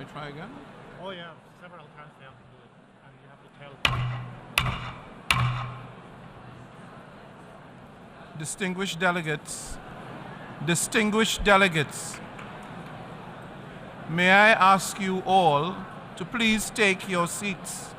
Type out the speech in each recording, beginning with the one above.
I try again? Oh yeah, several times they have to do it, and you have to tell. Distinguished delegates, may I ask you all to please take your seats.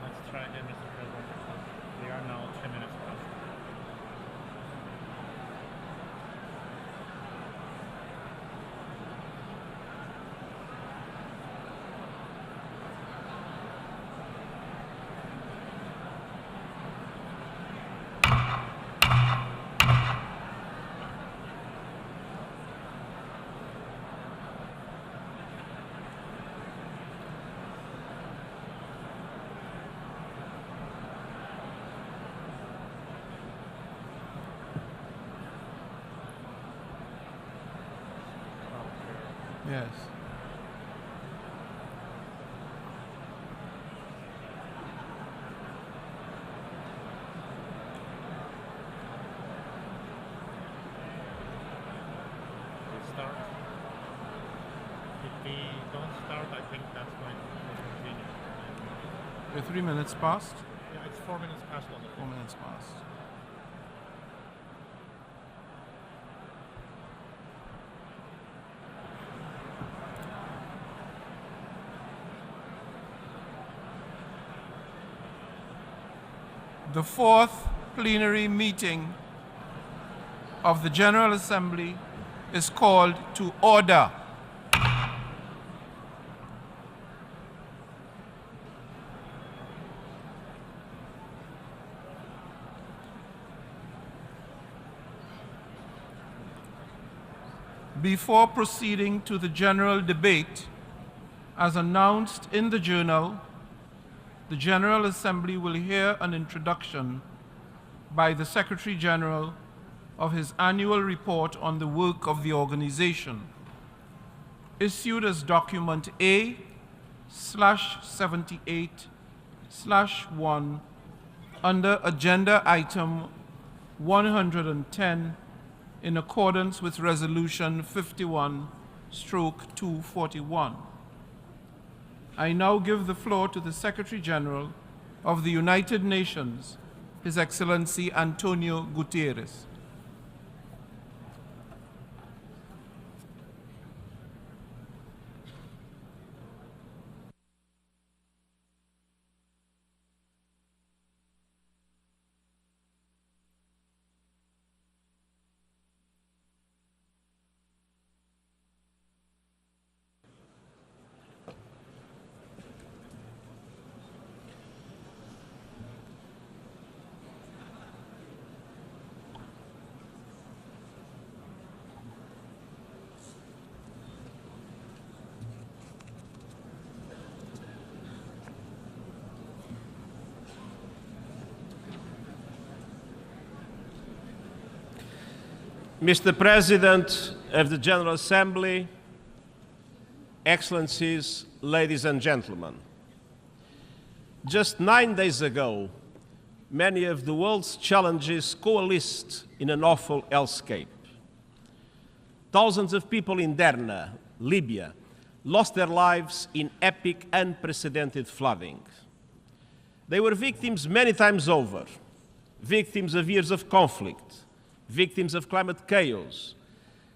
Let's try again, Mr. President. We are now 10 minutes past. Yes. We start. If we don't start, I think that's going to continue. We're 3 minutes past? Yeah, it's 4 minutes past already. 4 minutes past. The fourth plenary meeting of the General Assembly is called to order. Before proceeding to the general debate, as announced in the journal, the General Assembly will hear an introduction by the Secretary General of his annual report on the work of the organization, issued as document A/78/1 under agenda item 110 in accordance with Resolution 51/241. I now give the floor to the Secretary General of the United Nations, His Excellency Antonio Guterres. Mr. President of the General Assembly, Excellencies, ladies and gentlemen, just 9 days ago, many of the world's challenges coalesced in an awful hellscape. Thousands of people in Derna, Libya, lost their lives in epic, unprecedented flooding. They were victims many times over, victims of years of conflict, victims of climate chaos,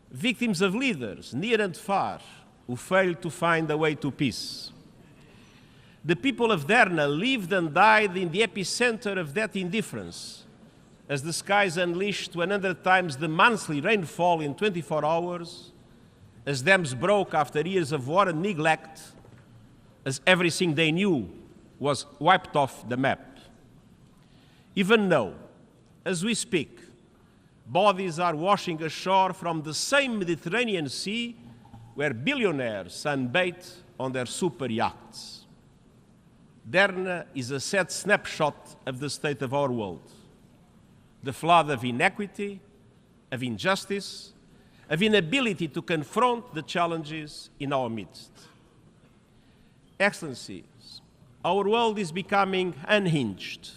victims of leaders, near and far, who failed to find a way to peace. The people of Derna lived and died in the epicenter of that indifference, as the skies unleashed 100 times the monthly rainfall in 24 hours, as dams broke after years of war and neglect, as everything they knew was wiped off the map. Even now, as we speak, Bodies are washing ashore from the same Mediterranean Sea where billionaires sunbathe on their super yachts. Derna is a sad snapshot of the state of our world. The flood of inequity, of injustice, of inability to confront the challenges in our midst. Excellencies, our world is becoming unhinged.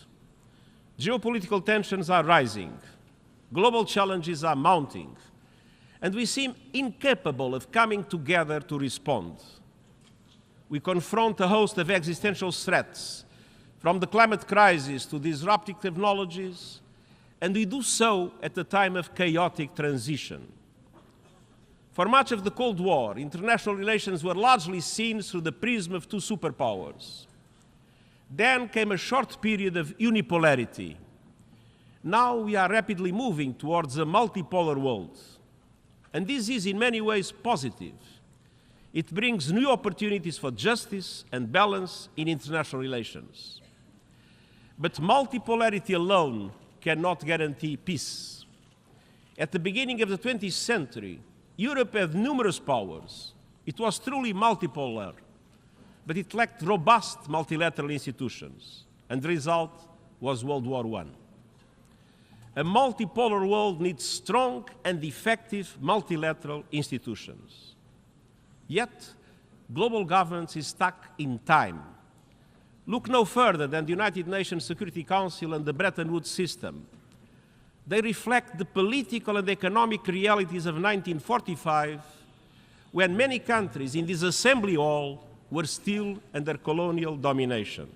Geopolitical tensions are rising. Global challenges are mounting. And we seem incapable of coming together to respond. We confront a host of existential threats, from the climate crisis to disruptive technologies, and we do so at a time of chaotic transition. For much of the Cold War, international relations were largely seen through the prism of two superpowers. Then came a short period of unipolarity. Now we are rapidly moving towards a multipolar world. And this is in many ways positive. It brings new opportunities for justice and balance in international relations. But multipolarity alone cannot guarantee peace. At the beginning of the 20th century, Europe had numerous powers. It was truly multipolar, but it lacked robust multilateral institutions, and the result was World War I. A multipolar world needs strong and effective multilateral institutions. Yet, global governance is stuck in time. Look no further than the United Nations Security Council and the Bretton Woods system. They reflect the political and economic realities of 1945, when many countries in this assembly hall were still under colonial domination.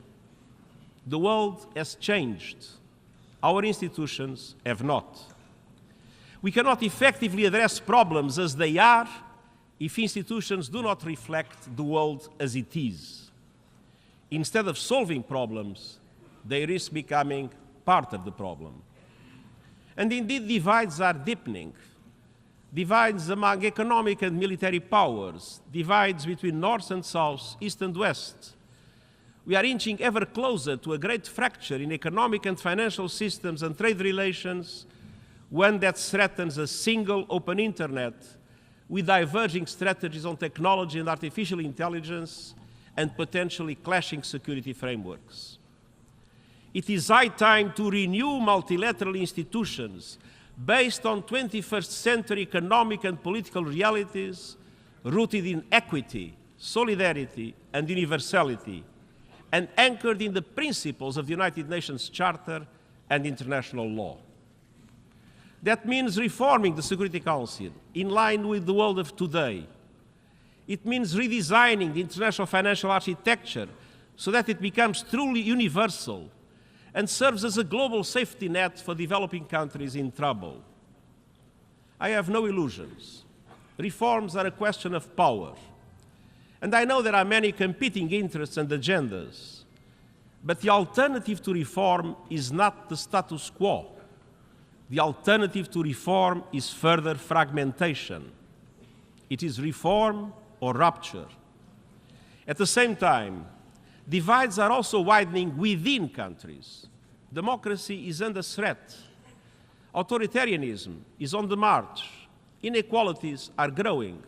The world has changed. Our institutions have not. We cannot effectively address problems as they are if institutions do not reflect the world as it is. Instead of solving problems, they risk becoming part of the problem. And indeed, divides are deepening. Divides among economic and military powers, divides between North and South, East and West. We are inching ever closer to a great fracture in economic and financial systems and trade relations, one that threatens a single open internet with diverging strategies on technology and artificial intelligence and potentially clashing security frameworks. It is high time to renew multilateral institutions based on 21st century economic and political realities rooted in equity, solidarity, and universality, and anchored in the principles of the United Nations Charter and international law. That means reforming the Security Council in line with the world of today. It means redesigning the international financial architecture so that it becomes truly universal and serves as a global safety net for developing countries in trouble. I have no illusions. Reforms are a question of power. And I know there are many competing interests and agendas, but the alternative to reform is not the status quo. The alternative to reform is further fragmentation. It is reform or rupture. At the same time, divides are also widening within countries. Democracy is under threat. Authoritarianism is on the march. Inequalities are growing,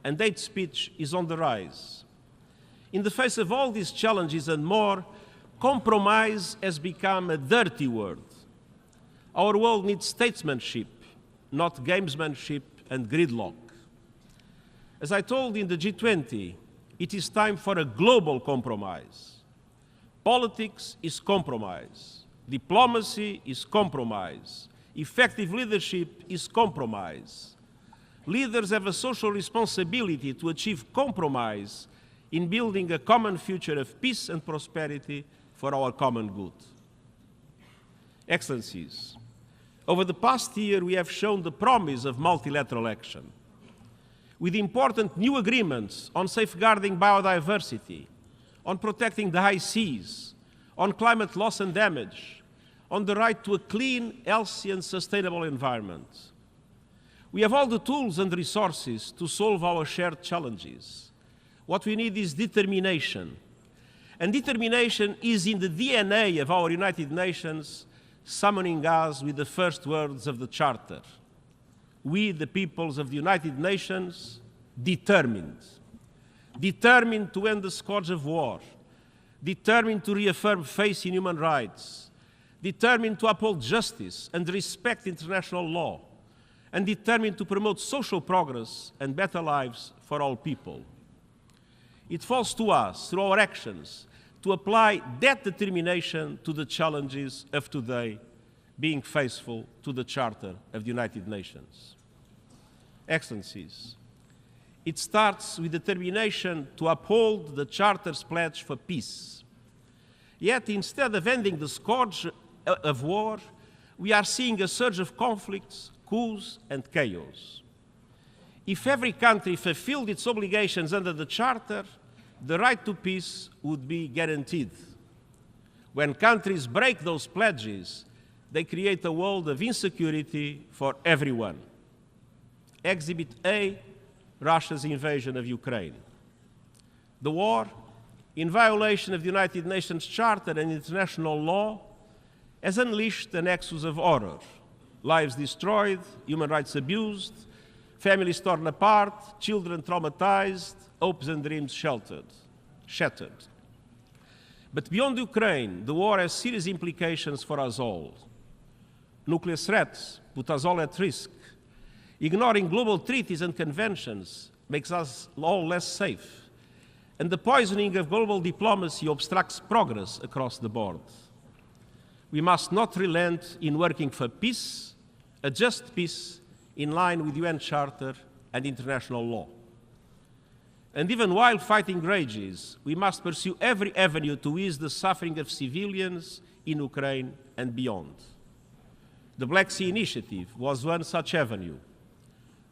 and hate speech is on the rise. In the face of all these challenges and more, compromise has become a dirty word. Our world needs statesmanship, not gamesmanship and gridlock. As I told in the G20, it is time for a global compromise. Politics is compromise. Diplomacy is compromise. Effective leadership is compromise. Leaders have a social responsibility to achieve compromise in building a common future of peace and prosperity for our common good. Excellencies, over the past year we have shown the promise of multilateral action. With important new agreements on safeguarding biodiversity, on protecting the high seas, on climate loss and damage, on the right to a clean, healthy and sustainable environment. We have all the tools and resources to solve our shared challenges. What we need is determination. And determination is in the DNA of our United Nations summoning us with the first words of the Charter. We, the peoples of the United Nations, determined to end the scourge of war, determined to reaffirm faith in human rights, determined to uphold justice and respect international law, and determined to promote social progress and better lives for all people. It falls to us, through our actions, to apply that determination to the challenges of today, being faithful to the Charter of the United Nations. Excellencies, it starts with determination to uphold the Charter's pledge for peace. Yet, instead of ending the scourge of war, we are seeing a surge of conflicts, coups, and chaos. If every country fulfilled its obligations under the Charter, the right to peace would be guaranteed. When countries break those pledges, they create a world of insecurity for everyone. Exhibit A, Russia's invasion of Ukraine. The war, in violation of the United Nations Charter and international law, has unleashed an nexus of horror. Lives destroyed, human rights abused, families torn apart, children traumatized, hopes and dreams shattered. But beyond Ukraine, the war has serious implications for us all. Nuclear threats put us all at risk. Ignoring global treaties and conventions makes us all less safe. And the poisoning of global diplomacy obstructs progress across the board. We must not relent in working for peace, a just peace in line with the UN Charter and international law. And even while fighting rages, we must pursue every avenue to ease the suffering of civilians in Ukraine and beyond. The Black Sea Initiative was one such avenue.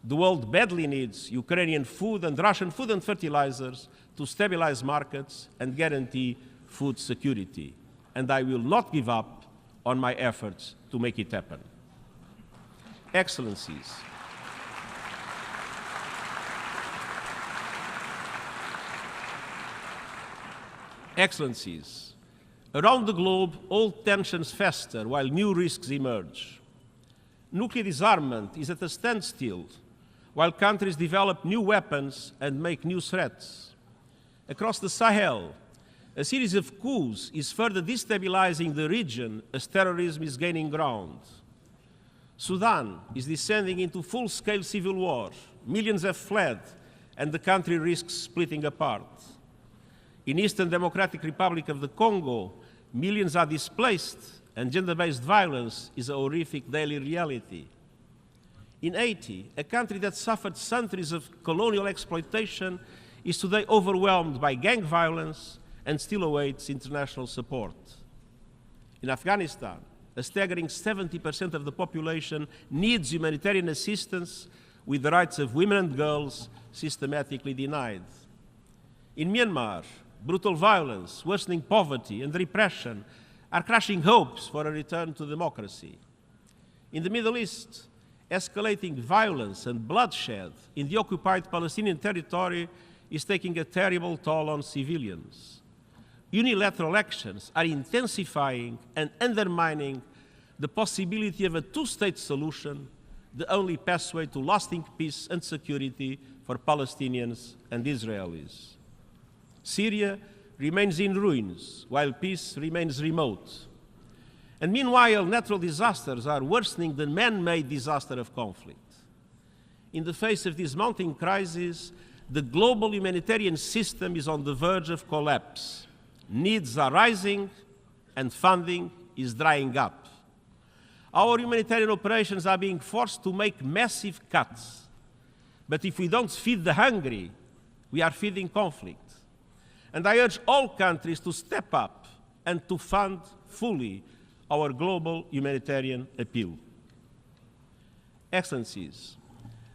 The world badly needs Ukrainian food and Russian food and fertilizers to stabilize markets and guarantee food security. And I will not give up on my efforts to make it happen. Excellencies, Excellencies, around the globe, old tensions fester while new risks emerge. Nuclear disarmament is at a standstill while countries develop new weapons and make new threats. Across the Sahel, a series of coups is further destabilizing the region as terrorism is gaining ground. Sudan is descending into full-scale civil war. Millions have fled, and the country risks splitting apart. In Eastern Democratic Republic of the Congo, millions are displaced, and gender-based violence is a horrific daily reality. In Haiti, a country that suffered centuries of colonial exploitation is today overwhelmed by gang violence and still awaits international support. In Afghanistan, a staggering 70% of the population needs humanitarian assistance, with the rights of women and girls systematically denied. In Myanmar, brutal violence, worsening poverty, and repression are crushing hopes for a return to democracy. In the Middle East, escalating violence and bloodshed in the occupied Palestinian territory is taking a terrible toll on civilians. Unilateral actions are intensifying and undermining the possibility of a two-state solution, the only pathway to lasting peace and security for Palestinians and Israelis. Syria remains in ruins, while peace remains remote. And meanwhile, natural disasters are worsening the man-made disaster of conflict. In the face of this mounting crisis, the global humanitarian system is on the verge of collapse. Needs are rising, and funding is drying up. Our humanitarian operations are being forced to make massive cuts. But if we don't feed the hungry, we are feeding conflict. And I urge all countries to step up and to fund fully our global humanitarian appeal. Excellencies,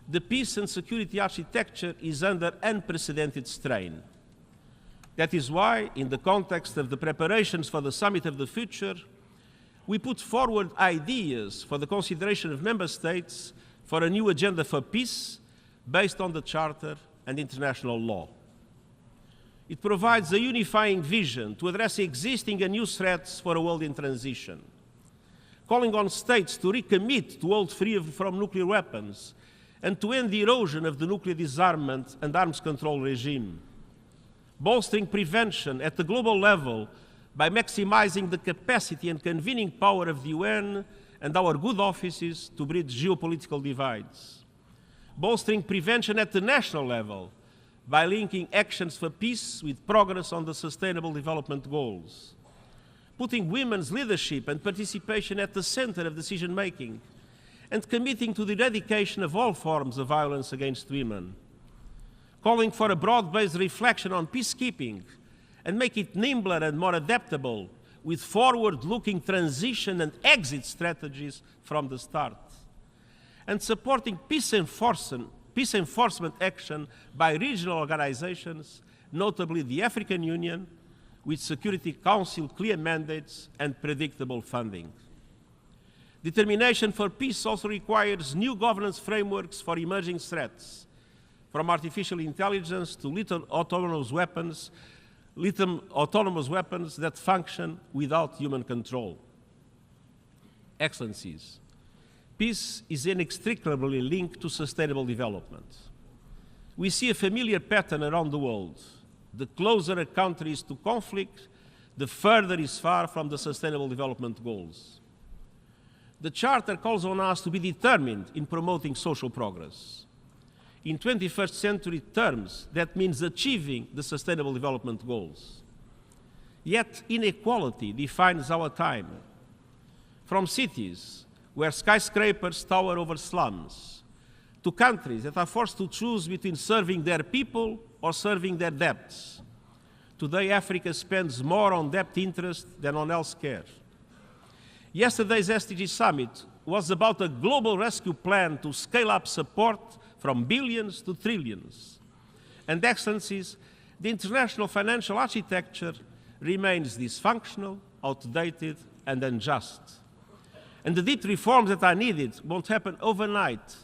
the peace and security architecture is under unprecedented strain. That is why, in the context of the preparations for the Summit of the Future, we put forward ideas for the consideration of member states for a new agenda for peace based on the Charter and international law. It provides a unifying vision to address existing and new threats for a world in transition. calling on states to recommit to hold free from nuclear weapons and to end the erosion of the nuclear disarmament and arms control regime. Bolstering prevention at the global level by maximizing the capacity and convening power of the UN and our good offices to bridge geopolitical divides. Bolstering prevention at the national level by linking actions for peace with progress on the Sustainable Development Goals. Putting women's leadership and participation at the center of decision-making, and committing to the eradication of all forms of violence against women. Calling for a broad-based reflection on peacekeeping and make it nimbler and more adaptable with forward-looking transition and exit strategies from the start. And supporting peace enforcement action by regional organizations, notably the African Union, with Security Council clear mandates and predictable funding. Determination for peace also requires new governance frameworks for emerging threats, from artificial intelligence to little autonomous weapons that function without human control. Excellencies, peace is inextricably linked to sustainable development. We see a familiar pattern around the world. The closer a country is to conflict, the further it is far from the Sustainable Development Goals. The Charter calls on us to be determined in promoting social progress. In 21st century terms, that means achieving the Sustainable Development Goals. Yet inequality defines our time. From cities where skyscrapers tower over slums, to countries that are forced to choose between serving their people or serving their debts. Today, Africa spends more on debt interest than on health care. Yesterday's SDG summit was about a global rescue plan to scale up support from billions to trillions. And Excellencies, the international financial architecture remains dysfunctional, outdated, and unjust. And the deep reforms that are needed won't happen overnight,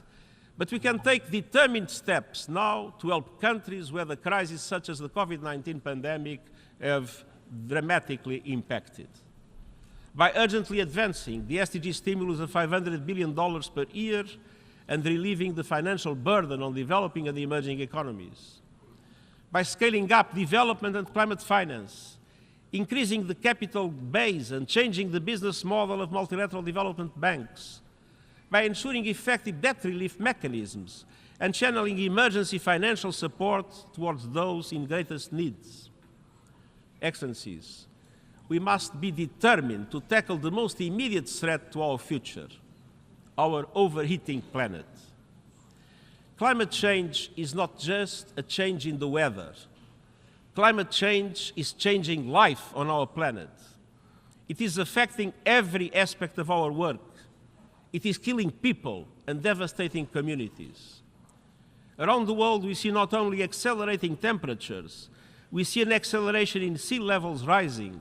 but we can take determined steps now to help countries where the crises such as the COVID-19 pandemic have dramatically impacted. By urgently advancing the SDG stimulus of $500 billion per year and relieving the financial burden on developing and emerging economies. By scaling up development and climate finance, increasing the capital base and changing the business model of multilateral development banks, by ensuring effective debt relief mechanisms and channeling emergency financial support towards those in greatest needs. Excellencies, we must be determined to tackle the most immediate threat to our future, our overheating planet. Climate change is not just a change in the weather. Climate change is changing life on our planet. It is affecting every aspect of our work. It is killing people and devastating communities. Around the world, we see not only accelerating temperatures, we see an acceleration in sea levels rising,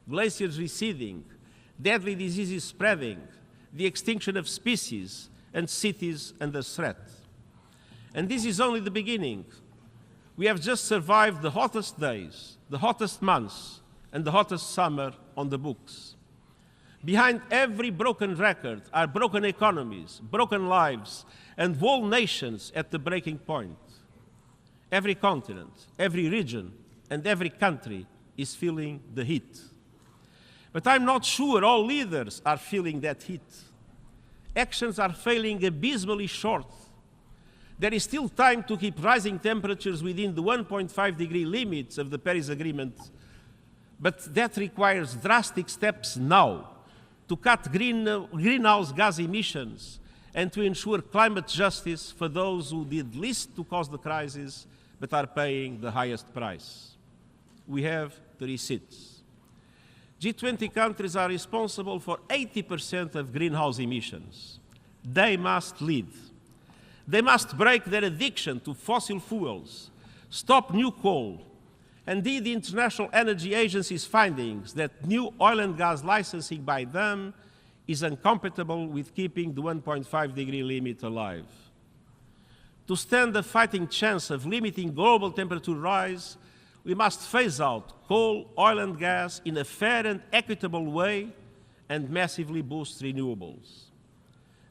glaciers receding, deadly diseases spreading, the extinction of species, and cities under threat. And this is only the beginning. We have just survived the hottest days, the hottest months, and the hottest summer on the books. Behind every broken record are broken economies, broken lives, and whole nations at the breaking point. Every continent, every region, and every country is feeling the heat. But I'm not sure all leaders are feeling that heat. Actions are falling abysmally short. There is still time to keep rising temperatures within the 1.5-degree limits of the Paris Agreement, but that requires drastic steps now to cut greenhouse gas emissions and to ensure climate justice for those who did least to cause the crisis but are paying the highest price. We have the receipts. G20 countries are responsible for 80% of greenhouse emissions. They must lead. They must break their addiction to fossil fuels, stop new coal, and indeed the International Energy Agency's findings that new oil and gas licensing by them is incompatible with keeping the 1.5-degree limit alive. To stand a fighting chance of limiting global temperature rise, we must phase out coal, oil and gas in a fair and equitable way and massively boost renewables.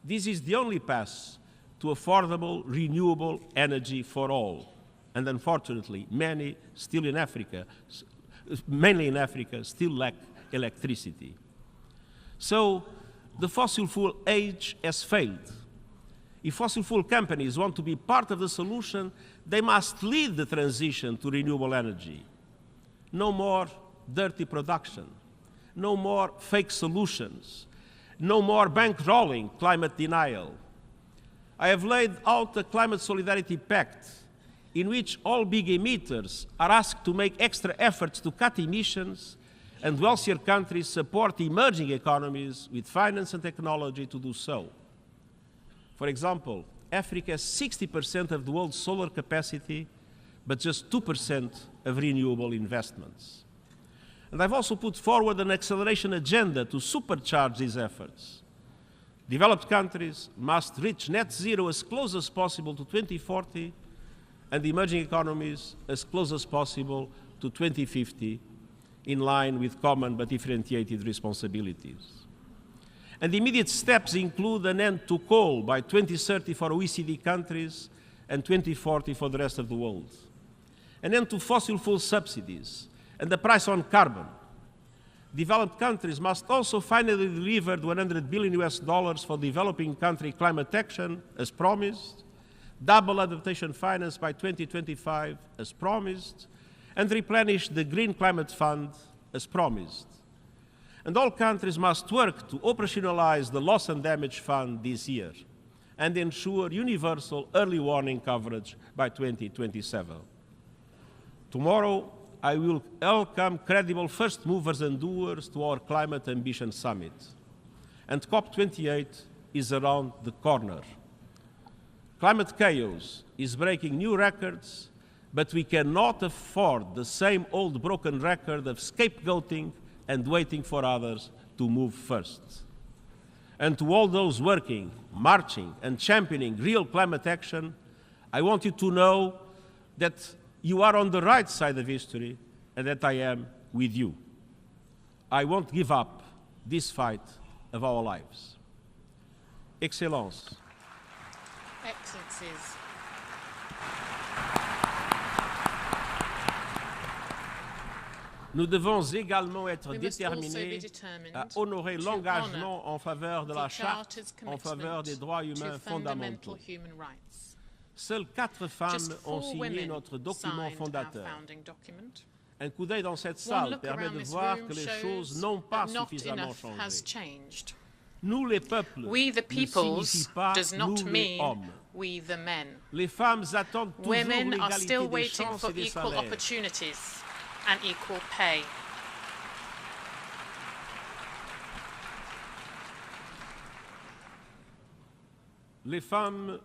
This is the only path to affordable, renewable energy for all. And unfortunately, many still in Africa, mainly in Africa, still lack electricity. So the fossil fuel age has failed. If fossil fuel companies want to be part of the solution, they must lead the transition to renewable energy. No more dirty production. No more fake solutions. No more bankrolling climate denial. I have laid out a climate solidarity pact in which all big emitters are asked to make extra efforts to cut emissions, and wealthier countries support emerging economies with finance and technology to do so. For example, Africa has 60% of the world's solar capacity, but just 2% of renewable investments. And I've also put forward an acceleration agenda to supercharge these efforts. Developed countries must reach net zero as close as possible to 2040, and emerging economies as close as possible to 2050, in line with common but differentiated responsibilities. And immediate steps include an end to coal by 2030 for OECD countries and 2040 for the rest of the world. An end to fossil fuel subsidies and the price on carbon. Developed countries must also finally deliver the $100 billion for developing country climate action as promised, double adaptation finance by 2025 as promised, and replenish the Green Climate Fund as promised. And all countries must work to operationalize the Loss and Damage Fund this year and ensure universal early warning coverage by 2027. Tomorrow, I will welcome credible first movers and doers to our Climate Ambition Summit. And COP28 is around the corner. Climate chaos is breaking new records, but we cannot afford the same old broken record of scapegoating and waiting for others to move first. And to all those working, marching, and championing real climate action, I want you to know that you are on the right side of history and that I am with you. I won't give up this fight of our lives. Excellences. Excellencies. Nous devons également être déterminés à honorer l'engagement en faveur de la Charte en faveur des droits humains fondamentaux. Seules 4 femmes ont signé notre document fondateur. Un coup d'œil dans cette salle permet de voir que les choses n'ont pas suffisamment changé. Nous, les peuples, ne signifie pas nous, les hommes. Les femmes attendent toujours l'égalité des chances et des salaires. And equal pay. Les femmes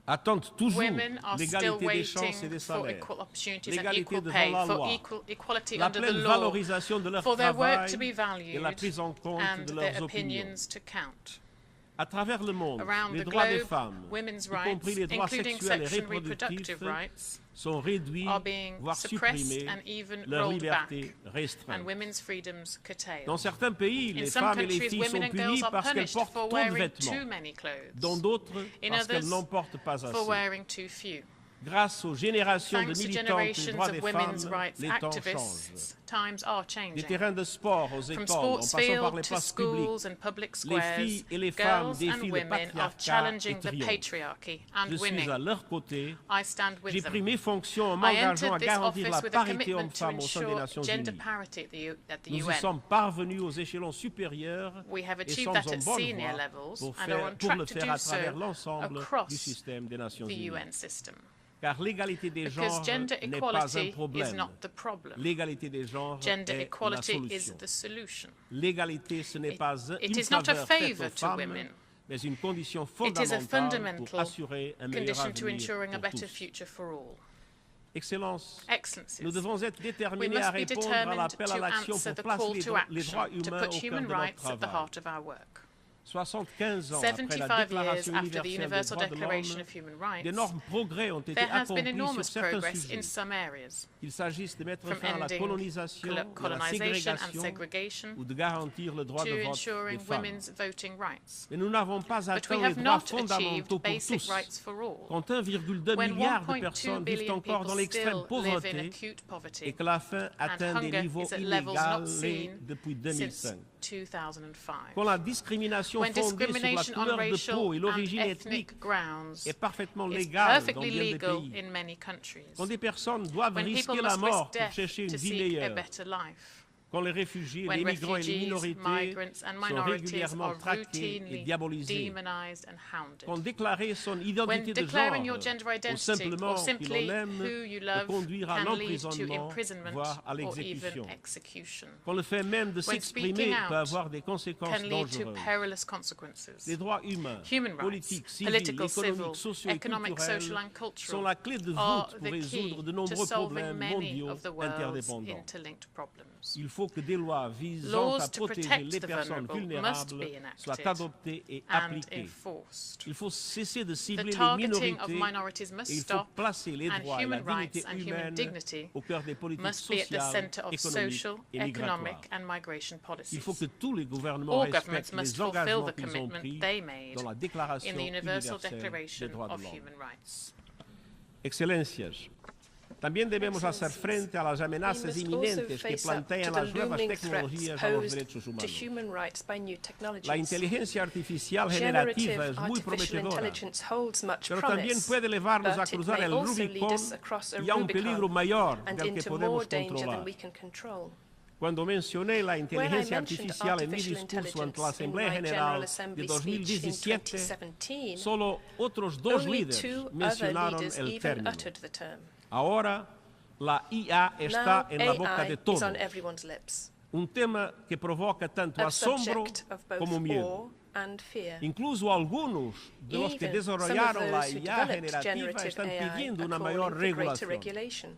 attendent toujours l'égalité des chances et des salaires, l'égalité devant la loi, la pleine valorisation de leur travail et la prise en compte de leurs opinions. À travers le monde, les droits des femmes, y compris les droits sexuels et reproductifs, sont réduits, voire supprimés, leur liberté restreinte. Dans certains pays, les femmes et les filles sont punies parce qu'elles portent trop de vêtements, dans d'autres parce qu'elles n'en portent pas assez. Grâce aux générations de militantes des droits des femmes, les temps changent. Des terrains de sport aux écoles, en passant par les places publiques, les filles et les femmes défient le patriarcat et triomphent. Je suis à leur côté. J'ai pris mes fonctions en m'engageant à garantir la parité hommes-femmes au sein des Nations Unies. Nous y sommes parvenus aux échelons supérieurs et sommes en bonne voie pour le faire à travers l'ensemble du système des Nations Unies. Car l'égalité des genres n'est pas un problème. L'égalité des genres est la solution. L'égalité, ce n'est pas une faveur faite aux femmes, mais une condition fondamentale pour assurer un meilleur avenir pour tous. Excellences, nous devons être déterminés à répondre à l'appel à l'action pour placer les droits humains au cœur de notre travail. 75 ans après la 75 years Déclaration after the universelle des Universal droits de Declaration l'homme, of Human Rights, d'énormes progrès ont été there has been accomplis sur enormous certains progress in sujets. some areas, Qu'il s'agisse de mettre from fin à la ending colonisation, de la colonization and ségrégation segregation ou de garantir le droit to de vote des ensuring femmes. women's voting rights. Mais nous n'avons pas But we atteint les have droits not fondamentaux achieved pour basic tous. rights for all. Quand 1,2 When milliard de 1.2 personnes vivent billion encore dans people l'extrême still live in pauvreté acute poverty et que la faim atteint des hunger niveaux is at levels not inégalés seen depuis since 2005. 2005. Quand la discrimination When fondée sur la discrimination on couleur de peau racial et and l'origine ethnique ethnic grounds est parfaitement is légale dans perfectly bien des legal pays, in many countries. quand des personnes doivent When risquer people la must mort risk pour death chercher une to vie seek a meilleure, better life. quand les réfugiés, les When migrants et les refugees, minorités migrants and sont minorities régulièrement are traqués et routinely diabolisés, demonized and hounded. quand déclarer son When identité de declaring genre your gender ou identity simplement or qui simply l'on aime who you peut love conduire à can lead to l'emprisonnement, imprisonment voire à or even l'exécution. execution. Quand le fait même de When s'exprimer speaking peut out avoir des conséquences can lead to dangereuses. perilous consequences. Les droits humains, Human rights, politiques, civils, political, civil, économiques, sociaux et economic, social and culturels sont cultural la clé de are voûte pour the key résoudre de to nombreux solving problèmes many mondiaux of the world's interdépendants. interlinked problems. Il faut que des lois visant Laws à to protéger protect les the personnes vulnerable must be vulnérables enacted soient adoptées et and appliquées. enforced. Il faut cesser de The cibler les targeting of minorités minorities must et il faut stop, placer les and droits et la human rights dignité and human humaine dignity au cœur des politiques must be at the sociales, center of économiques social, et migratoires. economic and migration policies. Il faut que tous les gouvernements All governments respectent must les fulfill engagements the qu'ils ont commitment pris they made dans la Déclaration in the Universal universelle des Declaration droits de of l'homme. Human Rights. Excelencias, también debemos hacer frente a las amenazas inminentes que plantean las nuevas tecnologías a los derechos humanos. La inteligencia artificial generativa es muy prometedora, pero también puede llevarnos a cruzar el Rubicón y a un peligro mayor del que podemos controlar. Cuando mencioné la inteligencia artificial en mi discurso ante la Asamblea General de 2017, solo otros dos líderes mencionaron el término. Ahora, la IA está en la boca de todos, un tema que provoca tanto asombro como miedo. Incluso algunos de los que desarrollaron la IA generativa están pidiendo una mayor regulación.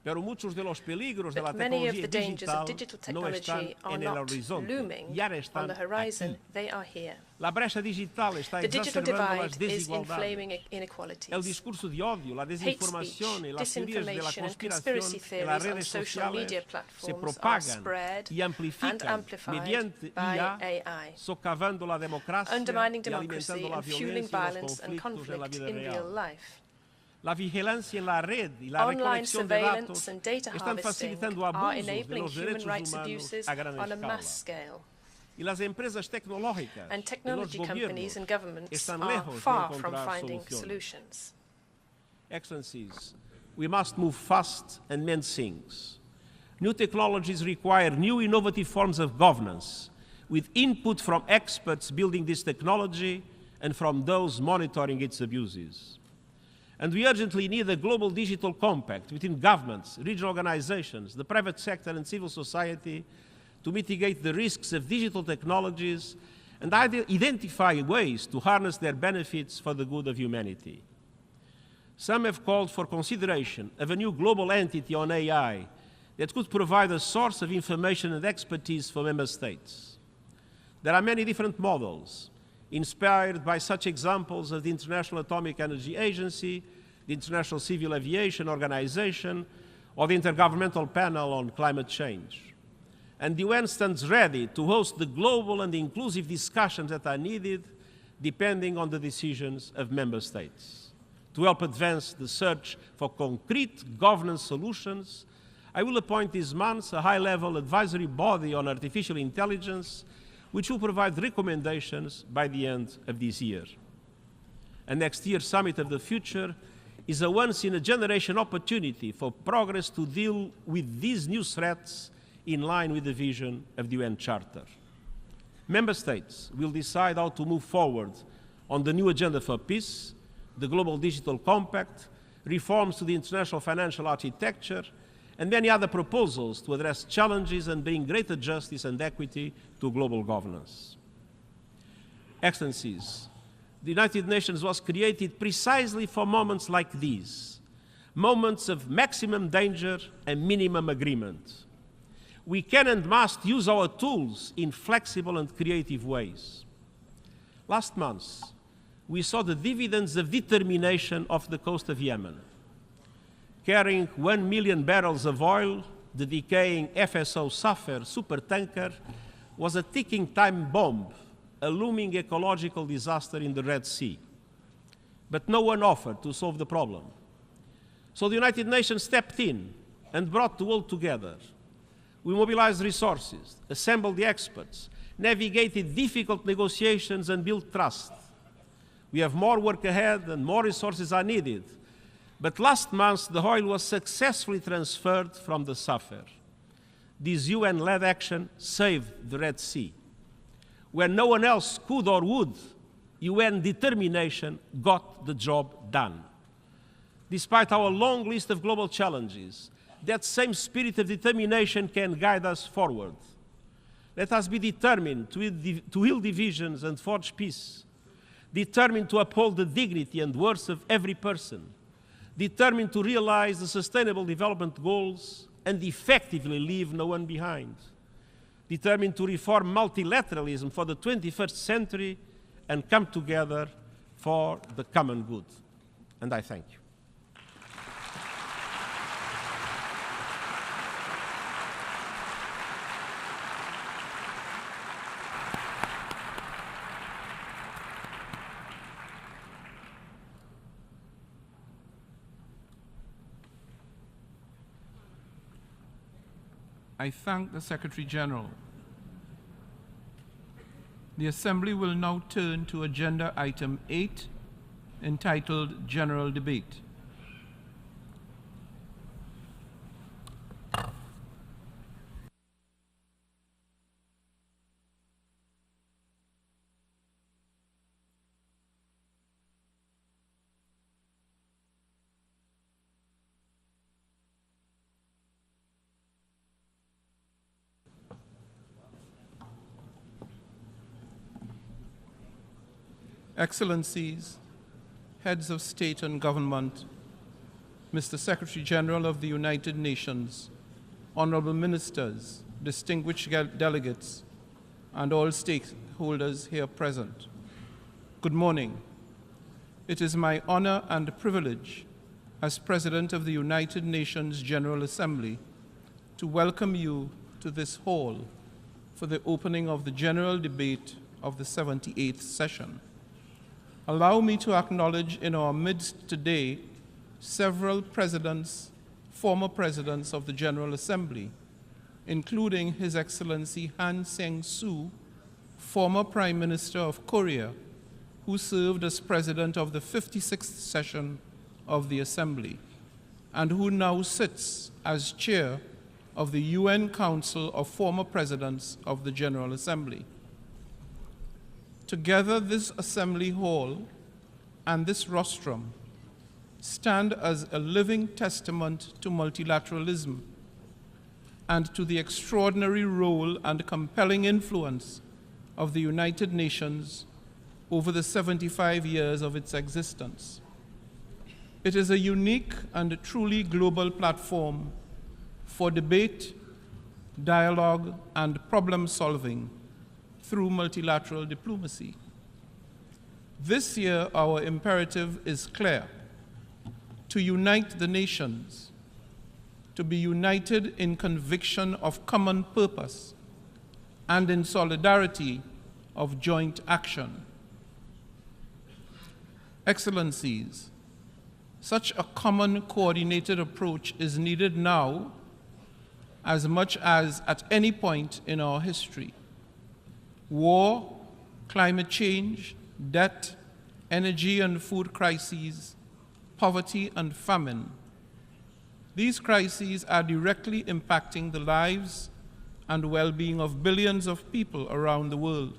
Pero muchos de los peligros de la tecnología digital no están en el horizonte, ya están aquí. La brecha digital está exacerbando las desigualdades. El discurso de odio, la desinformación y las teorías de la conspiración en las redes sociales se propagan y amplifican mediante IA, socavando la democracia y alimentando la violencia y los conflictos en la vida real. La vigilancia en la red y la recolección de datos están facilitando abusos de los derechos humanos a gran escala. Y las empresas tecnológicas y los gobiernos están lejos de encontrar soluciones. Excellencies, we must move fast and mend things. New technologies require new innovative forms of governance, with input from experts building this technology and from those monitoring its abuses. And we urgently need a global digital compact between governments, regional organizations, the private sector and civil society to mitigate the risks of digital technologies and identify ways to harness their benefits for the good of humanity. Some have called for consideration of a new global entity on AI that could provide a source of information and expertise for member states. There are many different models, inspired by such examples as the International Atomic Energy Agency, the International Civil Aviation Organization, or the Intergovernmental Panel on Climate Change. And the UN stands ready to host the global and inclusive discussions that are needed, depending on the decisions of member states. To help advance the search for concrete governance solutions, I will appoint this month a high-level advisory body on artificial intelligence, which will provide recommendations by the end of this year. And next year's Summit of the Future is a once-in-a-generation opportunity for progress to deal with these new threats in line with the vision of the UN Charter. Member States will decide how to move forward on the new agenda for peace, the Global Digital Compact, reforms to the international financial architecture, and many other proposals to address challenges and bring greater justice and equity to global governance. Excellencies, the United Nations was created precisely for moments like these, moments of maximum danger and minimum agreement. We can and must use our tools in flexible and creative ways. Last month, we saw the dividends of determination off the coast of Yemen. Carrying 1 million barrels of oil, the decaying FSO Safar supertanker was a ticking time bomb, a looming ecological disaster in the Red Sea. But no one offered to solve the problem. So the United Nations stepped in and brought the world together. We mobilized resources, assembled the experts, navigated difficult negotiations and built trust. We have more work ahead and more resources are needed. But last month, the oil was successfully transferred from the Safar. This UN-led action saved the Red Sea. Where no one else could or would, UN determination got the job done. Despite our long list of global challenges, that same spirit of determination can guide us forward. Let us be determined to heal divisions and forge peace, determined to uphold the dignity and worth of every person, determined to realize the Sustainable Development Goals and effectively leave no one behind, determined to reform multilateralism for the 21st century and come together for the common good. And I thank you. I thank the Secretary General. The Assembly will now turn to Agenda Item 8, entitled General Debate. Excellencies, heads of state and government, Mr. Secretary General of the United Nations, honorable ministers, distinguished delegates, and all stakeholders here present. Good morning. It is my honor and privilege as President of the United Nations General Assembly to welcome you to this hall for the opening of the general debate of the 78th session. Allow me to acknowledge in our midst today several presidents, former presidents of the General Assembly, including His Excellency Han Sang-soo, former Prime Minister of Korea, who served as President of the 56th session of the Assembly, and who now sits as Chair of the UN Council of Former Presidents of the General Assembly. Together, this Assembly Hall and this rostrum stand as a living testament to multilateralism and to the extraordinary role and compelling influence of the United Nations over the 75 years of its existence. It is a unique and truly global platform for debate, dialogue, and problem solving through multilateral diplomacy. This year, our imperative is clear: to unite the nations, to be united in conviction of common purpose and in solidarity of joint action. Excellencies, such a common coordinated approach is needed now as much as at any point in our history. War, climate change, debt, energy and food crises, poverty and famine. These crises are directly impacting the lives and well-being of billions of people around the world.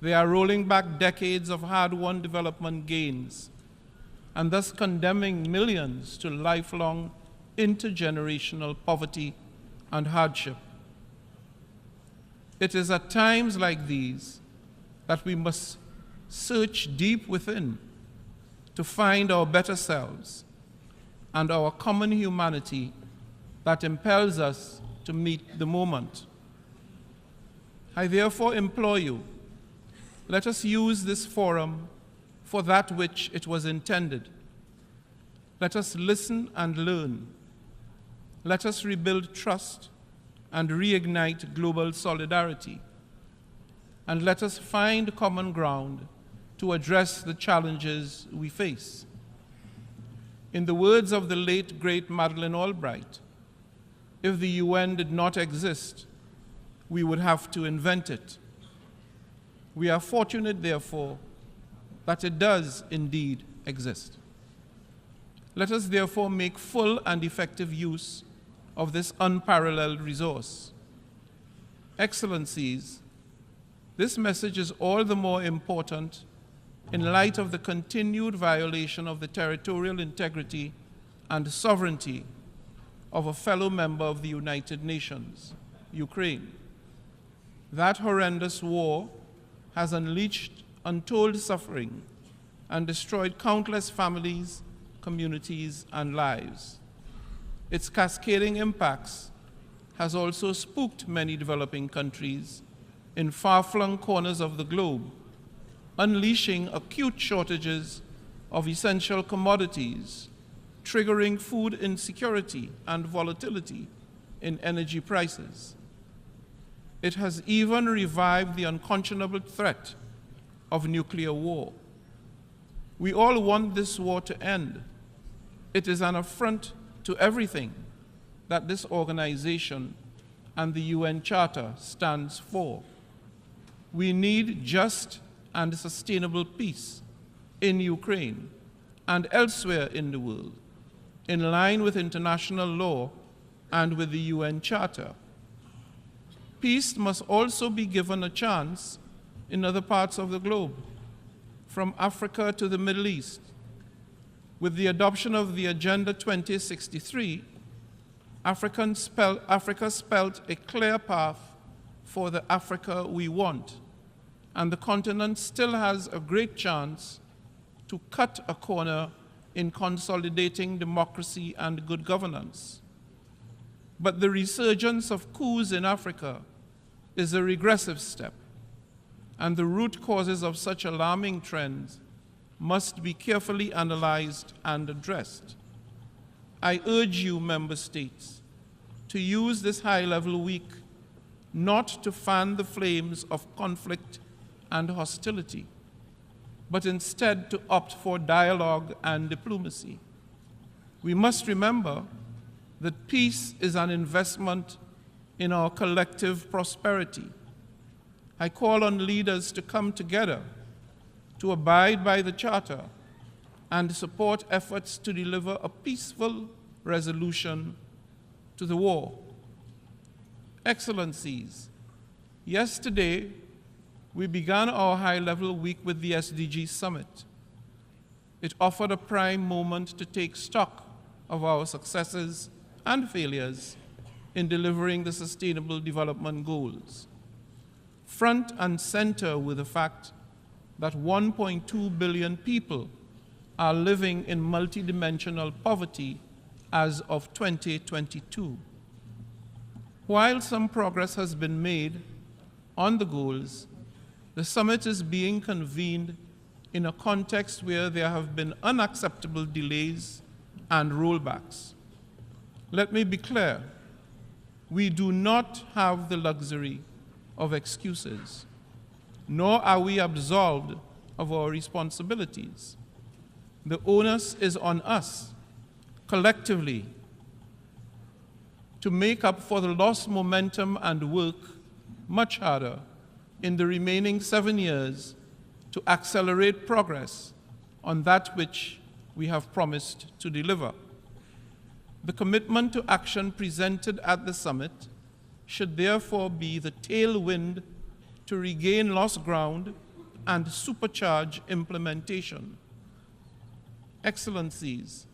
They are rolling back decades of hard-won development gains and thus condemning millions to lifelong intergenerational poverty and hardship. It is at times like these that we must search deep within to find our better selves and our common humanity that impels us to meet the moment. I therefore implore you Let us use this forum for that which it was intended. Let us listen and learn. Let us rebuild trust and reignite global solidarity. And let us find common ground to address the challenges we face. In the words of the late, great Madeleine Albright, if the UN did not exist, we would have to invent it. We are fortunate, therefore, that it does indeed exist. Let us therefore make full and effective use of this unparalleled resource. Excellencies, this message is all the more important in light of the continued violation of the territorial integrity and sovereignty of a fellow member of the United Nations, Ukraine. That horrendous war has unleashed untold suffering and destroyed countless families, communities, and lives. Its cascading impacts has also spooked many developing countries in far-flung corners of the globe, unleashing acute shortages of essential commodities, triggering food insecurity and volatility in energy prices. It has even revived the unconscionable threat of nuclear war. We all want this war to end. It is an affront to everything that this organization and the UN Charter stands for. We need just and sustainable peace in Ukraine and elsewhere in the world, in line with international law and with the UN Charter. Peace must also be given a chance in other parts of the globe, from Africa to the Middle East. With the adoption of the Agenda 2063, Africa spelled a clear path for the Africa we want, and the continent still has a great chance to cut a corner in consolidating democracy and good governance. But the resurgence of coups in Africa is a regressive step, and the root causes of such alarming trends must be carefully analyzed and addressed. I urge you, member states, to use this high-level week not to fan the flames of conflict and hostility, but instead to opt for dialogue and diplomacy. We must remember that peace is an investment in our collective prosperity. I call on leaders to come together, to abide by the Charter, and support efforts to deliver a peaceful resolution to the war. Excellencies, yesterday we began our high-level week with the SDG Summit. It offered a prime moment to take stock of our successes and failures in delivering the Sustainable Development Goals. Front and center with the fact that 1.2 billion people are living in multidimensional poverty as of 2022. While some progress has been made on the goals, the summit is being convened in a context where there have been unacceptable delays and rollbacks. Let me be clear, we do not have the luxury of excuses, nor are we absolved of our responsibilities. The onus is on us, collectively, to make up for the lost momentum and work much harder in the remaining 7 years to accelerate progress on that which we have promised to deliver. The commitment to action presented at the summit should therefore be the tailwind to regain lost ground and supercharge implementation. Excellencies,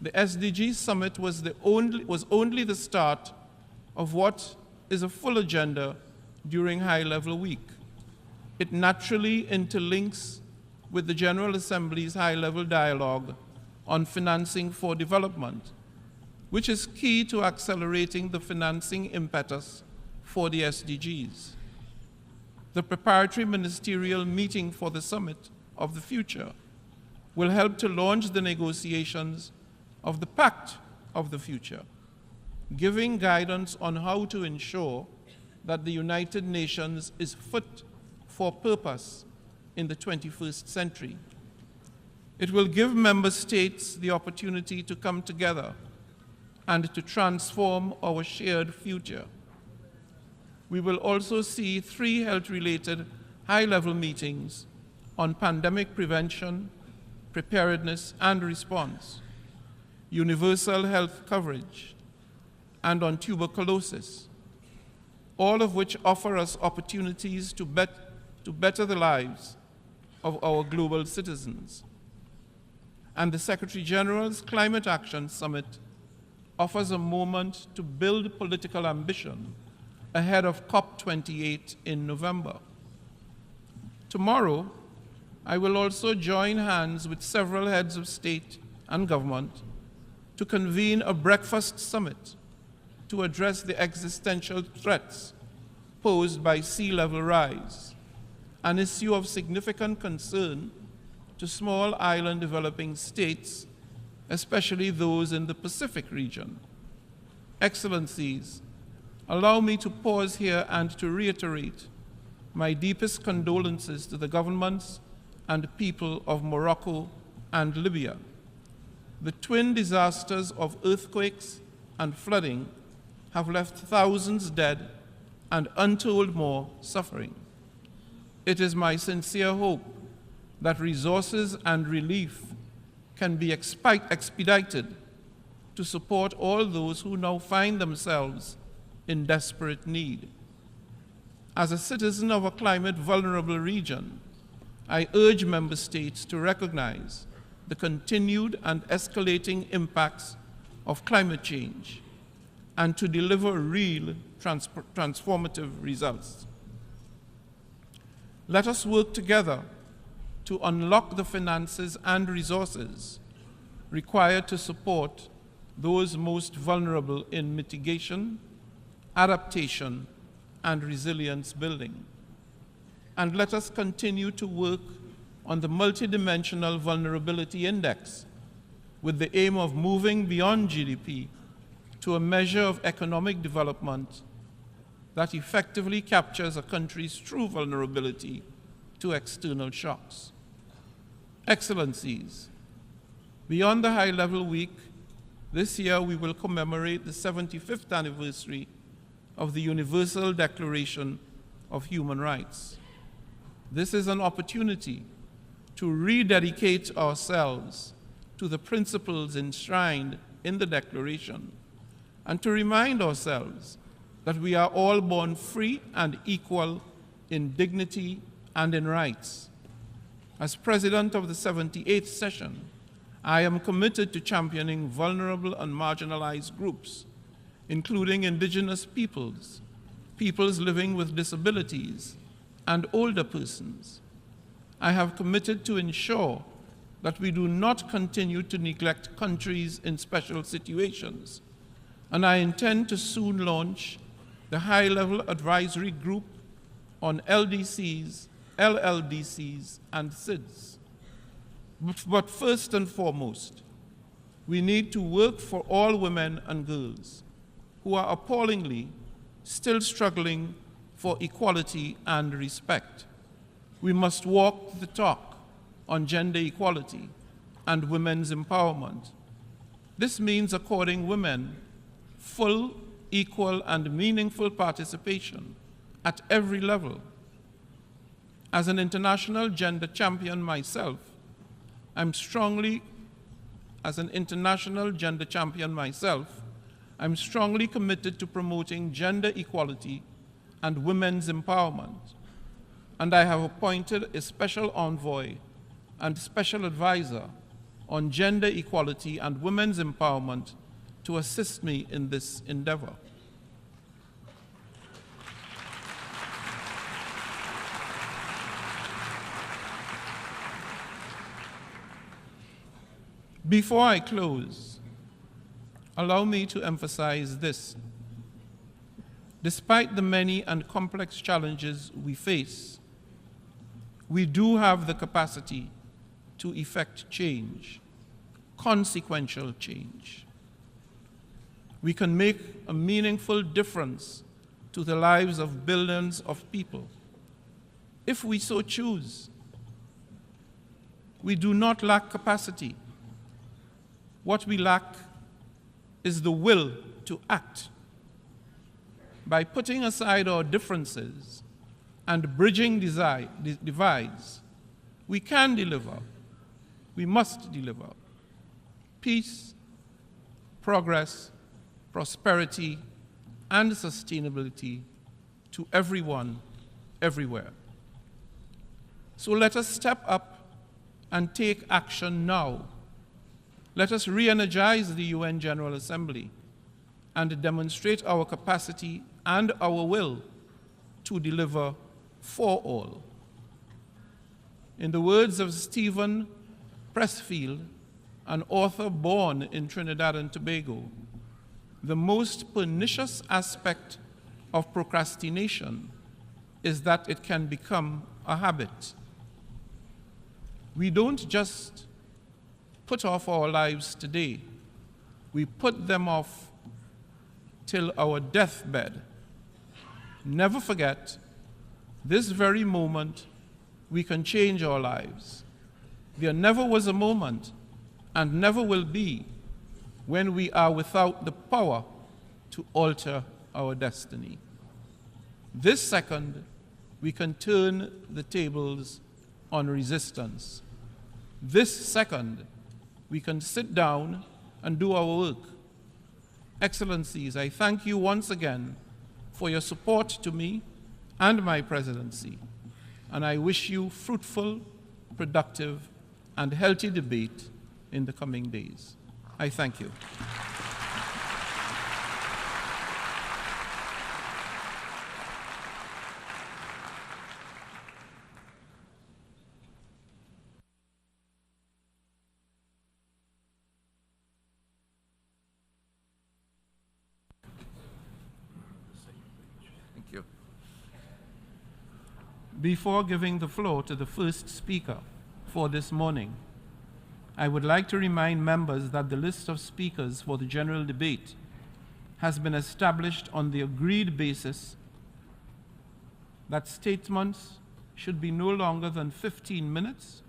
the SDG Summit was only the start of what is a full agenda during High-Level Week. It naturally interlinks with the General Assembly's high-level dialogue on financing for development, which is key to accelerating the financing impetus for the SDGs. the preparatory ministerial meeting for the summit of the future will help to launch the negotiations of the Pact of the Future, giving guidance on how to ensure that the United Nations is fit for purpose in the 21st century. It will give member states the opportunity to come together and to transform our shared future. We will also see 3 health-related high-level meetings on pandemic prevention, preparedness and response, universal health coverage, and on tuberculosis, all of which offer us opportunities to better the lives of our global citizens. And the Secretary General's Climate Action Summit offers a moment to build political ambition ahead of COP28 in November. Tomorrow, I will also join hands with several heads of state and government to convene a breakfast summit to address the existential threats posed by sea level rise, an issue of significant concern to small island developing states, especially those in the Pacific region. Excellencies, allow me to pause here and to reiterate my deepest condolences to the governments and people of Morocco and Libya. The twin disasters of earthquakes and flooding have left thousands dead and untold more suffering. It is my sincere hope that resources and relief can be expedited to support all those who now find themselves in desperate need. As a citizen of a climate-vulnerable region, I urge member states to recognize the continued and escalating impacts of climate change and to deliver real transformative results. Let us work together to unlock the finances and resources required to support those most vulnerable in mitigation, adaptation, and resilience building. And let us continue to work on the multidimensional vulnerability index with the aim of moving beyond GDP to a measure of economic development that effectively captures a country's true vulnerability to external shocks. Excellencies, beyond the high-level week, this year we will commemorate the 75th anniversary of the Universal Declaration of Human Rights. This is an opportunity to rededicate ourselves to the principles enshrined in the Declaration and to remind ourselves that we are all born free and equal in dignity and in rights. As President of the 78th session, I am committed to championing vulnerable and marginalized groups, including indigenous peoples, peoples living with disabilities, and older persons. I have committed to ensure that we do not continue to neglect countries in special situations, and I intend to soon launch the high-level advisory group on LDCs, LLDCs, and SIDS. But first and foremost, we need to work for all women and girls who are appallingly still struggling for equality and respect. We must walk the talk on gender equality and women's empowerment. This means according women full, equal, and meaningful participation at every level. As an international gender champion myself, I'm strongly committed to promoting gender equality and women's empowerment. And I have appointed a special envoy and special advisor on gender equality and women's empowerment to assist me in this endeavor. Before I close, allow me to emphasize this. Despite the many and complex challenges we face, we do have the capacity to effect change, consequential change. We can make a meaningful difference to the lives of billions of people, if we so choose. We do not lack capacity. What we lack is the will to act. By putting aside our differences and bridging divides, we can deliver, we must deliver peace, progress, prosperity, and sustainability to everyone, everywhere. So let us step up and take action now. Let us re-energize the UN General Assembly and demonstrate our capacity and our will to deliver for all. In the words of Stephen Pressfield, an author born in Trinidad and Tobago, the most pernicious aspect of procrastination is that it can become a habit. We don't just put off our lives today, we put them off till our deathbed. Never forget, this very moment we can change our lives. There never was a moment, and never will be, when we are without the power to alter our destiny. This second, we can turn the tables on resistance. This second, we can sit down and do our work. Excellencies, I thank you once again for your support to me and my presidency, and I wish you fruitful, productive, and healthy debate in the coming days. I thank you. Thank you. Before giving the floor to the first speaker for this morning, I would like to remind members that the list of speakers for the general debate has been established on the agreed basis that statements should be no longer than 15 minutes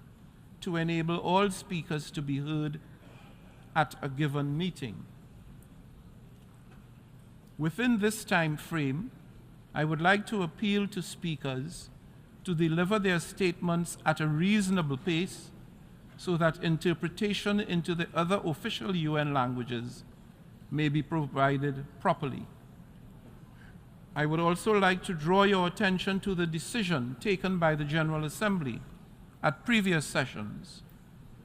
to enable all speakers to be heard at a given meeting. Within this time frame, I would like to appeal to speakers to deliver their statements at a reasonable pace so that interpretation into the other official UN languages may be provided properly. I would also like to draw your attention to the decision taken by the General Assembly at previous sessions,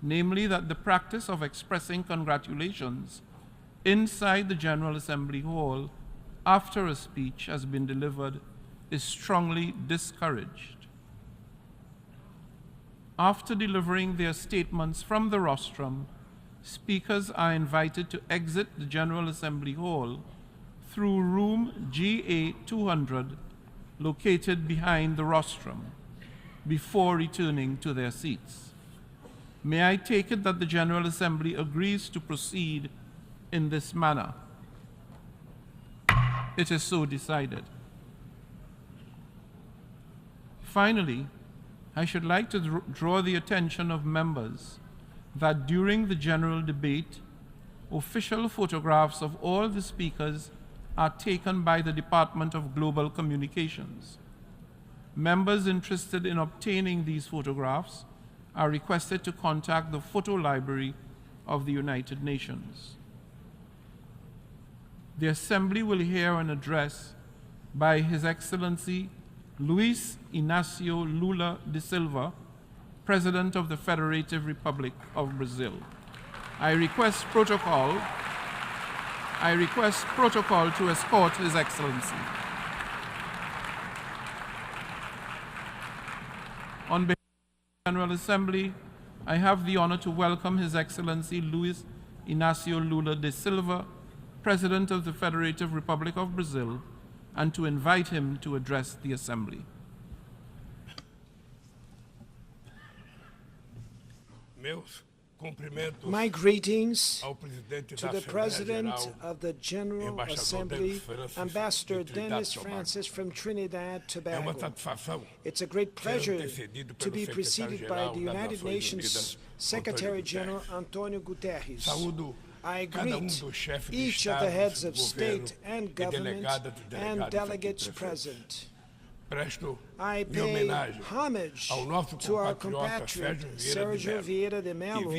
namely that the practice of expressing congratulations inside the General Assembly Hall after a speech has been delivered is strongly discouraged. After delivering their statements from the rostrum, speakers are invited to exit the General Assembly Hall through room GA 200, located behind the rostrum, before returning to their seats. May I take it that the General Assembly agrees to proceed in this manner? It is so decided. Finally, I should like to draw the attention of members that during the general debate, official photographs of all the speakers are taken by the Department of Global Communications. Members interested in obtaining these photographs are requested to contact the Photo Library of the United Nations. The Assembly will hear an address by His Excellency Luis Inácio Lula da Silva, President of the Federative Republic of Brazil. I request protocol to escort His Excellency. On behalf of the General Assembly, I have the honor to welcome His Excellency Luis Inácio Lula da Silva, President of the Federative Republic of Brazil, and to invite him to address the Assembly. My greetings to the President of the General Assembly, Ambassador Denis Francis from Trinidad and Tobago. It's a great pleasure to be preceded by the United Nations Secretary-General Antonio Guterres. I greet each of the heads of state and government and delegates present. I pay homage to our compatriot Sergio Vieira de Mello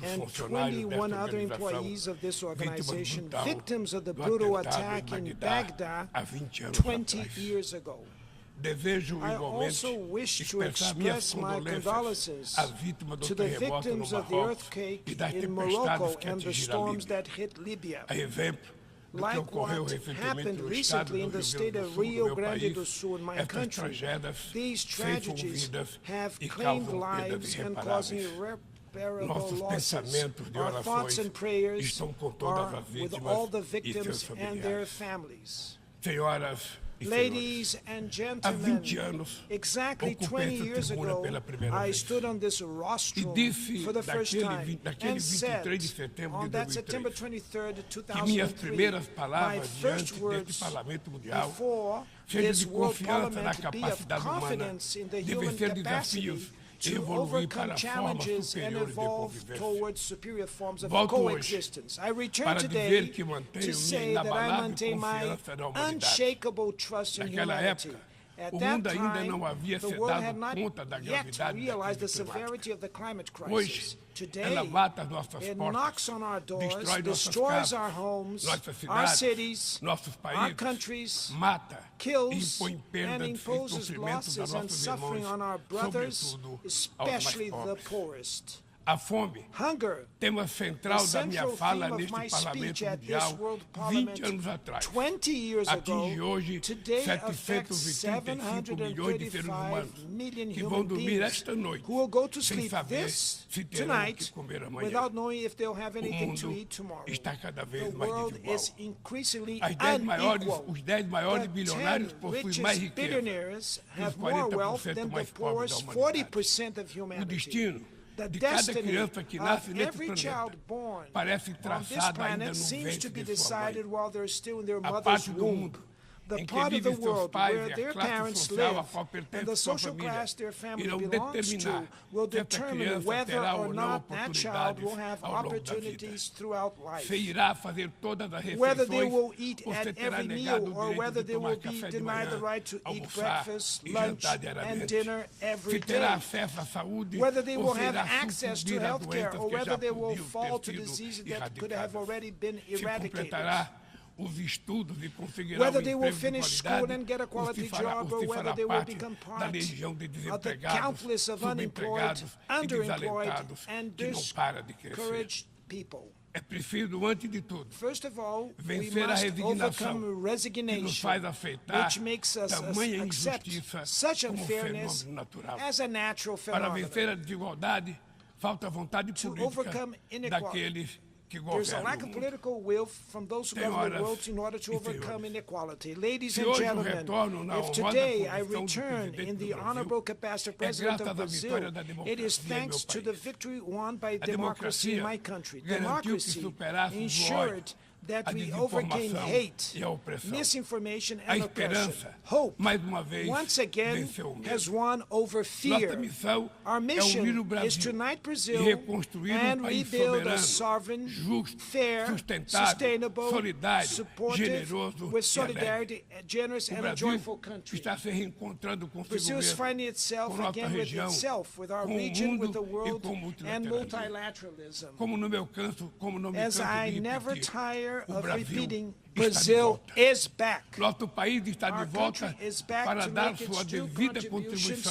and 21 other employees of this organization, victims of the brutal attack in Baghdad 20 years ago. I also wish to express my condolences to the victims of the earthquake in Morocco and the storms that hit Libya. Like what happened recently in the state of Rio Grande do Sul in my country, these tragedies have claimed lives and caused irreparable losses. Our thoughts and prayers are with all the victims and their families. Ladies and gentlemen, exactly 20 years ago, I stood on this rostrum for the first time and said, on that September 23rd, 2003, my first words before this World Parliament to be of confidence in the human capacity to overcome challenges and evolve towards superior forms of coexistence. I return today to say that I maintain my unshakable trust in humanity. At that time, the world had not yet realized the severity of the climate crisis. Today, it knocks on our doors, destroys our homes, our cities, our countries, kills and imposes losses and suffering on our brothers, especially the poorest. Hunger, the central theme of my speech at this World Parliament 20 years ago, today affects 735 million human beings who will go to sleep tonight without knowing if they'll have anything to eat tomorrow. The world is increasingly unequal. The 10 richest billionaires have more wealth than the poorest 40% of humanity. The destiny of every child born on this planet seems to be decided while they're still in their mother's womb. The part of the world where their parents live and the social class their family belongs to will determine whether or not that child will have opportunities throughout life. Whether they will eat at every meal or whether they will be denied the right to eat breakfast, lunch, and dinner every day. Whether they will have access to health care or whether they will fall to diseases that could have already been eradicated. Whether they will finish school and get a quality job or whether they will become part of the countless of unemployed, underemployed, and discouraged people. First of all, we must overcome resignation, which makes us accept such unfairness as a natural phenomenon. To overcome inequality, there's a lack of political will from those who govern the world in order to overcome inequality. Ladies and gentlemen, if today I return in the honorable capacity of President of Brazil, it is thanks to the victory won by democracy in my country. Democracy ensured that we overcame hate, misinformation, and oppression. Hope, once again, has won over fear. Our mission is to unite Brazil and rebuild a sovereign, fair, sustainable, supportive, with solidarity, generous, and a joyful country. Brazil is finding itself again with itself, with our region, with the world, and multilateralism. As I never tire of repeating, Brazil is back. Our country is back to make its due contributions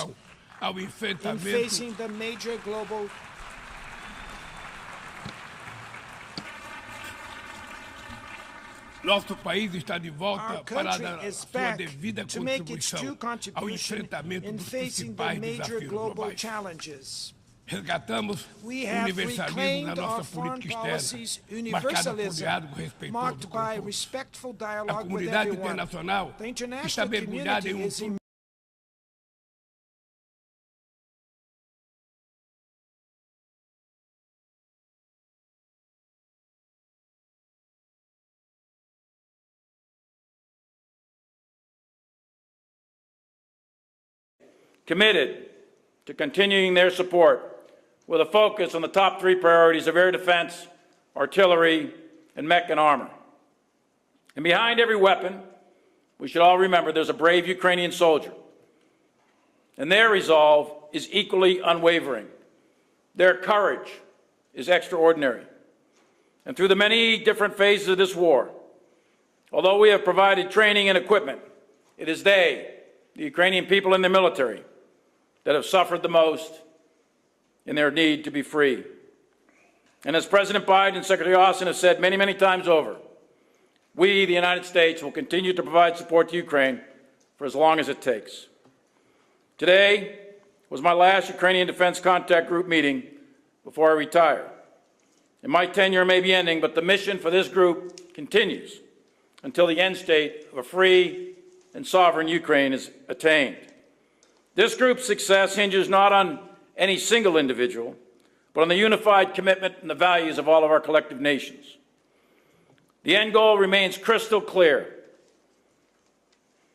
in facing the major global Nosso país está de volta para dar sua devida contribuição ao enfrentamento dos principais desafios globais. resgatamos o We have universalismo na reclaimed our nossa foreign política policies, externa, marcada por universalism, diálogo respeitoso marked com by todos. respectful A dialogue with comunidade everyone. internacional The está international mergulhada em community is committed to continuing their support with a focus on the top three priorities of air defense, artillery, and mech and armor. And behind every weapon, we should all remember there's a brave Ukrainian soldier. And their resolve is equally unwavering. Their courage is extraordinary. And through the many different phases of this war, although we have provided training and equipment, it is they, the Ukrainian people and their military, that have suffered the most in their need to be free. And as President Biden and Secretary Austin have said many, many times over, we, the United States, will continue to provide support to Ukraine for as long as it takes. Today was my last Ukrainian Defense Contact Group meeting before I retire. And my tenure may be ending, but the mission for this group continues until the end state of a free and sovereign Ukraine is attained. This group's success hinges not on any single individual, but on the unified commitment and the values of all of our collective nations. The end goal remains crystal clear.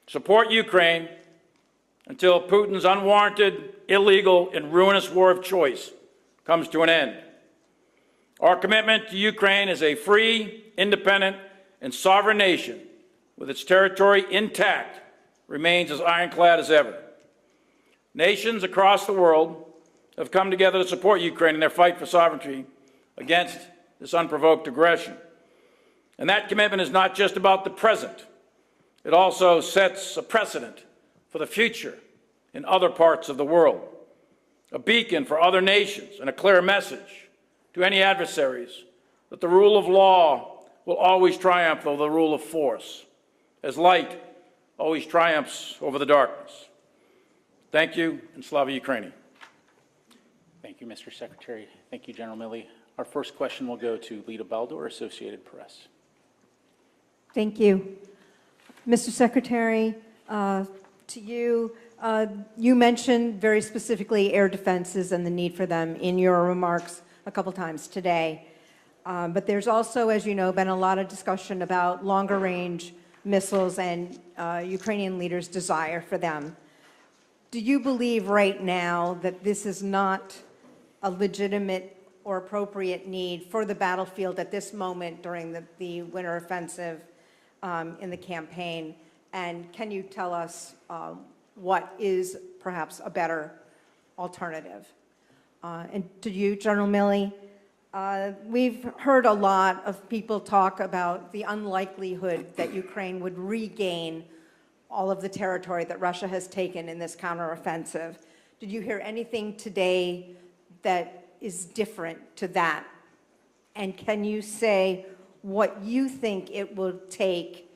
Support Ukraine until Putin's unwarranted, illegal, and ruinous war of choice comes to an end. Our commitment to Ukraine as a free, independent, and sovereign nation with its territory intact remains as ironclad as ever. Nations across the world have come together to support Ukraine in their fight for sovereignty against this unprovoked aggression. And that commitment is not just about the present. It also sets a precedent for the future in other parts of the world, a beacon for other nations and a clear message to any adversaries that the rule of law will always triumph over the rule of force, as light always triumphs over the darkness. Thank you, and Slava Ukraini. Thank you, Mr. Secretary. Thank you, General Milley. Our first question will go to Lita Baldor, Associated Press. Thank you. Mr. Secretary, to you, you mentioned very specifically air defenses and the need for them in your remarks a couple times today. But there's also, as you know, been a lot of discussion about longer range missiles and Ukrainian leaders' desire for them. Do you believe right now that this is not a legitimate or appropriate need for the battlefield at this moment during the winter offensive in the campaign? And can you tell us what is perhaps a better alternative? And to you, General Milley, we've heard a lot of people talk about the unlikelihood that Ukraine would regain all of the territory that Russia has taken in this counteroffensive. Did you hear anything today that is different to that? And can you say what you think it will take,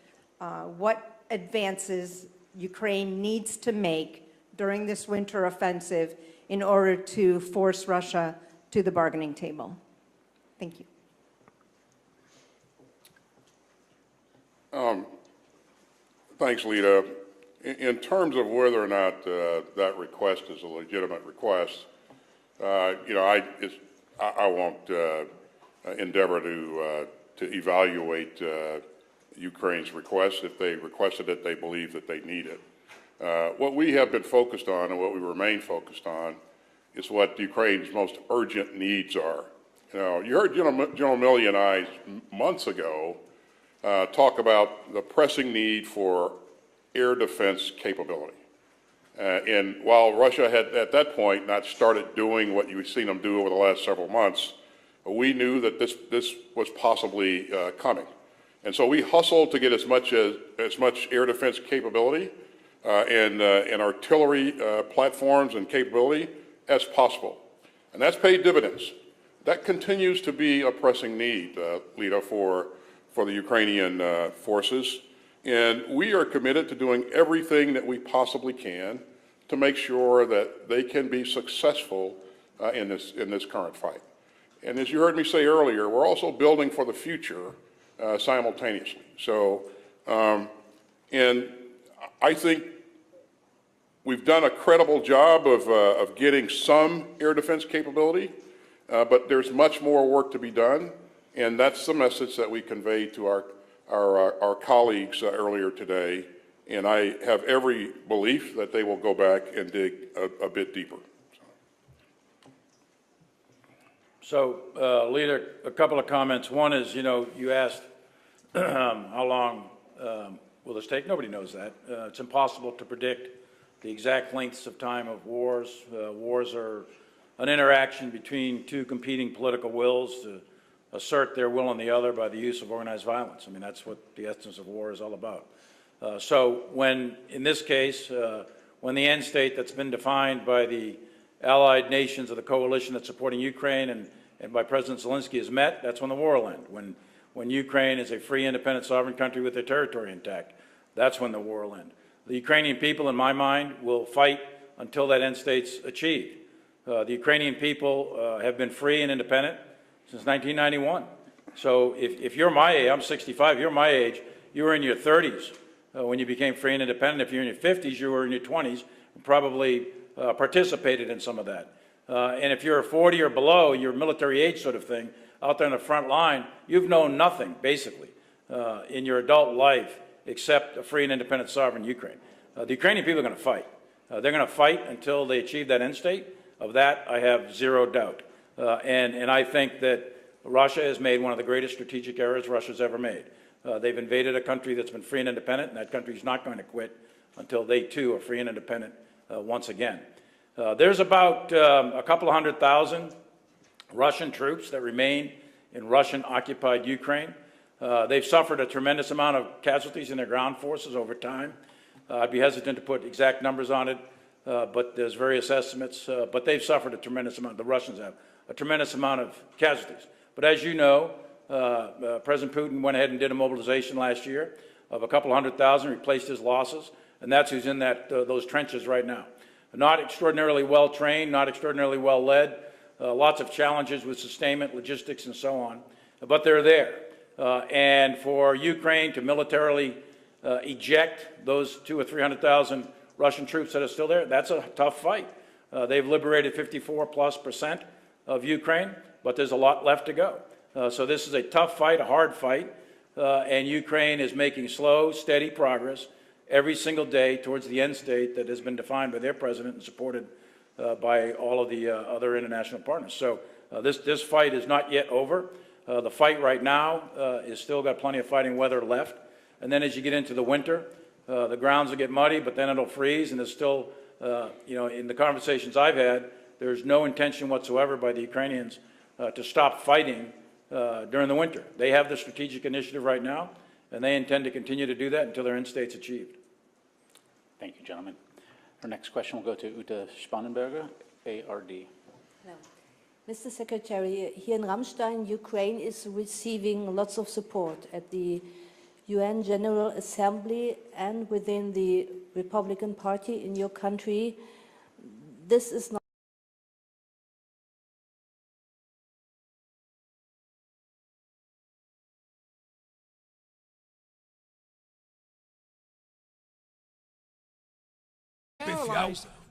what advances Ukraine needs to make during this winter offensive in order to force Russia to the bargaining table? Thank you. Thanks, Lita. In terms of whether or not that request is a legitimate request, you know, I won't endeavor to evaluate Ukraine's request. If they requested it, they believe that they need it. What we have been focused on and what we remain focused on is what Ukraine's most urgent needs are. You know, you heard General Milley and I months ago talk about the pressing need for air defense capability. And while Russia had at that point not started doing what you've seen them do over the last several months, we knew that this was possibly coming. And so we hustled to get as much air defense capability and artillery platforms and capability as possible. And that's paid dividends. That continues to be a pressing need, Lita, for the Ukrainian forces. And we are committed to doing everything that we possibly can to make sure that they can be successful in this current fight. And as you heard me say earlier, we're also building for the future simultaneously. So, and I think we've done a credible job of getting some air defense capability, but there's much more work to be done, and that's the message that we conveyed to our colleagues earlier today, and I have every belief that they will go back and dig a bit deeper. So, Leader, a couple of comments. One is, you asked how long will this take? Nobody knows that. It's impossible to predict the exact lengths of time of wars. Wars are an interaction between two competing political wills to assert their will on the other by the use of organized violence. I mean, that's what the essence of war is all about. So when, in this case, when the end state that's been defined by the allied nations of the coalition that's supporting Ukraine and by President Zelenskyj is met, that's when the war will end. When Ukraine is a free, independent, sovereign country with their territory intact, that's when the war will end. The Ukrainian people, in my mind, will fight until that end state's achieved. The Ukrainian people have been free and independent since 1991. So if you're my age, I'm 65, you're my age, you were in your 30s when you became free and independent. If you're in your 50s, you were in your 20s, and probably participated in some of that. And if you're 40 or below, your military age sort of thing, out there on the front line, you've known nothing, basically, in your adult life except a free and independent sovereign Ukraine. The Ukrainian people are going to fight. They're going to fight until they achieve that end state. Of that, I have zero doubt. And I think that Russia has made one of the greatest strategic errors Russia's ever made. They've invaded a country that's been free and independent, and that country's not going to quit until they, too, are free and independent once again. There's about a couple of 100,000 Russian troops that remain in Russian-occupied Ukraine. They've suffered a tremendous amount of casualties in their ground forces over time. I'd be hesitant to put exact numbers on it, but there's various estimates. But they've suffered a tremendous amount, the Russians have, a tremendous amount of casualties. But as you know, President Putin went ahead and did a mobilization last year of a couple 100,000, replaced his losses, and that's who's in those trenches right now. Not extraordinarily well trained, not extraordinarily well led, lots of challenges with sustainment, logistics, and so on, but they're there. And for Ukraine to militarily eject those 200,000 or 300,000 Russian troops that are still there, that's a tough fight. They've liberated 54+% of Ukraine, but there's a lot left to go. So this is a tough fight, a hard fight, and Ukraine is making slow, steady progress every single day towards the end state that has been defined by their president and supported by all of the other international partners. So this fight is not yet over. The fight right now is still got plenty of fighting weather left. And then as you get into the winter, the grounds will get muddy, but then it'll freeze, and there's still, in the conversations I've had, there's no intention whatsoever by the Ukrainians to stop fighting during the winter. They have the strategic initiative right now, and they intend to continue to do that until their end state's achieved. Thank you, gentlemen. Our next question will go to Ute Spannenberger, ARD. Hello. Mr. Secretary, here in Ramstein, Ukraine is receiving lots of support at the UN General Assembly and within the Republican Party in your country. This is not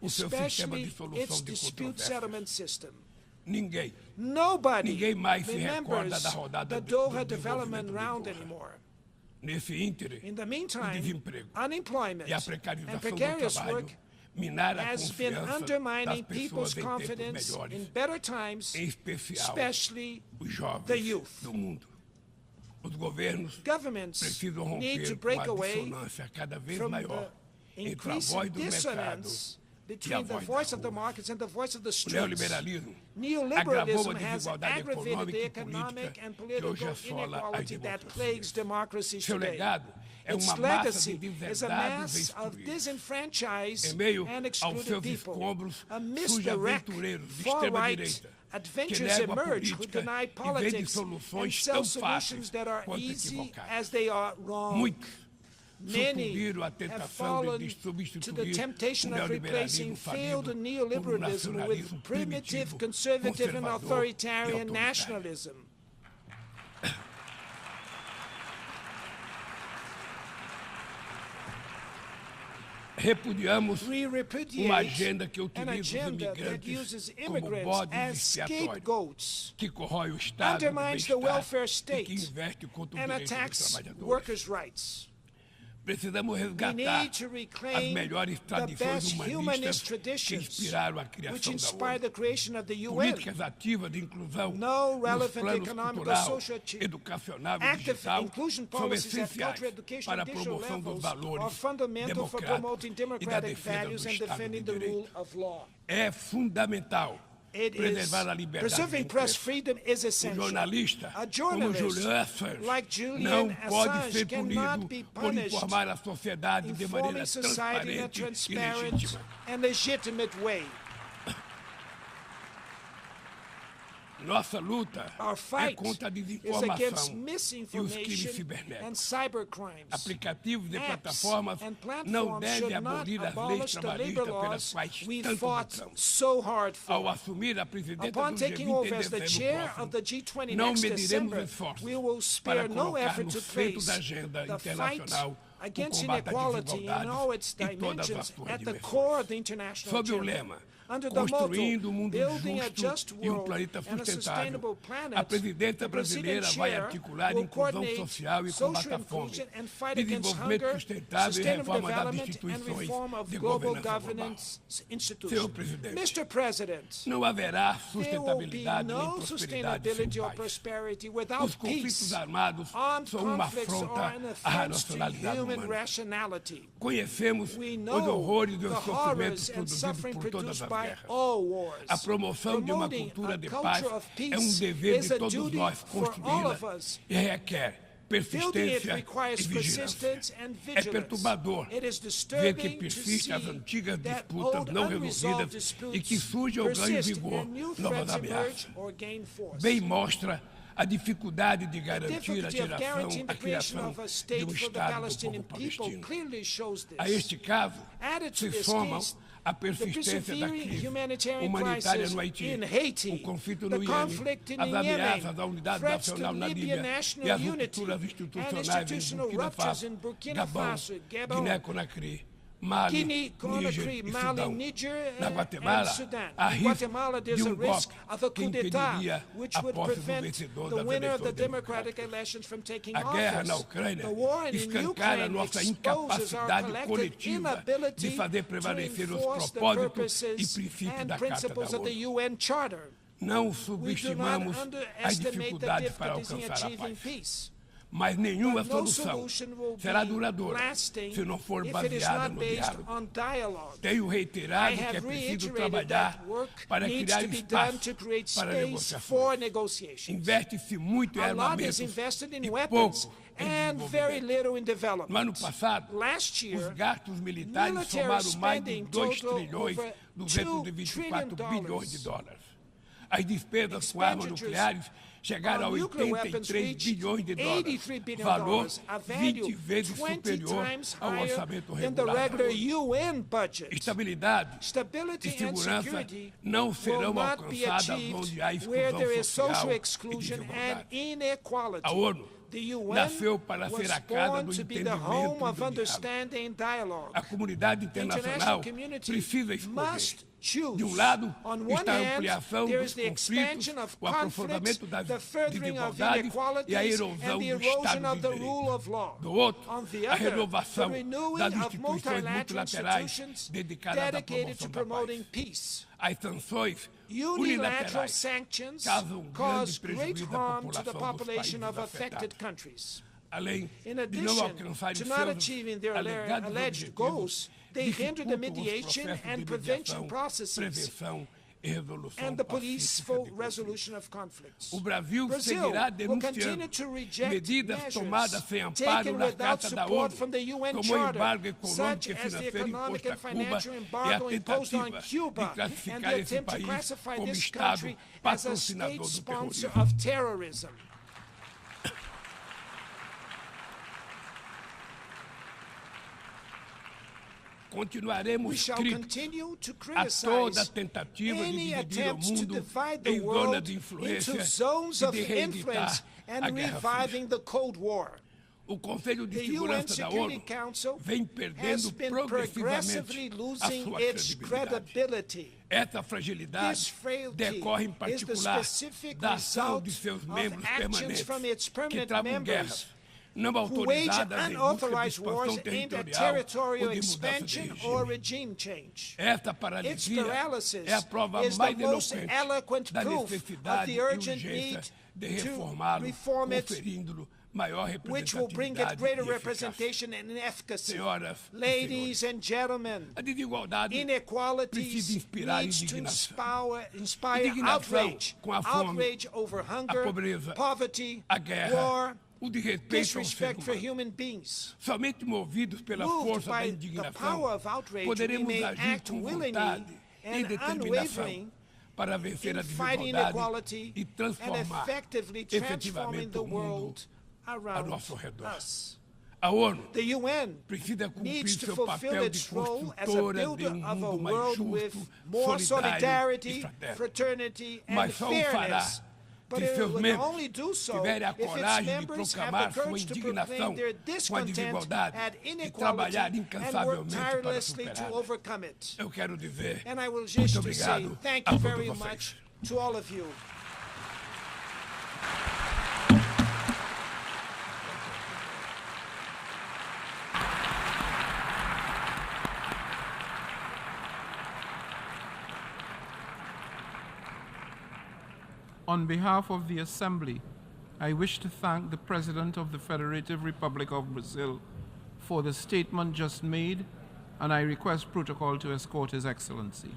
especially its dispute settlement system. Nobody remembers the Doha development round anymore. In the meantime, unemployment and precarious work has been undermining people's confidence in better times, especially the youth. Governments need to break away from the increasing dissonance between the voice of the markets and the voice of the streets. Neoliberalism has aggravated the economic and political inequality that plagues democracies today. Its legacy is a mass of disenfranchised and excluded people. Amidst the wreck, far-right adventures emerge who deny politics and sell solutions that are easy as they are wrong. Many have fallen to the temptation of replacing failed neoliberalism with primitive, conservative, and authoritarian nationalism. We repudiate agenda que utiliza os imigrantes como bodes expiatórios, que corrói o Estado do bem-estar e que investe contra os direitos dos trabalhadores. Precisamos resgatar as melhores tradições humanistas que inspiraram a criação da ONU. Políticas ativas de inclusão nos planos cultural, educacional e digital são essenciais para a promoção dos valores democráticos e da defesa do Estado de Direito. É fundamental preservar a liberdade press freedom is o essential. jornalista, A como journalist Julian Assange, like Julian não pode Assange ser cannot punido be por punished informar a sociedade de maneira informing society in a transparente e transparent legítima. and legitimate way. Nossa luta Our é fight contra a is against desinformação e os crimes misinformation and cibernéticos. cybercrimes. Aplicativos e Apps plataformas and não platforms devem should not abolir as leis abolish the trabalhistas labor pelas laws quais we tanto fought lutamos. so hard Ao for. assumir a presidência Upon do taking G20 over em as the dezembro chair próximo, of the G20 não next mediremos December, esforços we will para spare no colocar effort no to centro place da agenda the fight internacional o against combate à inequality in all desigualdade its em todas as dimensions suas at the dimensões. core of the international Sob o agenda. lema Under the motto, Construindo um mundo building a just justo e um world planeta and a sustentável, sustainable planet, a presidência the brasileira President vai chair articular will inclusão coordinate social e social combate à fome, inclusion and fight against desenvolvimento hunger, sustentável e sustainable reforma das development and instituições reform of de global governança global. governance Senhor institutions. Presidente, Mr. President, não haverá there will be sustentabilidade nem no prosperidade sem sustainability or paz. prosperity without Os conflitos peace. armados Armed são uma conflicts afronta are an à offense to racionalidade human humana. rationality. Conhecemos We os know horrores e the os sofrimentos horrors and produzidos suffering por todas produced as by guerras. all wars. A promoção de uma Promoting cultura a de culture paz of peace é dever is de a todos duty nós for all construí-la of us. e requer Building it persistência requires e vigilância. persistence and É vigilance. perturbador It is ver que disturbing to persistem as see antigas that disputas old não unresolved resolvidas e que disputes surgem ou ganham persist vigor and new novas threats emerge ameaças. or gain force. Bem mostra a dificuldade de The garantir a difficulty of guaranteing a the creation criação of a de state for the Estado do Palestinian povo people palestino. clearly shows this. A este caso, Added to se this somam case, a the persistência da persevering crise humanitarian humanitária crisis no Haiti, in Haiti, o conflito the no conflict Iêmen, in as Yemen, ameaças à unidade threats to nacional na Libya Líbia e national as unity, rupturas and institucionais em institutional Burkina ruptures Faso, in Burkina Gabão, Faso, Gabon, Guiné-Conakry, Mali, Guinea, Níger Conakry, e Mali, Sudão. Niger, Na and Guatemala, Sudan. há In risco Guatemala, de there's a risk golpe of a que coup d'etat, impediria which a would posse do prevent vencedor the das winner of the eleições democratic democráticas. elections from taking A guerra office. na Ucrânia The war in escancara Ukraine nossa exposes our incapacidade collective coletiva inability de fazer to prevalecer os enforce the propósitos e purposes princípios and da Carta principles da of the ONU. UN Charter. Não We do not subestimamos as underestimate the dificuldades para difficulties in alcançar a achieving paz. peace. Mas nenhuma But no solução solution will será be duradoura lasting se não for if it is baseada not no based diálogo. on dialogue. Tenho I reiterado que é have preciso reiterated trabalhar that work para needs criar to be done espaço to create para space for negociações. negotiations. Investe-se muito em A lot is armamentos invested in e weapons pouco em and very desenvolvimento. little in No development. ano passado, Last os year, gastos militares military somaram mais de spending 2 totaled trilhões over 224 $2 bilhões de dólares. As despesas com armas Expenditures nucleares chegaram a on nuclear weapons 83 reached bilhões de dólares, $83 billion, valor a value 20 vezes 20 superior times ao higher orçamento than the regular da regular ONU. UN budget. Estabilidade Stability e and segurança security não will serão not be alcançadas achieved onde há where there exclusão is social social e exclusion and desigualdade. inequality. A ONU The UN nasceu para ser was a casa born do to be the entendimento home e of do diálogo. understanding and dialogue. A comunidade The internacional international community precisa escolher. must choose. De um lado, On one está a hand, ampliação there dos is the conflitos, expansion of o aprofundamento conflicts, das the furthering of desigualdades inequalities, e a and erosão the do erosion Estado of de the Direito. rule of law. Do outro, On the a other, renovação the renewing das of instituições multilateral multilaterais institutions dedicadas à dedicated to promoção da paz. promoting peace. As sanções Unilateral unilaterais sanctions causam cause grande great prejuízo à harm to the população dos population países of affected afetados. countries. Além In de não addition alcançarem to not seus achieving their alegados alleged objetivos, goals, they hinder the dificultam os mediation processos and de prevention mediação, processes prevenção e resolução and the pacífica peaceful de conflitos. resolution of conflicts. O Brasil Brazil seguirá will continue denunciando to reject medidas measures tomadas sem amparo taken na without Carta da support ONU, from the UN como o Charter, embargo econômico such e as the financeiro economic imposto a and Cuba financial e a embargo imposed on tentativa Cuba de and classificar the esse attempt to país classify como this Estado country as a patrocinador state do sponsor terrorismo. of terrorism. We shall continue to criticize any attempts to divide the world into zones of influence and reviving the Cold War. The UN Security Council has been progressively losing its credibility. This frailty is the specific result of actions from its permanent members who wage unauthorized wars aimed at territorial expansion or regime change. Its paralysis is the most eloquent proof of the urgent need to reform it, which will bring it greater representation and efficacy. Ladies and gentlemen, inequalities needs to inspire outrage over hunger, poverty, war, disrespect for human beings. Moved by the power of outrage, we may act willingly and unwavering in fighting inequality and effectively transforming the world around us. The UN needs to fulfill its role as a builder of a world with more solidarity, fraternity, and fairness. But it will only do so if its members have the courage to proclaim their discontent at inequality and work tirelessly to overcome it. And I will just to say thank you very much to all of you. On behalf of the Assembly, I wish to thank the President of the Federative Republic of Brazil for the statement just made, and I request protocol to escort His Excellency.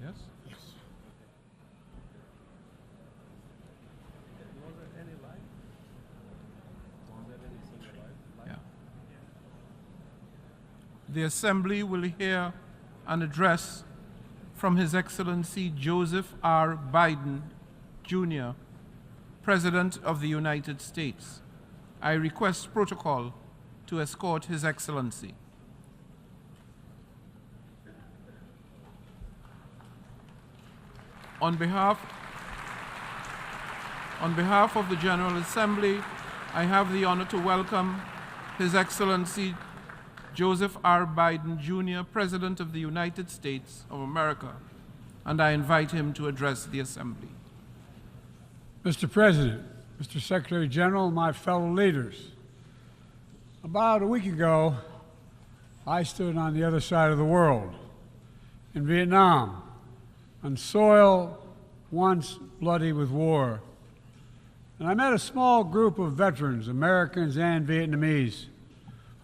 Yes? Yes. Was there any live? Was there any single live? Yeah. The Assembly will hear an address from His Excellency Joseph R. Biden, Jr., President of the United States. I request protocol to escort His Excellency. On behalf of the General Assembly, I have the honor to welcome His Excellency Joseph R. Biden, Jr., President of the United States of America, and I invite him to address the Assembly. Mr. President, Mr. Secretary General, my fellow leaders. About a week ago, I stood on the other side of the world, in Vietnam, on soil once bloody with war. And I met a small group of veterans, Americans and Vietnamese,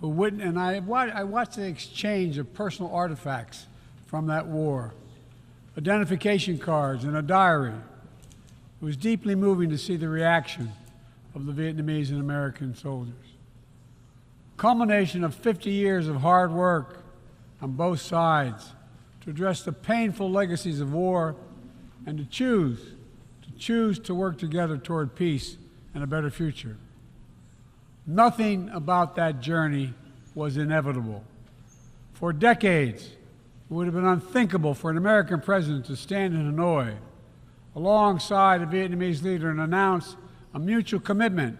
who witnessed, and I watched the exchange of personal artifacts from that war, identification cards and a diary. It was deeply moving to see the reaction of the Vietnamese and American soldiers. Culmination of 50 years of hard work on both sides to address the painful legacies of war and to choose to work together toward peace and a better future. Nothing about that journey was inevitable. For decades, it would have been unthinkable for an American president to stand in Hanoi alongside a Vietnamese leader and announce a mutual commitment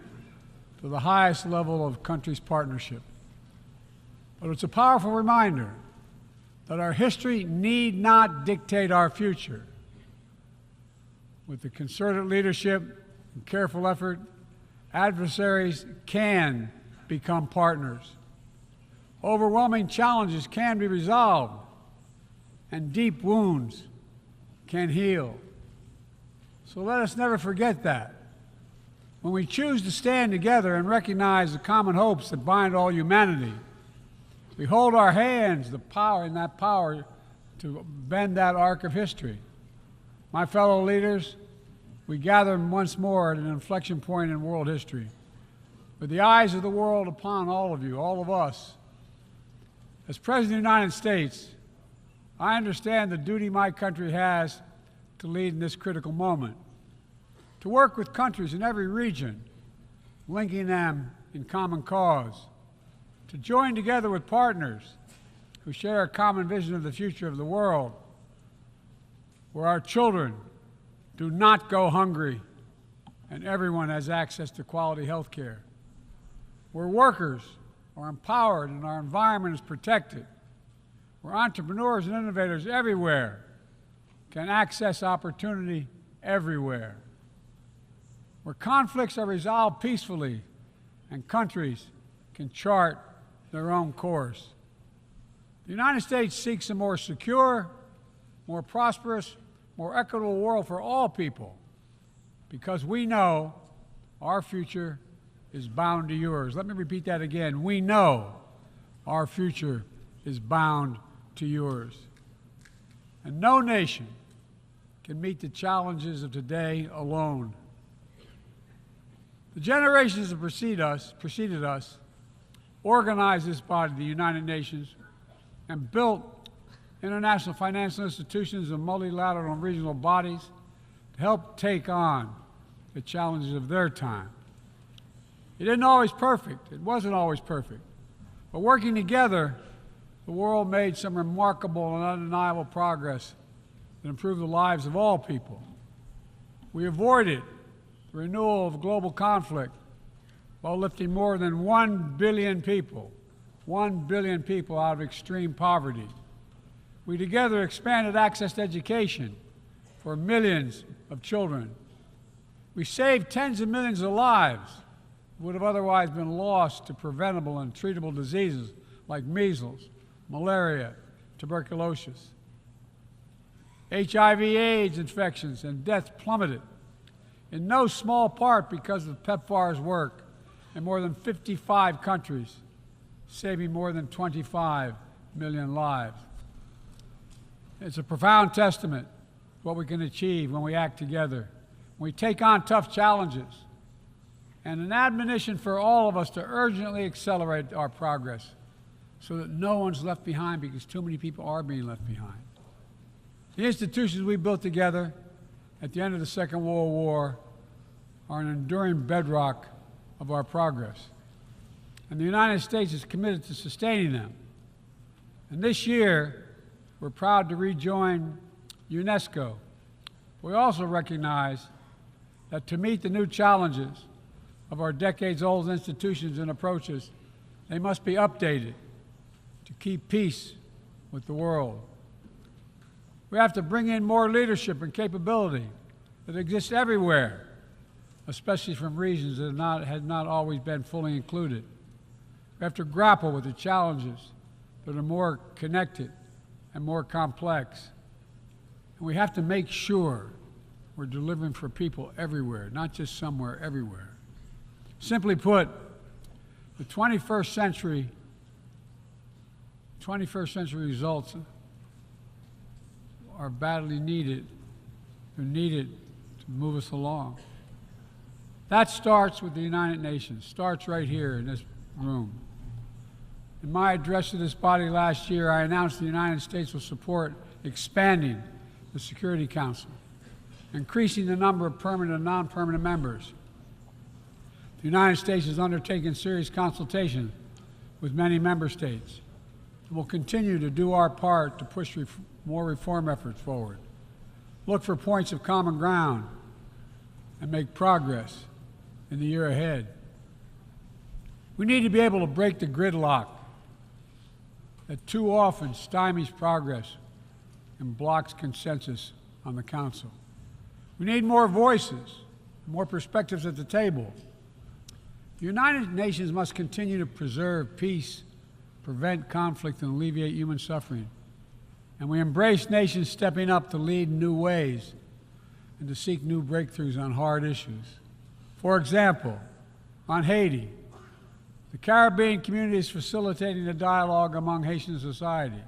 to the highest level of country's partnership. But it's a powerful reminder that our history need not dictate our future. With the concerted leadership and careful effort, adversaries can become partners. Overwhelming challenges can be resolved, and deep wounds can heal. So let us never forget that. When we choose to stand together and recognize the common hopes that bind all humanity, we hold our hands the power to bend that arc of history. My fellow leaders, we gather once more at an inflection point in world history, with the eyes of the world upon all of you, all of us. As President of the United States, I understand the duty my country has to lead in this critical moment, to work with countries in every region, linking them in common cause, to join together with partners who share a common vision of the future of the world, where our children do not go hungry and everyone has access to quality health care, where workers are empowered and our environment is protected, where entrepreneurs and innovators everywhere can access opportunity everywhere, where conflicts are resolved peacefully and countries can chart their own course. The United States seeks a more secure, more prosperous, more equitable world for all people, because we know our future is bound to yours. Let me repeat that again. We know our future is bound to yours. And no nation can meet the challenges of today alone. The generations that preceded us organized this body, the United Nations, and built international financial institutions and multilateral and regional bodies to help take on the challenges of their time. It wasn't always perfect. But working together, the world made some remarkable and undeniable progress that improved the lives of all people. We avoided the renewal of global conflict while lifting more than 1 billion people out of extreme poverty. We together expanded access to education for millions of children. We saved tens of millions of lives that would have otherwise been lost to preventable and treatable diseases like measles, malaria, tuberculosis. HIV/AIDS infections and deaths plummeted, in no small part because of PEPFAR's work in more than 55 countries, saving more than 25 million lives. It's a profound testament to what we can achieve when we act together, when we take on tough challenges, and an admonition for all of us to urgently accelerate our progress so that no one's left behind, because too many people are being left behind. The institutions we built together at the end of the Second World War are an enduring bedrock of our progress. And the United States is committed to sustaining them. And this year, we're proud to rejoin UNESCO. We also recognize that to meet the new challenges of our decades-old institutions and approaches, they must be updated to keep peace with the world. We have to bring in more leadership and capability that exists everywhere, especially from regions that had not always been fully included. We have to grapple with the challenges that are more connected and more complex. And we have to make sure we're delivering for people everywhere, not just somewhere, everywhere. Simply put, the 21st century results are badly needed. They're needed to move us along. That starts with the United Nations, starts right here in this room. In my address to this body last year, I announced the United States will support expanding the Security Council, increasing the number of permanent and non-permanent members. The United States has undertaken serious consultation with many member states and will continue to do our part to push more reform efforts forward, look for points of common ground, and make progress in the year ahead. We need to be able to break the gridlock that too often stymies progress and blocks consensus on the Council. We need more voices, more perspectives at the table. The United Nations must continue to preserve peace, prevent conflict, and alleviate human suffering. And we embrace nations stepping up to lead in new ways and to seek new breakthroughs on hard issues. For example, on Haiti, the Caribbean community is facilitating a dialogue among Haitian society.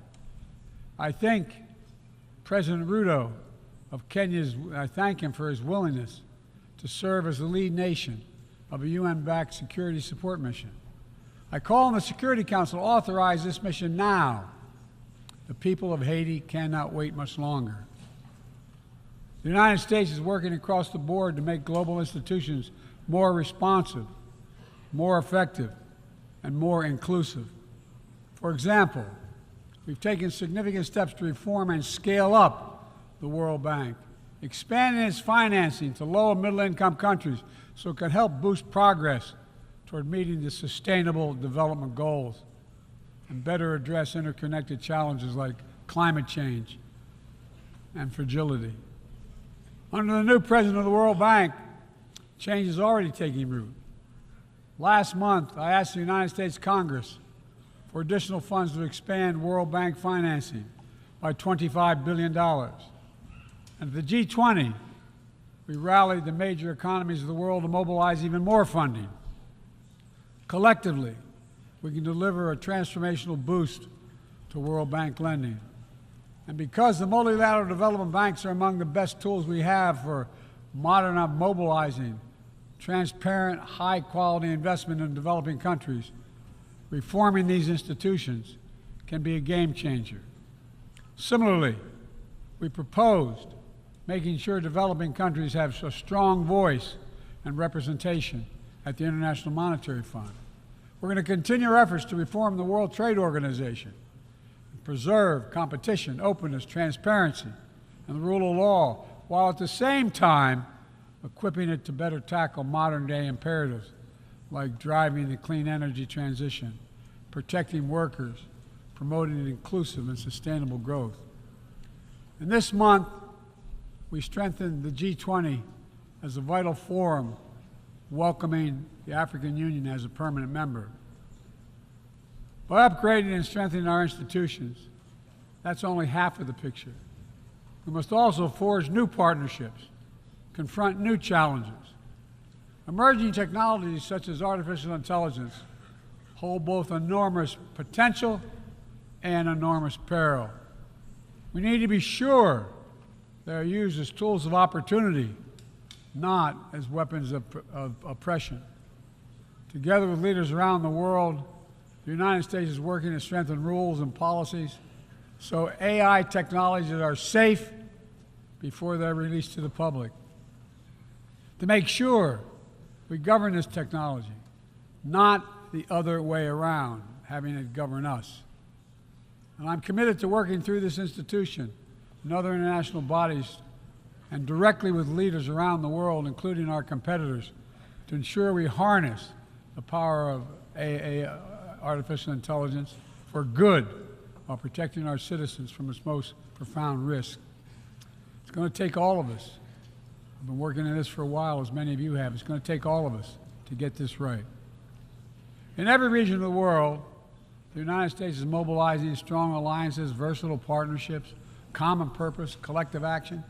I thank President Ruto of Kenya, I thank him for his willingness to serve as the lead nation of a UN-backed security support mission. I call on the Security Council to authorize this mission now. The people of Haiti cannot wait much longer. The United States is working across the board to make global institutions more responsive, more effective, and more inclusive. For example, we've taken significant steps to reform and scale up the World Bank, expanding its financing to low and middle-income countries so it can help boost progress toward meeting the Sustainable Development Goals and better address interconnected challenges like climate change and fragility. Under the new president of the World Bank, change is already taking root. Last month, I asked the United States Congress for additional funds to expand World Bank financing by $25 billion. And at the G20, we rallied the major economies of the world to mobilize even more funding. Collectively, we can deliver a transformational boost to World Bank lending. And because the multilateral development banks are among the best tools we have for mobilizing transparent, high-quality investment in developing countries, reforming these institutions can be a game changer. Similarly, we proposed making sure developing countries have a strong voice and representation at the International Monetary Fund. We're going to continue our efforts to reform the World Trade Organization, and preserve competition, openness, transparency, and the rule of law, while at the same time equipping it to better tackle modern-day imperatives like driving the clean energy transition, protecting workers, promoting inclusive and sustainable growth. And this month, we strengthened the G20 as a vital forum, welcoming the African Union as a permanent member. By upgrading and strengthening our institutions, that's only half of the picture. We must also forge new partnerships, confront new challenges. Emerging technologies such as artificial intelligence hold both enormous potential and enormous peril. We need to be sure they are used as tools of opportunity, not as weapons of oppression. Together with leaders around the world, the United States is working to strengthen rules and policies so AI technologies are safe before they're released to the public. To make sure we govern this technology, not the other way around, having it govern us. And I'm committed to working through this institution and other international bodies and directly with leaders around the world, including our competitors, to ensure we harness the power of artificial intelligence for good while protecting our citizens from its most profound risk. It's going to take all of us, I've been working on this for a while, as many of you have. It's going to take all of us to get this right. In every region of the world, the United States is mobilizing strong alliances, versatile partnerships, common purpose, collective action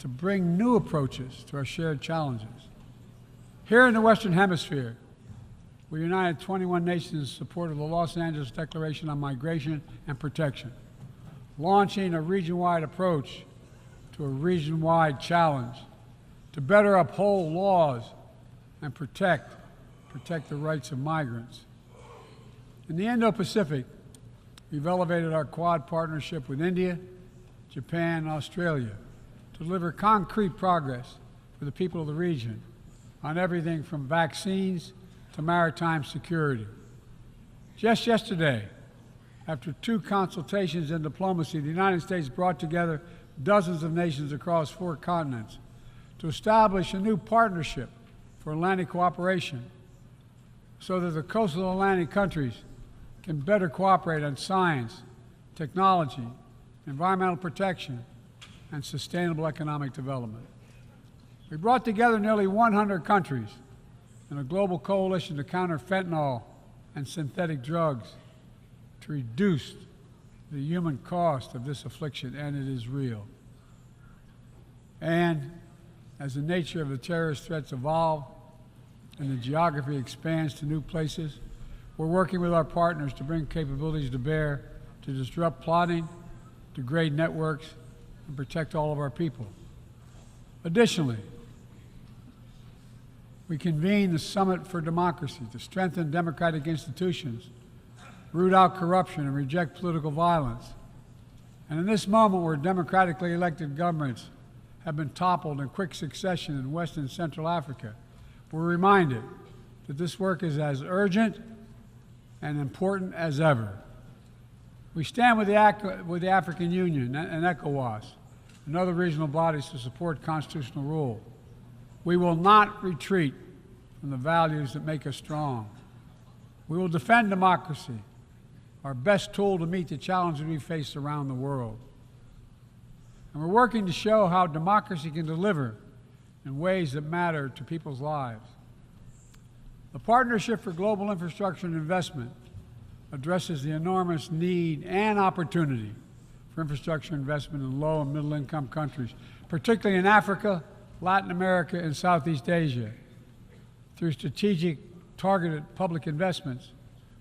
to bring new approaches to our shared challenges. Here in the Western Hemisphere, we united 21 nations in support of the Los Angeles Declaration on Migration and Protection, launching a region-wide approach to a region-wide challenge to better uphold laws and protect the rights of migrants. In the Indo-Pacific, we've elevated our Quad partnership with India, Japan, and Australia to deliver concrete progress for the people of the region on everything from vaccines to maritime security. Just yesterday, after 2 consultations in diplomacy, the United States brought together dozens of nations across 4 continents to establish a new partnership for Atlantic cooperation so that the coastal Atlantic countries can better cooperate on science, technology, environmental protection, and sustainable economic development. We brought together nearly 100 countries in a global coalition to counter fentanyl and synthetic drugs to reduce the human cost of this affliction, and it is real. And as the nature of the terrorist threats evolve and the geography expands to new places, we're working with our partners to bring capabilities to bear to disrupt plotting, degrade networks, and protect all of our people. Additionally, we convened the Summit for Democracy to strengthen democratic institutions, root out corruption, and reject political violence. And in this moment where democratically elected governments have been toppled in quick succession in West and Central Africa, we're reminded that this work is as urgent and important as ever. We stand with the African Union and ECOWAS and other regional bodies to support constitutional rule. We will not retreat from the values that make us strong. We will defend democracy, our best tool to meet the challenges we face around the world. And we're working to show how democracy can deliver in ways that matter to people's lives. The Partnership for Global Infrastructure and Investment addresses the enormous need and opportunity for infrastructure investment in low and middle income countries, particularly in Africa, Latin America, and Southeast Asia. Through strategic, targeted public investments,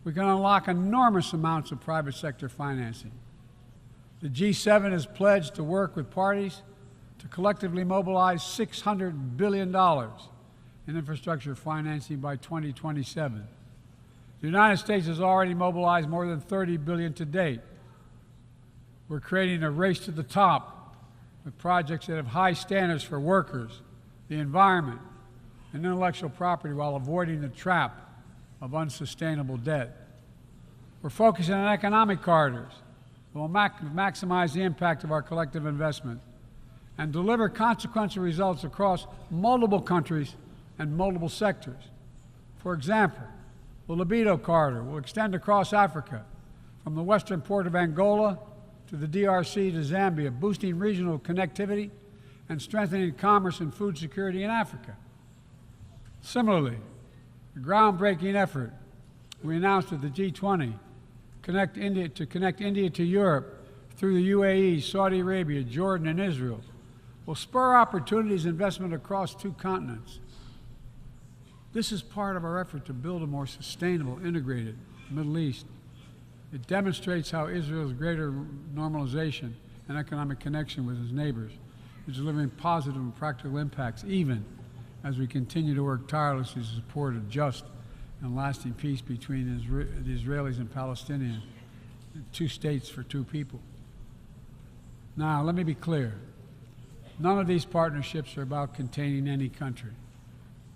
we can unlock enormous amounts of private sector financing. The G7 has pledged to work with parties to collectively mobilize $600 billion in infrastructure financing by 2027. The United States has already mobilized more than $30 billion to date. We're creating a race to the top with projects that have high standards for workers, the environment, and intellectual property while avoiding the trap of unsustainable debt. We're focusing on economic corridors that will maximize the impact of our collective investment and deliver consequential results across multiple countries and multiple sectors. For example, the Libido Corridor will extend across Africa from the western port of Angola to the DRC to Zambia, boosting regional connectivity and strengthening commerce and food security in Africa. Similarly, the groundbreaking effort we announced at the G20 to connect India to Europe through the UAE, Saudi Arabia, Jordan, and Israel will spur opportunities and investment across 2 continents. This is part of our effort to build a more sustainable, integrated Middle East. It demonstrates how Israel's greater normalization and economic connection with its neighbors is delivering positive and practical impacts, even as we continue to work tirelessly to support a just and lasting peace between the Israelis and Palestinians, 2 states for 2 people. Now, let me be clear. None of these partnerships are about containing any country.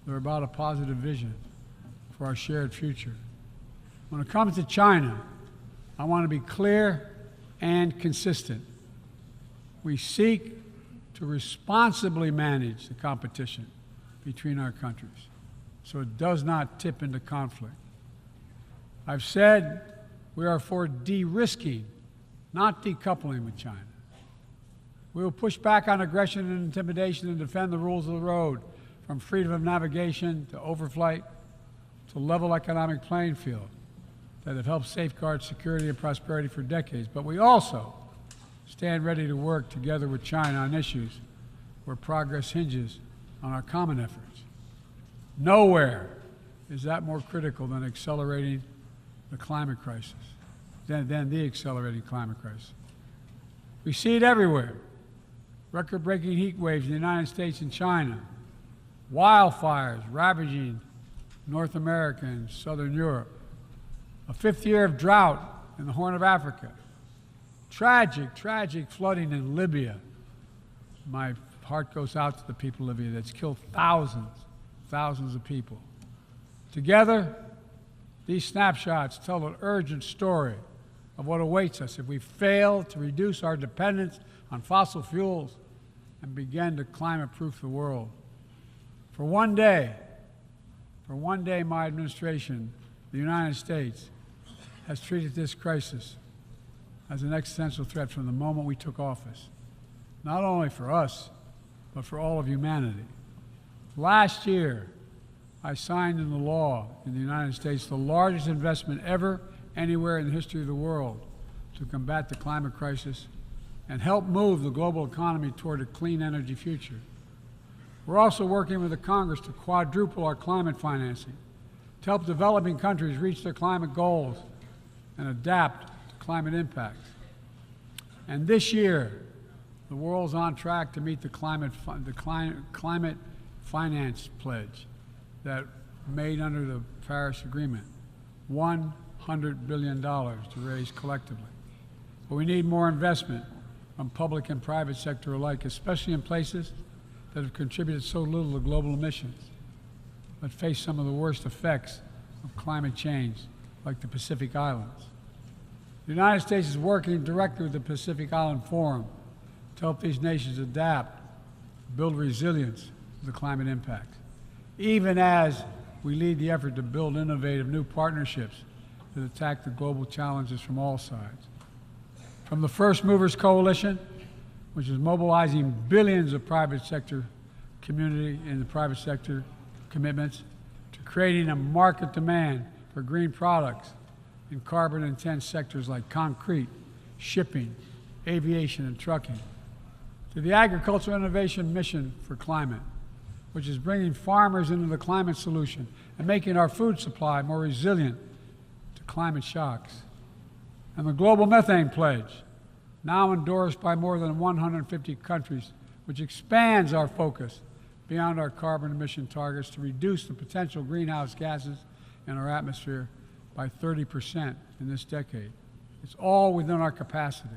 They're about a positive vision for our shared future. When it comes to China, I want to be clear and consistent. We seek to responsibly manage the competition between our countries so it does not tip into conflict. I've said we are for de-risking, not decoupling with China. We will push back on aggression and intimidation and defend the rules of the road, from freedom of navigation to overflight to level economic playing field that have helped safeguard security and prosperity for decades. But we also stand ready to work together with China on issues where progress hinges on our common efforts. Nowhere is that more critical than accelerating the climate crisis, than the accelerating climate crisis. We see it everywhere. Record-breaking heat waves in the United States and China, wildfires ravaging North America and Southern Europe, a fifth year of drought in the Horn of Africa, tragic, tragic flooding in Libya. My heart goes out to the people of Libya that's killed thousands of people. Together, these snapshots tell an urgent story of what awaits us if we fail to reduce our dependence on fossil fuels and begin to climate-proof the world. For one day, my administration, the United States, has treated this crisis as an existential threat from the moment we took office, not only for us, but for all of humanity. Last year, I signed into law in the United States the largest investment ever anywhere in the history of the world to combat the climate crisis and help move the global economy toward a clean energy future. We're also working with the Congress to quadruple our climate financing, to help developing countries reach their climate goals and adapt to climate impacts. And this year, the world's on track to meet the climate finance pledge that made under the Paris Agreement, $100 billion to raise collectively. But we need more investment from public and private sector alike, especially in places that have contributed so little to global emissions, but face some of the worst effects of climate change, like the Pacific Islands. The United States is working directly with the Pacific Island Forum to help these nations adapt, build resilience to the climate impact, even as we lead the effort to build innovative new partnerships that attack the global challenges from all sides. From the First Movers Coalition, which is mobilizing billions of private sector community and the private sector commitments, to creating a market demand for green products in carbon-intense sectors like concrete, shipping, aviation, and trucking, to the Agricultural Innovation Mission for Climate, which is bringing farmers into the climate solution and making our food supply more resilient to climate shocks, and the Global Methane Pledge, now endorsed by more than 150 countries, which expands our focus beyond our carbon emission targets to reduce the potential greenhouse gases in our atmosphere by 30% in this decade. It's all within our capacity.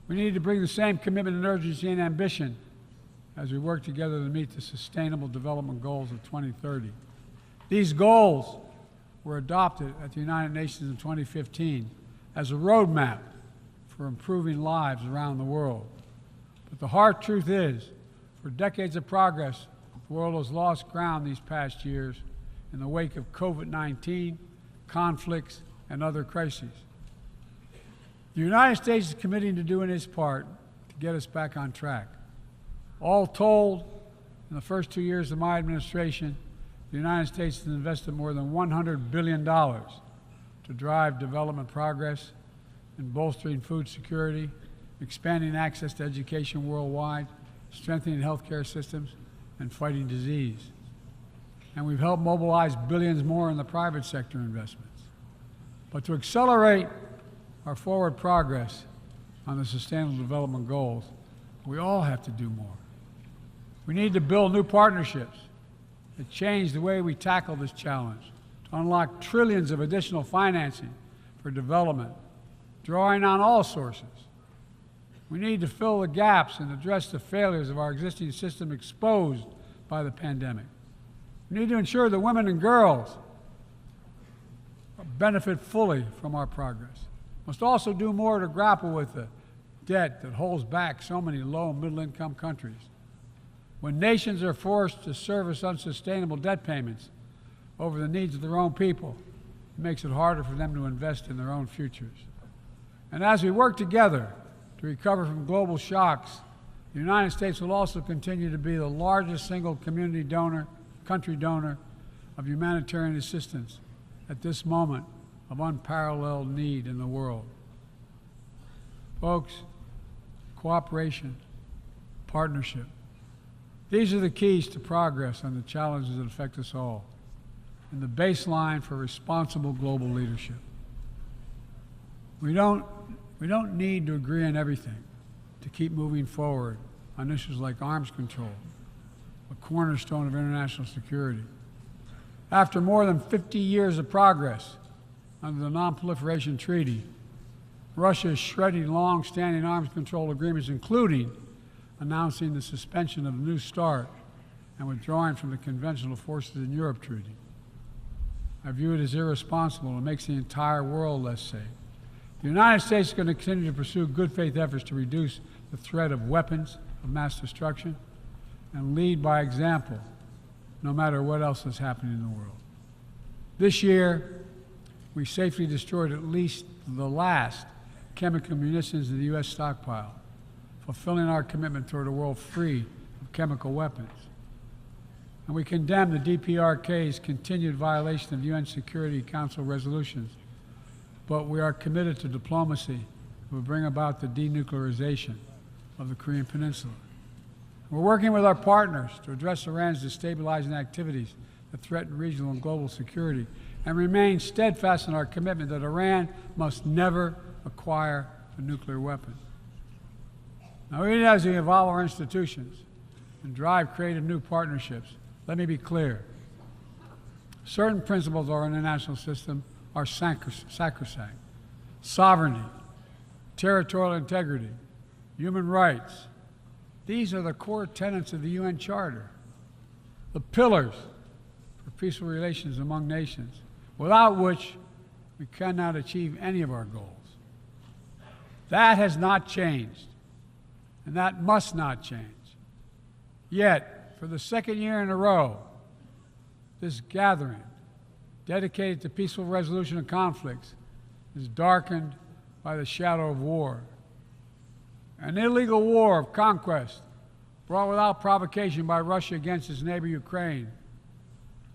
We need to bring the same commitment and urgency and ambition as we work together to meet the Sustainable Development Goals of 2030. These goals were adopted at the United Nations in 2015 as a roadmap for improving lives around the world. But the hard truth is, for decades of progress, the world has lost ground these past years in the wake of COVID-19, conflicts, and other crises. The United States is committing to doing its part to get us back on track. All told, in the first 2 years of my administration, the United States has invested more than $100 billion to drive development progress in bolstering food security, expanding access to education worldwide, strengthening healthcare systems, and fighting disease. And we've helped mobilize billions more in the private sector investments. But to accelerate our forward progress on the Sustainable Development Goals, we all have to do more. We need to build new partnerships that change the way we tackle this challenge, to unlock trillions of additional financing for development, drawing on all sources. We need to fill the gaps and address the failures of our existing system exposed by the pandemic. We need to ensure that women and girls benefit fully from our progress. We must also do more to grapple with the debt that holds back so many low and middle-income countries. When nations are forced to service unsustainable debt payments over the needs of their own people, it makes it harder for them to invest in their own futures. And as we work together to recover from global shocks The United States will also continue to be the largest single country donor of humanitarian assistance at this moment of unparalleled need in the world. Folks, cooperation, partnership, these are the keys to progress on the challenges that affect us all, and the baseline for responsible global leadership. We don't need to agree on everything to keep moving forward on issues like arms control, a cornerstone of international security. After more than 50 years of progress under the Non-Proliferation Treaty, Russia is shredding long-standing arms control agreements, including announcing the suspension of the New START and withdrawing from the Conventional Forces in Europe Treaty. I view it as irresponsible and makes the entire world less safe. The United States is going to continue to pursue good faith efforts to reduce the threat of weapons of mass destruction and lead by example, no matter what else is happening in the world. This year, we safely destroyed at least the last chemical munitions in the U.S. stockpile, fulfilling our commitment toward a world free of chemical weapons. And we condemn the DPRK's continued violation of UN Security Council resolutions, but we are committed to diplomacy that will bring about the denuclearization of the Korean Peninsula. We're working with our partners to address Iran's destabilizing activities that threaten regional and global security, and remain steadfast in our commitment that Iran must never acquire a nuclear weapon. Now, even as we evolve our institutions and drive creative new partnerships, let me be clear. Certain principles of our international system are sacrosanct. Sovereignty, territorial integrity, human rights. These are the core tenets of the UN Charter, the pillars for peaceful relations among nations, without which we cannot achieve any of our goals. That has not changed, and that must not change. Yet, for the second year in a row, this gathering, dedicated to peaceful resolution of conflicts, is darkened by the shadow of war. An illegal war of conquest brought without provocation by Russia against its neighbor Ukraine.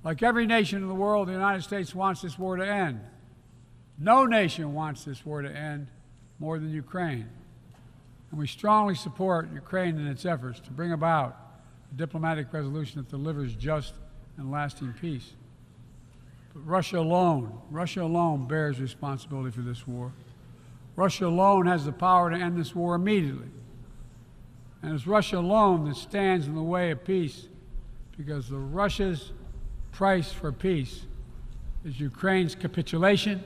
Like every nation in the world, the United States wants this war to end. No nation wants this war to end more than Ukraine. And we strongly support Ukraine in its efforts to bring about a diplomatic resolution that delivers just and lasting peace. But Russia alone bears responsibility for this war. Russia alone has the power to end this war immediately. And it's Russia alone that stands in the way of peace, because Russia's price for peace is Ukraine's capitulation,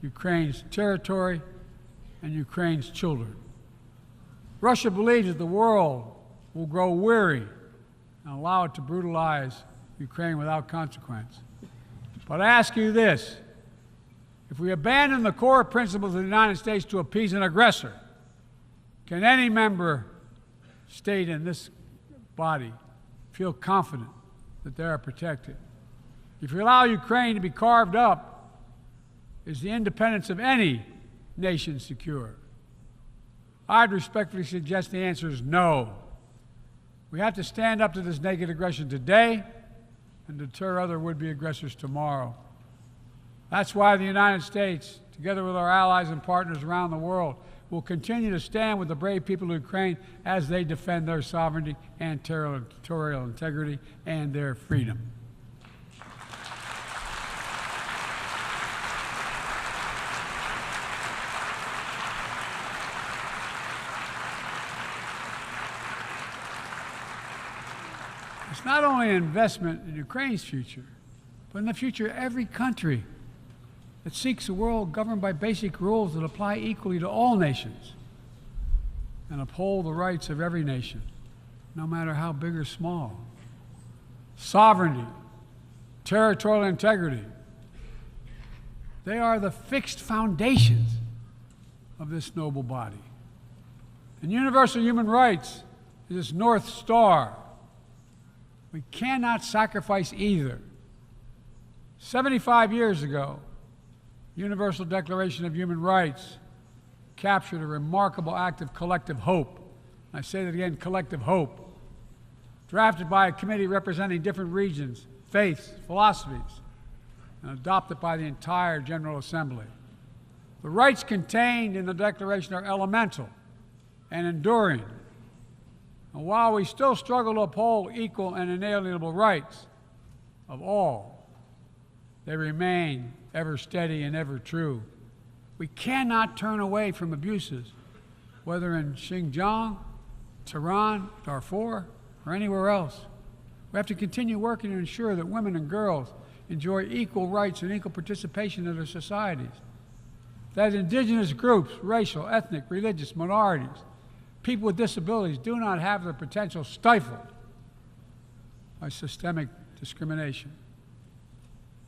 Ukraine's territory, and Ukraine's children. Russia believes that the world will grow weary and allow it to brutalize Ukraine without consequence. But I ask you this: if we abandon the core principles of the United States to appease an aggressor, can any member state in this body feel confident that they are protected? If we allow Ukraine to be carved up, is the independence of any nation secure? I'd respectfully suggest the answer is no. We have to stand up to this naked aggression today and deter other would-be aggressors tomorrow. That's why the United States, together with our allies and partners around the world, will continue to stand with the brave people of Ukraine as they defend their sovereignty and territorial integrity and their freedom. It's not only an investment in Ukraine's future, but in the future of every country that seeks a world governed by basic rules that apply equally to all nations and uphold the rights of every nation, no matter how big or small. Sovereignty, territorial integrity, they are the fixed foundations of this noble body. And universal human rights is its North Star. We cannot sacrifice either. 75 years ago, Universal Declaration of Human Rights captured a remarkable act of collective hope, I say that again, collective hope, drafted by a committee representing different regions, faiths, philosophies, and adopted by the entire General Assembly. The rights contained in the Declaration are elemental and enduring. And while we still struggle to uphold equal and inalienable rights of all, they remain ever steady and ever true. We cannot turn away from abuses, whether in Xinjiang, Tehran, Darfur, or anywhere else. We have to continue working to ensure that women and girls enjoy equal rights and equal participation in their societies, that indigenous groups, racial, ethnic, religious minorities, people with disabilities do not have their potential stifled by systemic discrimination,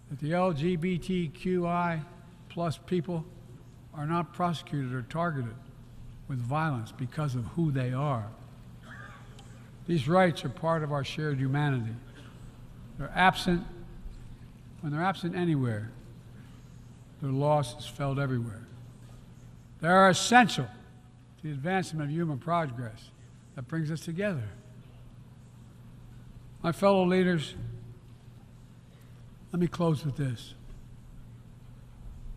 that the LGBTQI plus people are not prosecuted or targeted with violence because of who they are. These rights are part of our shared humanity. They're absent. When they're absent anywhere, their loss is felt everywhere. They are essential to the advancement of human progress that brings us together. My fellow leaders, let me close with this.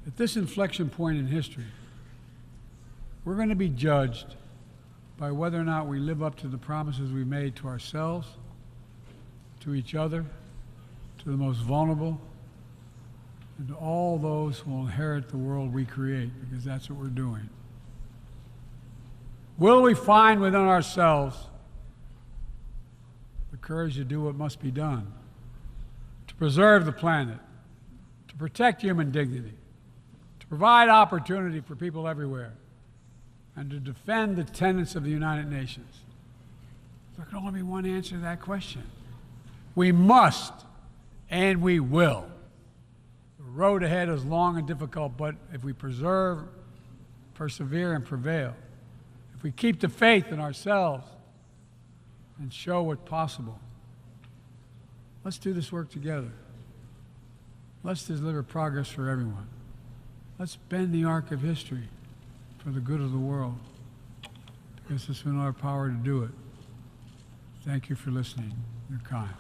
At this inflection point in history, we're going to be judged by whether or not we live up to the promises we made to ourselves, to each other, to the most vulnerable, and to all those who will inherit the world we create, because that's what we're doing. Will we find within ourselves the courage to do what must be done, to preserve the planet, to protect human dignity, to provide opportunity for people everywhere, and to defend the tenets of the United Nations? There can only be one answer to that question. We must, and we will. The road ahead is long and difficult, but if we persevere and prevail, if we keep the faith in ourselves and show what's possible, let's do this work together. Let's deliver progress for everyone. Let's bend the arc of history for the good of the world, because it's in our power to do it. Thank you for listening. You're kind.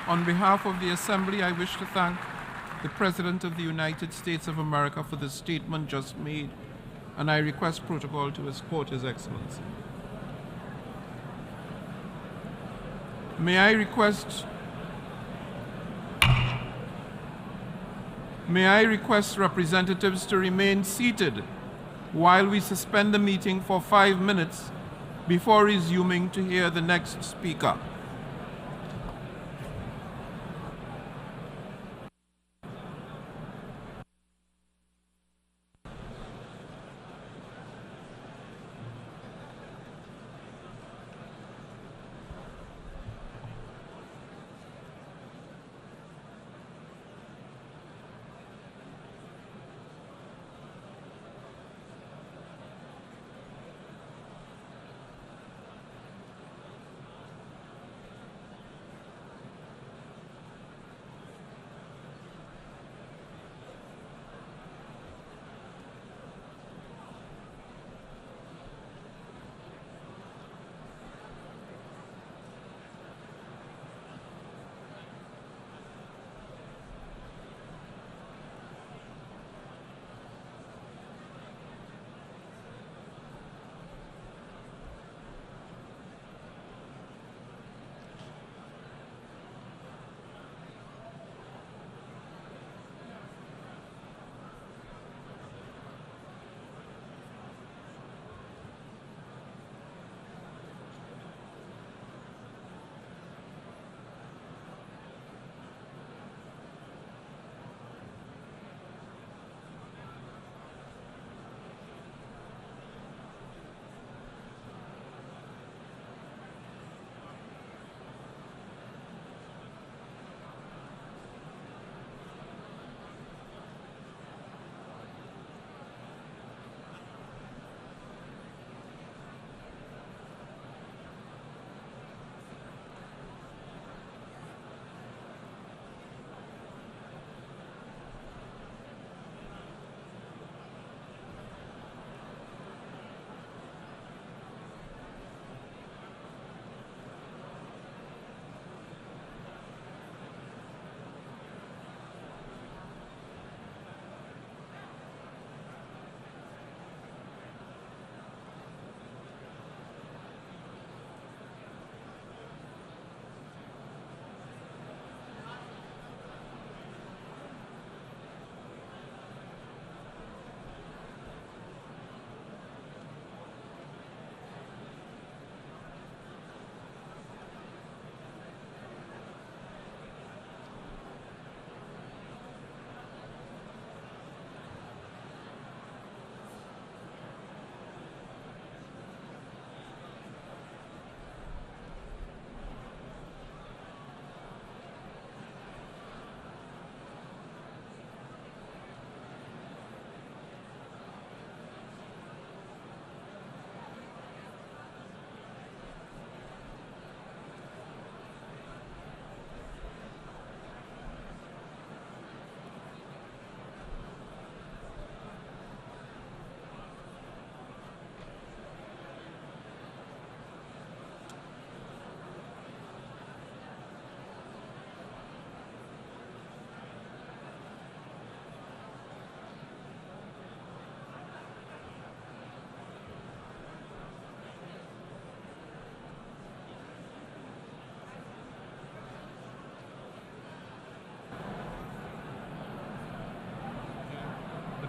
On behalf of the Assembly, I wish to thank the President of the United States of America for the statement just made, and I request protocol to escort His Excellency. May I request representatives to remain seated while we suspend the meeting for 5 minutes before resuming to hear the next speaker.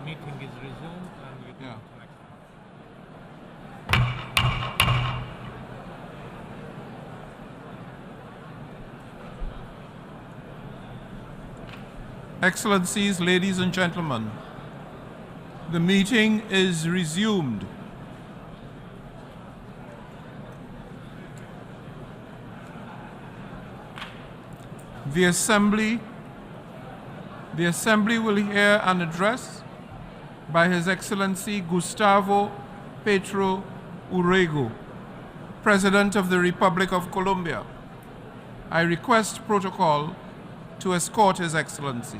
meeting is resumed and you can go to next one. Excellencies, ladies and gentlemen, the meeting is resumed. The Assembly will hear an address by His Excellency Gustavo Petro Urrego, President of the Republic of Colombia. I request protocol to escort His Excellency.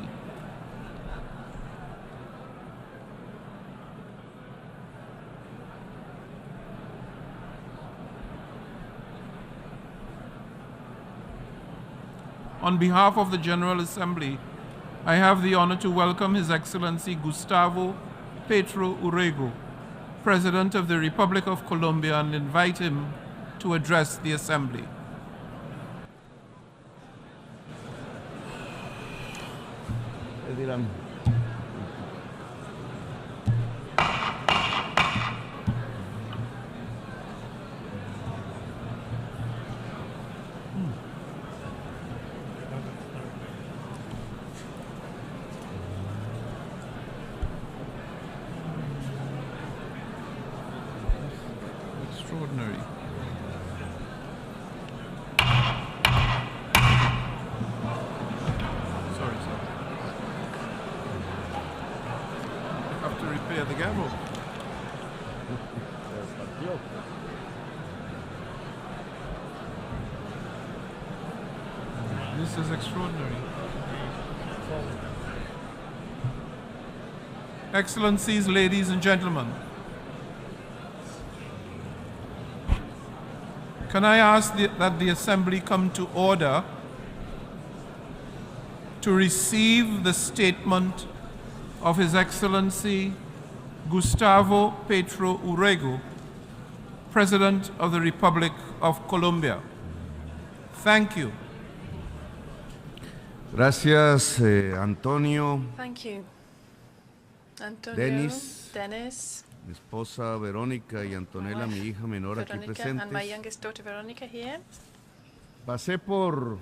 On behalf of the General Assembly, I have the honor to welcome His Excellency Gustavo Petro Urrego, President of the Republic of Colombia, and invite him to address the Assembly. Extraordinary. Sorry. Have to repair the gavel. This is extraordinary. Excellencies, ladies and gentlemen, can I ask that the Assembly come to order to receive the statement of His Excellency Gustavo Petro Urrego, President of the Republic of Colombia. Thank you. Gracias, Antonio. Thank you. Antonio, Dennis, mi esposa Verónica y Antonella, mi hija menor, aquí Veronica, and my presentes. youngest daughter Veronica here. Pasé por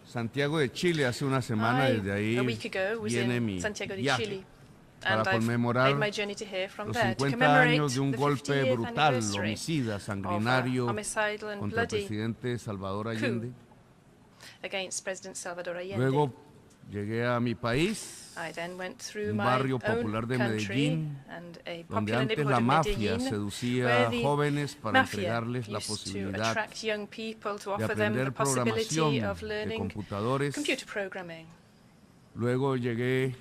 Santiago de Chile hace una semana, desde ahí a week ago, was viene in mi Santiago de viaje Chile, para and I've conmemorar made my journey to here from los there to 50 commemorate años de un the golpe 50th brutal, anniversary homicida, of a sanguinario homicidal and contra el bloody presidente Salvador Allende. against President Salvador Allende. Luego llegué a mi país, I then went through un my barrio own popular de country Medellín, and a donde popular antes neighborhood la of mafia Medellín, seducía where a the jóvenes para mafia entregarles la used to posibilidad attract young people to de offer them the aprender possibility programación of de learning computadores. computer programming. Luego llegué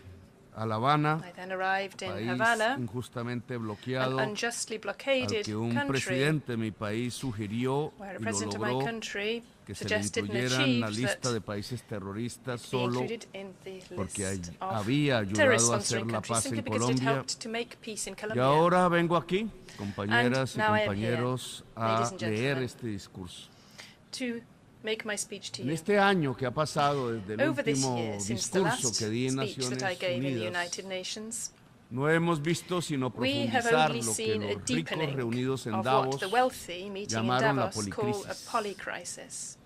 a La Habana, I then arrived in país Havana, injustamente an bloqueado, unjustly al blockaded que un country, presidente de mi país sugirió where a y lo president of my logró country que se le suggested and incluyera en la achieved lista that de países terroristas be solo included in the porque list of había terrorist ayudado a hacer sponsoring la countries paz simply en because it Colombia. helped to make peace in Y Colombia. ahora vengo aquí, compañeras y now I am compañeros, here, a ladies and leer gentlemen, este discurso. to make my speech to En you. este año que ha pasado desde el Over this último year, since the discurso last que di en speech that I Naciones gave in the Unidas, United Nations, no hemos visto sino we have profundizar only lo que seen a los ricos deepening reunidos en of what Davos the wealthy meeting in llamaron la Davos call a policrisis. polycrisis.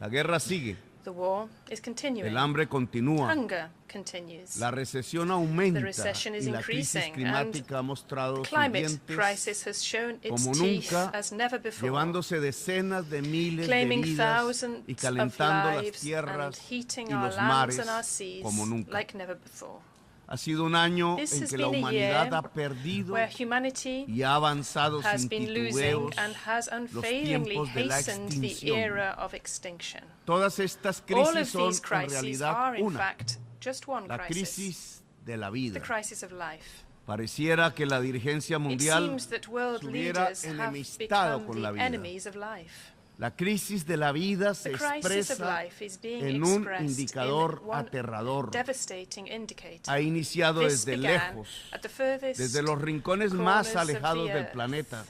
La guerra sigue, The war is continuing. el hambre continúa, Hunger continues. la recesión aumenta The recession is y la crisis increasing, climática ha the mostrado sus climate dientes crisis has shown its como teeth nunca, as never before, llevándose decenas de miles de claiming vidas thousands y of calentando las lives and tierras heating y our los lands mares and our seas como nunca. like never before. Ha sido un año This en has que la been a humanidad year ha perdido where humanity y ha avanzado has sin been losing titubeos and has los unfailingly tiempos de la hastened the extinción. era of extinction. Todas estas All crisis of son these en crises realidad are, in una, fact, just one la crisis, crisis de la the vida. crisis of life. Pareciera que la dirigencia It mundial seems that world se hubiera leaders have enemistado become con la the vida. enemies of life. La crisis de la vida se The crisis of expresa life is being en un expressed indicador in one aterrador. devastating indicator. Ha iniciado This desde began lejos, at the furthest desde los rincones más corners of alejados the del earth, planeta,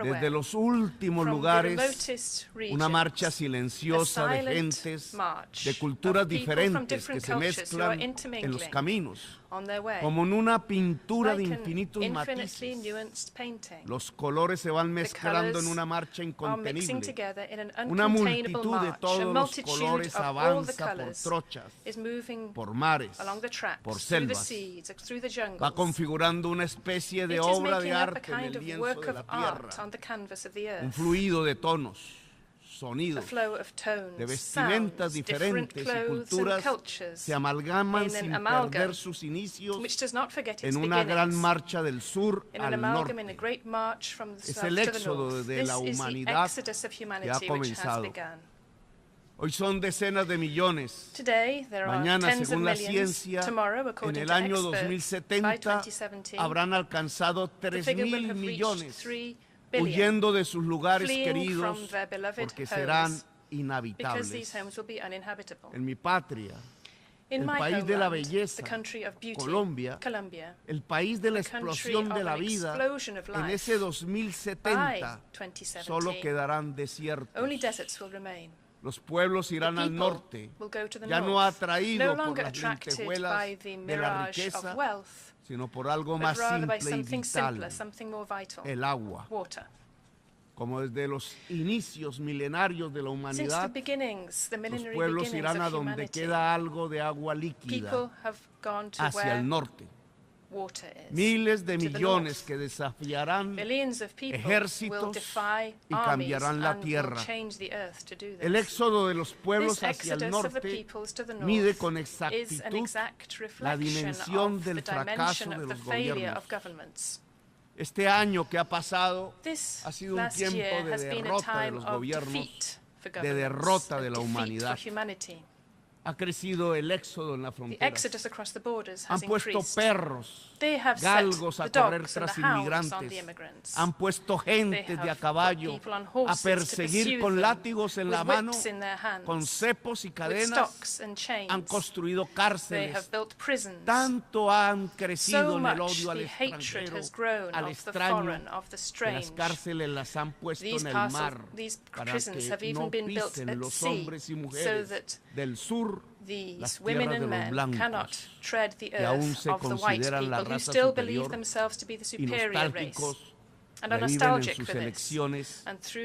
desde los últimos lugares, una marcha silenciosa de gentes, de culturas diferentes que se mezclan en los caminos, como en una pintura de infinitos matices. Los colores se van mezclando en una marcha incontenible. Una multitud de todos los colores avanza por trochas, por mares, por selvas. Va configurando una especie de obra de arte en el lienzo de la tierra. Un fluido de tonos, sonidos, de vestimentas diferentes y culturas se amalgaman sin perder sus inicios en una gran marcha del sur al norte. Es el éxodo de la humanidad que ha comenzado. Hoy son decenas de millones. Mañana, según la ciencia, en el año 2070 habrán alcanzado 3.000 millones, huyendo de sus lugares queridos porque serán inhabitables. En mi patria, el país de la belleza, Colombia, el país de la explosión de la vida, en ese 2070 solo quedarán desiertos. Los pueblos irán al norte, ya no atraídos por las lentejuelas de la riqueza, sino por algo más simple y vital, el agua. Como desde los inicios milenarios de la humanidad, los pueblos irán a donde queda algo de agua líquida, hacia el norte. Miles de millones que desafiarán ejércitos y cambiarán la tierra. El éxodo de los pueblos hacia el norte mide con exactitud la dimensión del fracaso de los gobiernos. Este año que ha pasado ha sido un tiempo de derrota de los gobiernos, de derrota de la humanidad. Ha crecido el éxodo en la frontera. Han puesto perros, galgos a correr tras inmigrantes. Han puesto gentes de a caballo a perseguir con látigos en la mano, con cepos y cadenas. Han construido cárceles. Tanto han crecido en el odio al extranjero, al extraño, que las cárceles las han puesto en el mar para que no pisen los hombres y mujeres del sur las tierras de los blancos, que aún se consideran la raza superior y nostálgicos, reviven en sus elecciones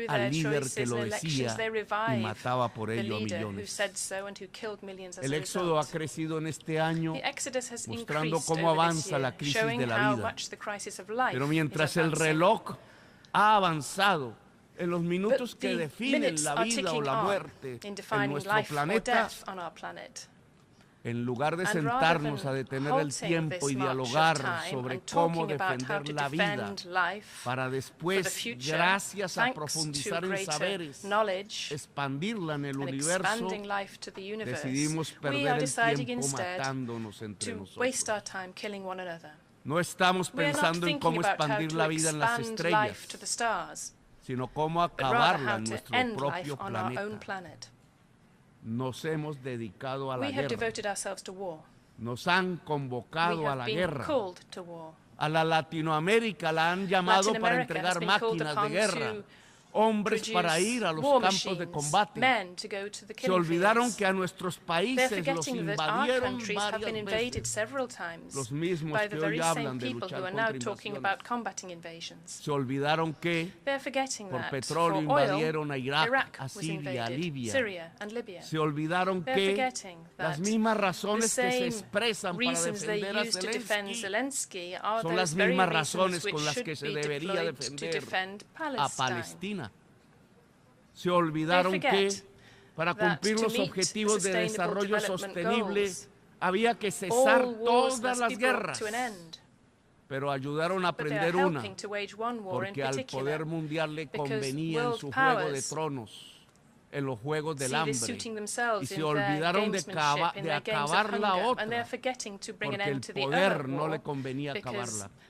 al líder que lo decía y mataba por ello a millones. El éxodo ha crecido en este año, mostrando cómo avanza la crisis de la vida. Pero mientras el reloj ha avanzado en los minutos que definen la vida o la muerte en nuestro planeta, en lugar de sentarnos a detener el tiempo y dialogar sobre cómo defender la vida, para después, gracias a profundizar en saberes, expandirla en el universo, decidimos perder el tiempo matándonos entre nosotros. No estamos pensando en cómo expandir la vida en las estrellas, sino cómo acabarla en nuestro propio planeta. Nos hemos dedicado a la guerra. Nos han convocado a la guerra. A la Latinoamérica la han llamado para entregar máquinas de guerra, hombres para ir a los campos de combate. Se olvidaron que a nuestros países los invadieron varias veces. Los mismos que hoy hablan de luchar contra invasiones. Se olvidaron que por petróleo invadieron a Irak, a Siria, a Libia. Se olvidaron que las mismas razones que se expresan para defender a Zelenskyj son las mismas razones con las que se debería defender a Palestina. Se olvidaron que para cumplir los objetivos de desarrollo sostenible había que cesar todas las guerras, pero ayudaron a prender una porque al poder mundial le convenía en su juego de tronos, en los juegos del hambre, y se olvidaron de acabar la otra porque el poder no le convenía acabarla.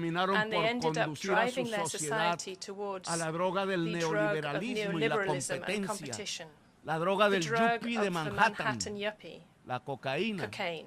terminaron and they por ended up conducir a su driving their sociedad society towards a la droga del the drug of neoliberalismo y la neoliberalism and competencia, competition, la droga the del drug yuppie of de the Manhattan, Manhattan yuppie, la cocaína. cocaine.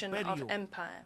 illusion of imperio empire.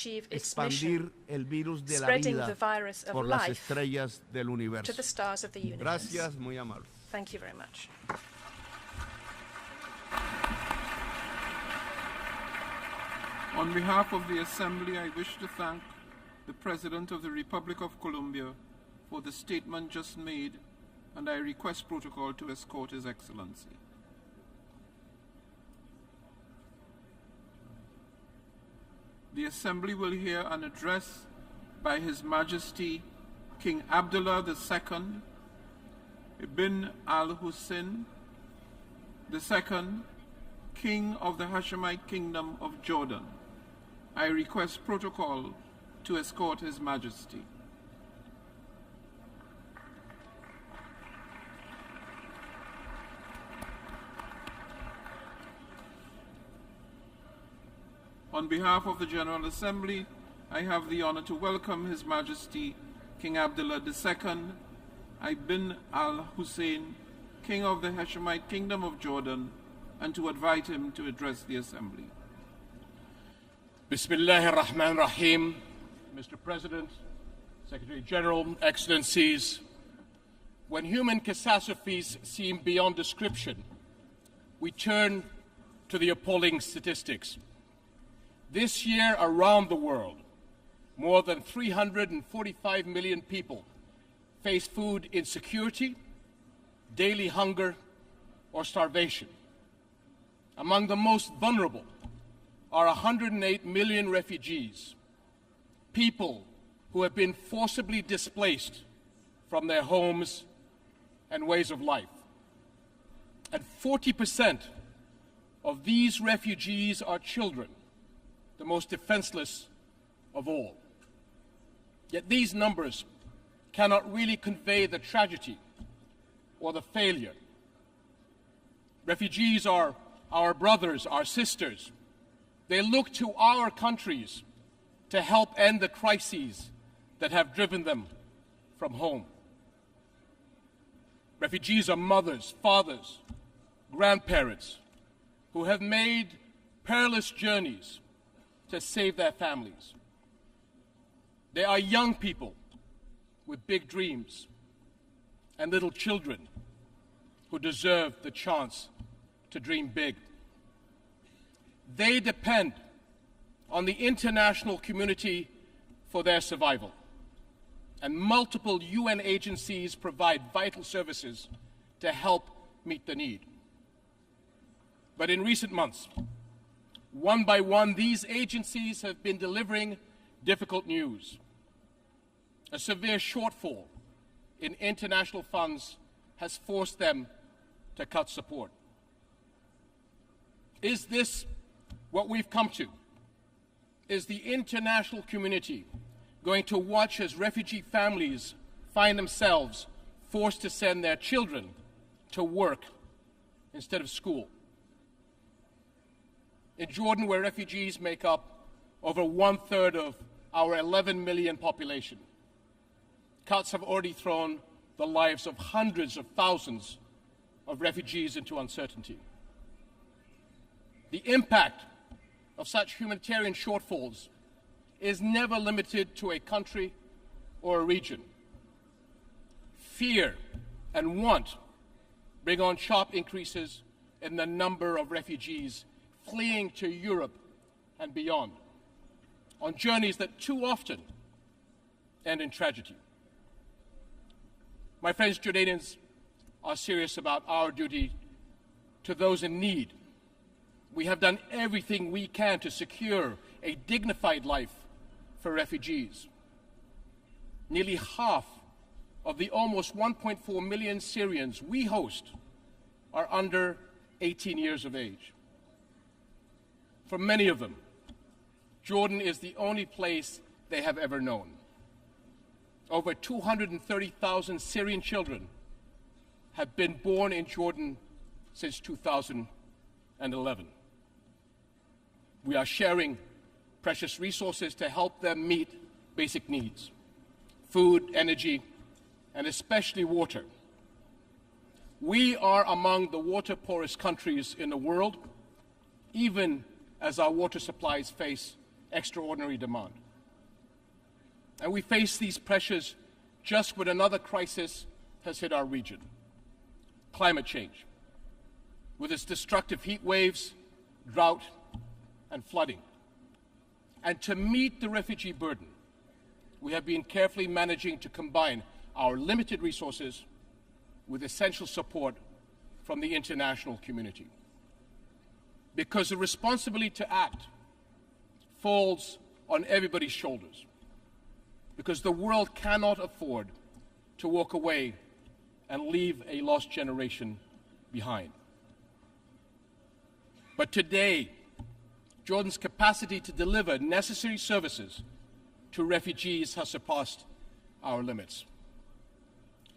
achieve its mission, expandir el virus de la spreading vida the virus of por las life estrellas del to universo. the stars of the universe. Gracias, muy amable. Thank you very much. On behalf of the Assembly, I wish to thank the President of the Republic of Colombia for the statement just made, and I request protocol to escort His Excellency. The Assembly will hear an address by His Majesty King Abdullah II ibn al-Hussein II, King of the Hashemite Kingdom of Jordan. I request protocol to escort His Majesty. On behalf of the General Assembly, I have the honor to welcome His Majesty King Abdullah II ibn al-Hussein, King of the Hashemite Kingdom of Jordan, and to invite him to address the Assembly. Bismillahir Rahmanir Rahim. Mr. President, Secretary General, Excellencies, when human catastrophes seem beyond description, we turn to the appalling statistics. This year around the world, more than 345 million people face food insecurity, daily hunger, or starvation. Among the most vulnerable are 108 million refugees, people who have been forcibly displaced from their homes and ways of life. And 40% of these refugees are children, the most defenseless of all. Yet these numbers cannot really convey the tragedy or the failure. Refugees are our brothers, our sisters. They look to our countries to help end the crises that have driven them from home. Refugees are mothers, fathers, grandparents who have made perilous journeys to save their families. They are young people with big dreams and little children who deserve the chance to dream big. They depend on the international community for their survival, and multiple UN agencies provide vital services to help meet the need. But in recent months, one by one, these agencies have been delivering difficult news. A severe shortfall in international funds has forced them to cut support. Is this what we've come to? Is the international community going to watch as refugee families find themselves forced to send their children to work instead of school? In Jordan, where refugees make up over 1/3 of our 11 million population, cuts have already thrown the lives of hundreds of thousands of refugees into uncertainty. The impact of such humanitarian shortfalls is never limited to a country or a region. Fear and want bring on sharp increases in the number of refugees fleeing to Europe and beyond, on journeys that too often end in tragedy. My friends, Jordanians are serious about our duty to those in need. We have done everything we can to secure a dignified life for refugees. Nearly half of the almost 1.4 million Syrians we host are under 18 years of age. For many of them, Jordan is the only place they have ever known. Over 230,000 Syrian children have been born in Jordan since 2011. We are sharing precious resources to help them meet basic needs: food, energy, and especially water. We are among the water-poorest countries in the world, even as our water supplies face extraordinary demand. And we face these pressures just when another crisis has hit our region: climate change, with its destructive heat waves, drought, and flooding. And to meet the refugee burden, we have been carefully managing to combine our limited resources with essential support from the international community. Because the responsibility to act falls on everybody's shoulders. Because the world cannot afford to walk away and leave a lost generation behind. But today, Jordan's capacity to deliver necessary services to refugees has surpassed our limits.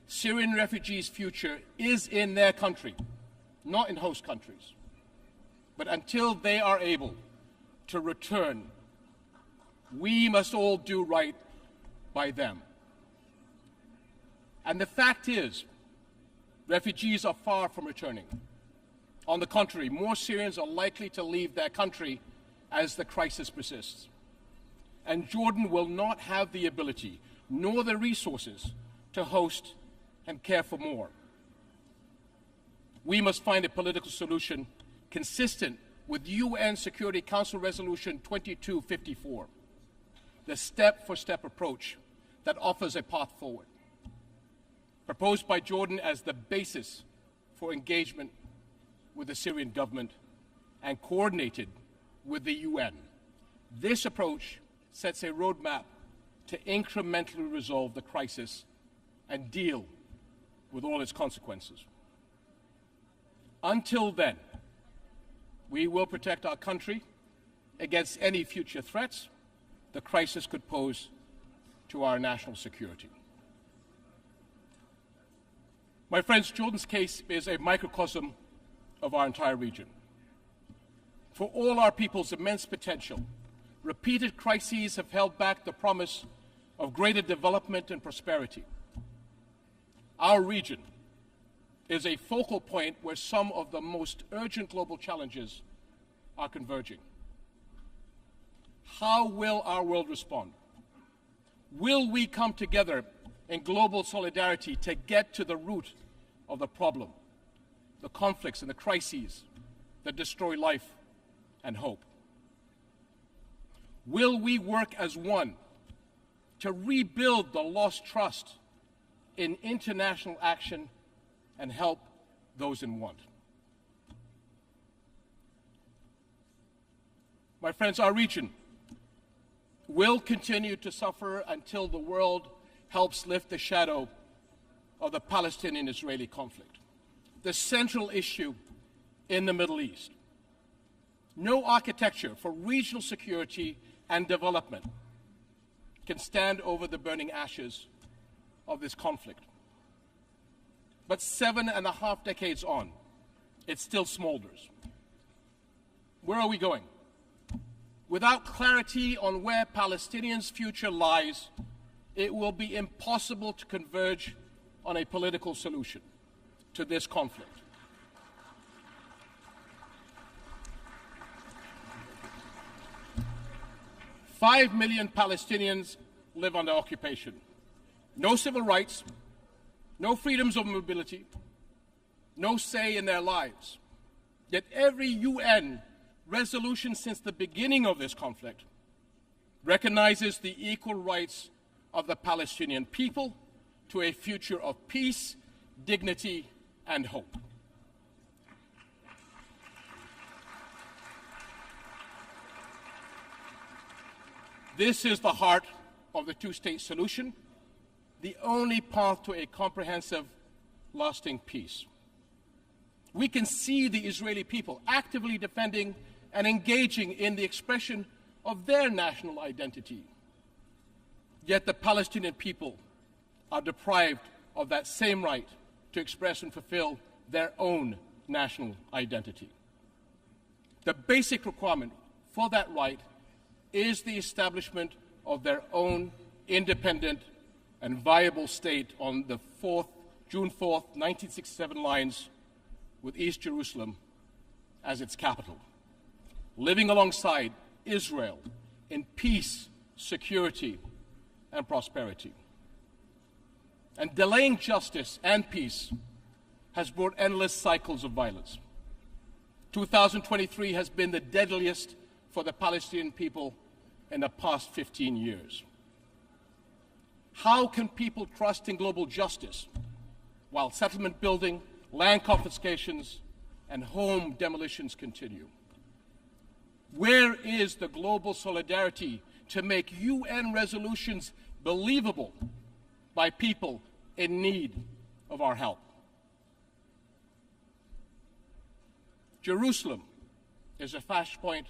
Syrian refugees' future is in their country, not in host countries. But until they are able to return, we must all do right by them. And the fact is, refugees are far from returning. On the contrary, more Syrians are likely to leave their country as the crisis persists. And Jordan will not have the ability, nor the resources, to host and care for more. We must find a political solution consistent with UN Security Council Resolution 2254, the step-for-step approach that offers a path forward, proposed by Jordan as the basis for engagement with the Syrian government and coordinated with the UN. This approach sets a roadmap to incrementally resolve the crisis and deal with all its consequences. Until then, we will protect our country against any future threats the crisis could pose to our national security. My friends, Jordan's case is a microcosm of our entire region. For all our people's immense potential, repeated crises have held back the promise of greater development and prosperity. Our region is a focal point where some of the most urgent global challenges are converging. How will our world respond? Will we come together in global solidarity to get to the root of the problem, the conflicts and the crises that destroy life and hope? Will we work as one to rebuild the lost trust in international action and help those in want? My friends, our region will continue to suffer until the world helps lift the shadow of the Palestinian-Israeli conflict, the central issue in the Middle East. No architecture for regional security and development can stand over the burning ashes of this conflict. But 7.5 decades on, it still smolders. Where are we going? Without clarity on where Palestinians' future lies, it will be impossible to converge on a political solution to this conflict. Five million Palestinians live under occupation. No civil rights, no freedoms of mobility, no say in their lives. Yet every UN resolution since the beginning of this conflict recognizes the equal rights of the Palestinian people to a future of peace, dignity, and hope. This is the heart of the two-state solution, the only path to a comprehensive, lasting peace. We can see the Israeli people actively defending and engaging in the expression of their national identity. Yet the Palestinian people are deprived of that same right to express and fulfill their own national identity. The basic requirement for that right is the establishment of their own independent and viable state on the June 4th, 1967 lines, with East Jerusalem as its capital, living alongside Israel in peace, security, and prosperity. And delaying justice and peace has brought endless cycles of violence. 2023 has been the deadliest for the Palestinian people in the past 15 years. How can people trust in global justice while settlement building, land confiscations, and home demolitions continue? Where is the global solidarity to make UN resolutions believable by people in need of our help? Jerusalem is a flashpoint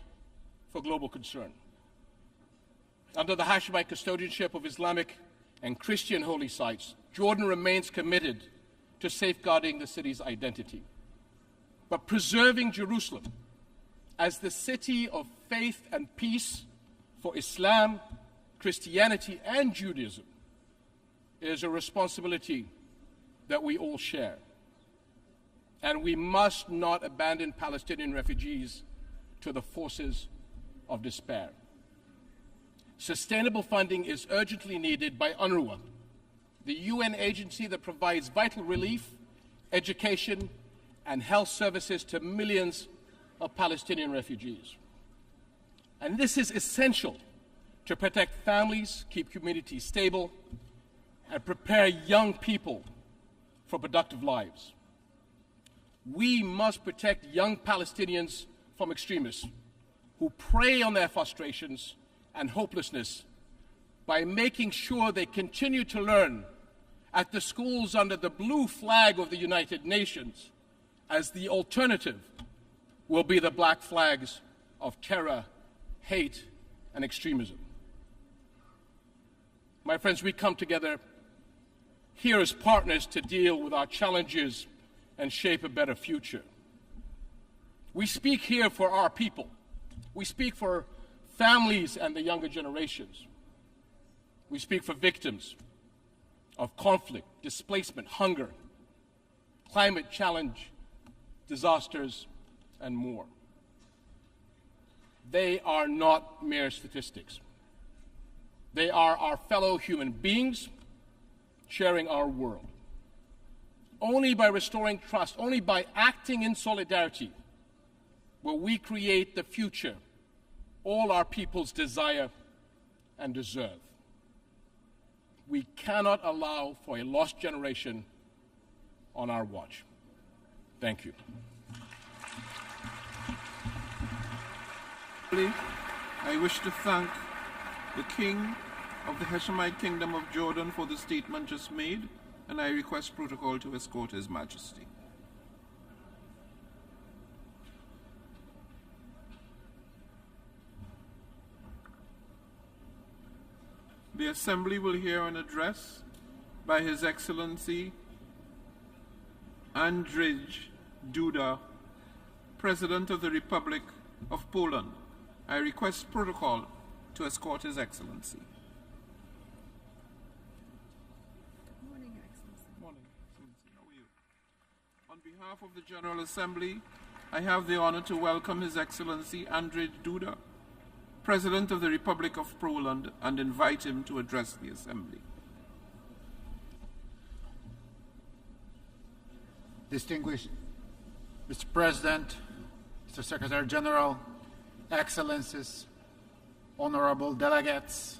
for global concern. Under the Hashemite custodianship of Islamic and Christian holy sites, Jordan remains committed to safeguarding the city's identity. But preserving Jerusalem as the city of faith and peace for Islam, Christianity, and Judaism is a responsibility that we all share. And we must not abandon Palestinian refugees to the forces of despair. Sustainable funding is urgently needed by UNRWA, the UN agency that provides vital relief, education, and health services to millions of Palestinian refugees. And this is essential to protect families, keep communities stable, and prepare young people for productive lives. We must protect young Palestinians from extremists who prey on their frustrations and hopelessness by making sure they continue to learn at the schools under the blue flag of the United Nations, as the alternative will be the black flags of terror, hate, and extremism. My friends, we come together here as partners to deal with our challenges and shape a better future. We speak here for our people. We speak for families and the younger generations. We speak for victims of conflict, displacement, hunger, climate challenge, disasters, and more. They are not mere statistics. They are our fellow human beings sharing our world. Only by restoring trust, only by acting in solidarity, will we create the future all our peoples desire and deserve. We cannot allow for a lost generation on our watch. Thank you. I wish to thank the King of the Hashemite Kingdom of Jordan for the statement just made, and I request protocol to escort His Majesty. The Assembly will hear an address by His Excellency Andrzej Duda, President of the Republic of Poland. I request protocol to escort His Excellency. Good morning, Your Excellency. Morning, Excellency. How are you? On behalf of the General Assembly, I have the honor to welcome His Excellency Andrzej Duda, President of the Republic of Poland, and invite him to address the Assembly. Distinguished Mr. President, Mr. Secretary General, Excellencies, honorable delegates,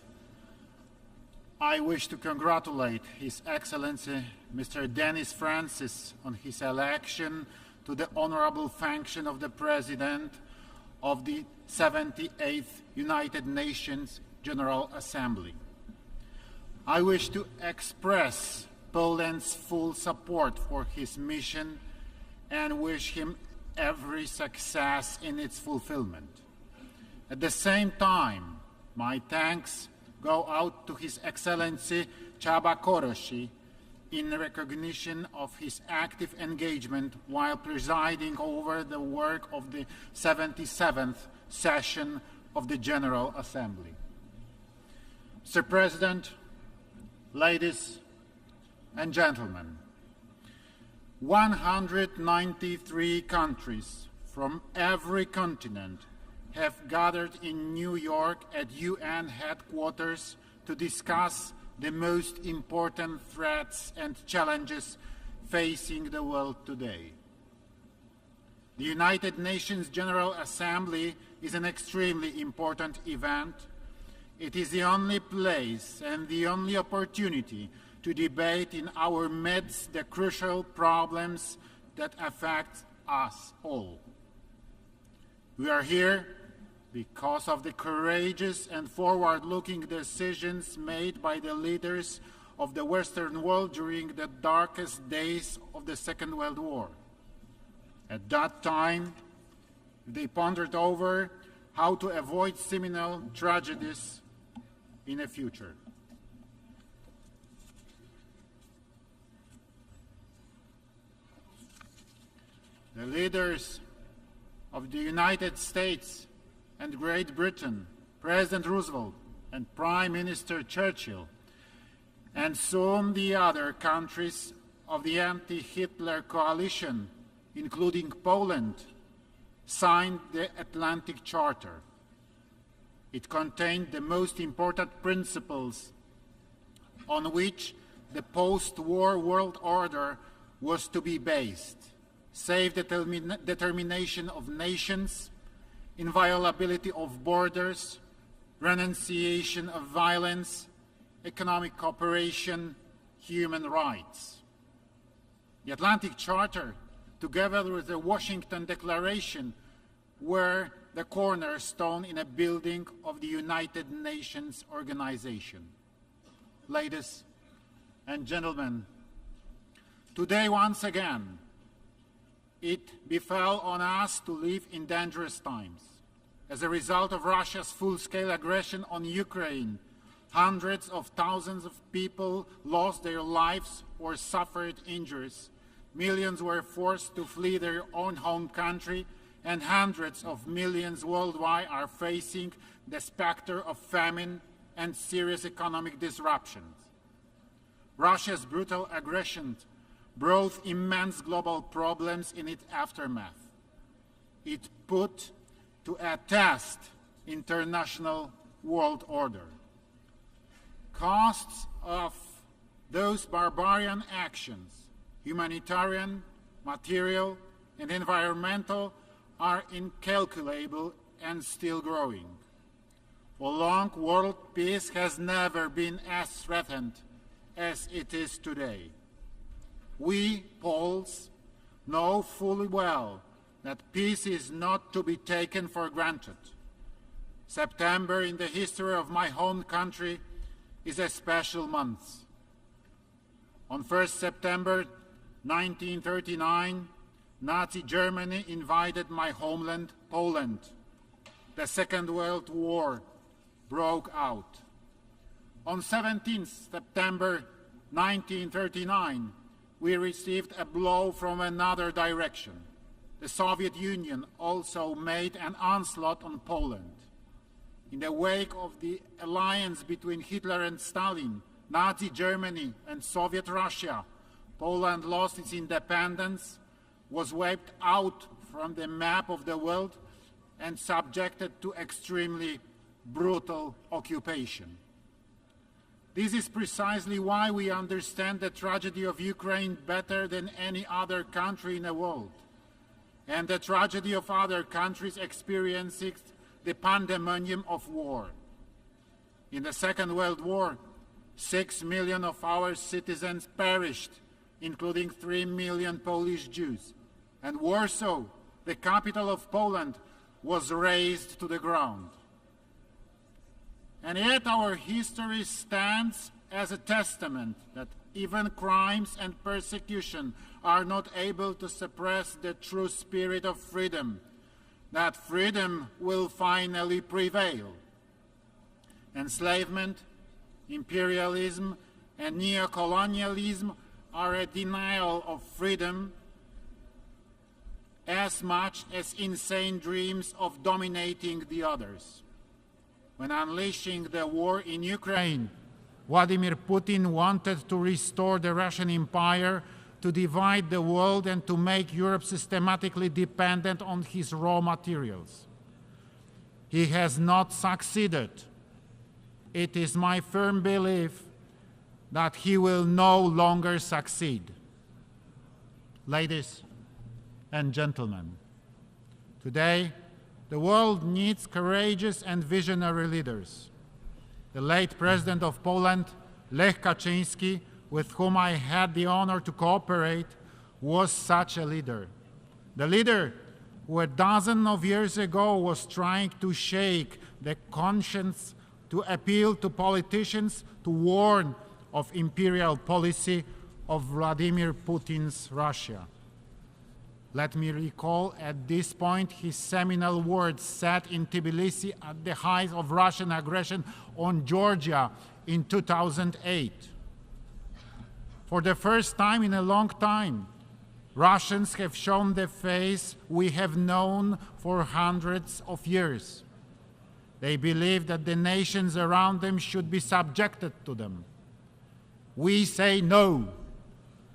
I wish to congratulate His Excellency Mr. Denis Francis on his election to the honorable function of the President of the 78th United Nations General Assembly. I wish to express Poland's full support for his mission and wish him every success in its fulfillment. At the same time, my thanks go out to His Excellency Csaba Kőrösi in recognition of his active engagement while presiding over the work of the 77th session of the General Assembly. Mr. President, ladies and gentlemen, 193 countries from every continent have gathered in New York at UN headquarters to discuss the most important threats and challenges facing the world today. The United Nations General Assembly is an extremely important event. it is the only place and the only opportunity to debate in our midst the crucial problems that affect us all. We are here because of the courageous and forward-looking decisions made by the leaders of the Western world during the darkest days of the Second World War. At that time, they pondered over how to avoid similar tragedies in the future. The leaders of the United States and Great Britain, President Roosevelt and Prime Minister Churchill, and soon the other countries of the anti-Hitler coalition, including Poland, signed the Atlantic Charter. It contained the most important principles on which the post-war world order was to be based: self-determination of nations, inviolability of borders, renunciation of violence, economic cooperation, human rights. The Atlantic Charter, together with the Washington Declaration, were the cornerstone in a building of the United Nations organization. Ladies and gentlemen, today once again, it befell on us to live in dangerous times. As a result of Russia's full-scale aggression on Ukraine, hundreds of thousands of people lost their lives or suffered injuries. Millions were forced to flee their own home country, and hundreds of millions worldwide are facing the specter of famine and serious economic disruptions. Russia's brutal aggression brought immense global problems in its aftermath. It put to a test international world order. Costs of those barbarian actions, humanitarian, material, and environmental, are incalculable and still growing. For long, world peace has never been as threatened as it is today. We, Poles, know fully well that peace is not to be taken for granted. September in the history of my home country is a special month. On 1st September 1939, Nazi Germany invaded my homeland, Poland. The Second World War broke out. On 17th September 1939, we received a blow from another direction. The Soviet Union also made an onslaught on Poland. In the wake of the alliance between Hitler and Stalin, Nazi Germany and Soviet Russia, Poland lost its independence, was wiped out from the map of the world, and subjected to extremely brutal occupation. This is precisely why we understand the tragedy of Ukraine better than any other country in the world, and the tragedy of other countries experiencing the pandemonium of war. In the Second World War, 6 million of our citizens perished, including 3 million Polish Jews, and Warsaw, the capital of Poland, was razed to the ground. And yet our history stands as a testament that even crimes and persecution are not able to suppress the true spirit of freedom, that freedom will finally prevail. Enslavement, imperialism, and neocolonialism are a denial of freedom as much as insane dreams of dominating the others. When unleashing the war in Ukraine, Vladimir Putin wanted to restore the Russian Empire, to divide the world, and to make Europe systematically dependent on his raw materials. He has not succeeded. It is my firm belief that he will no longer succeed. Ladies and gentlemen, today the world needs courageous and visionary leaders. The late President of Poland, Lech Kaczyński, with whom I had the honor to cooperate, was such a leader. The leader who a dozen of years ago was trying to shake the conscience, to appeal to politicians, to warn of imperial policy of Vladimir Putin's Russia. Let me recall at this point his seminal words said in Tbilisi at the height of Russian aggression on Georgia in 2008. For the first time in a long time, Russians have shown the face we have known for hundreds of years. They believe that the nations around them should be subjected to them. We say no.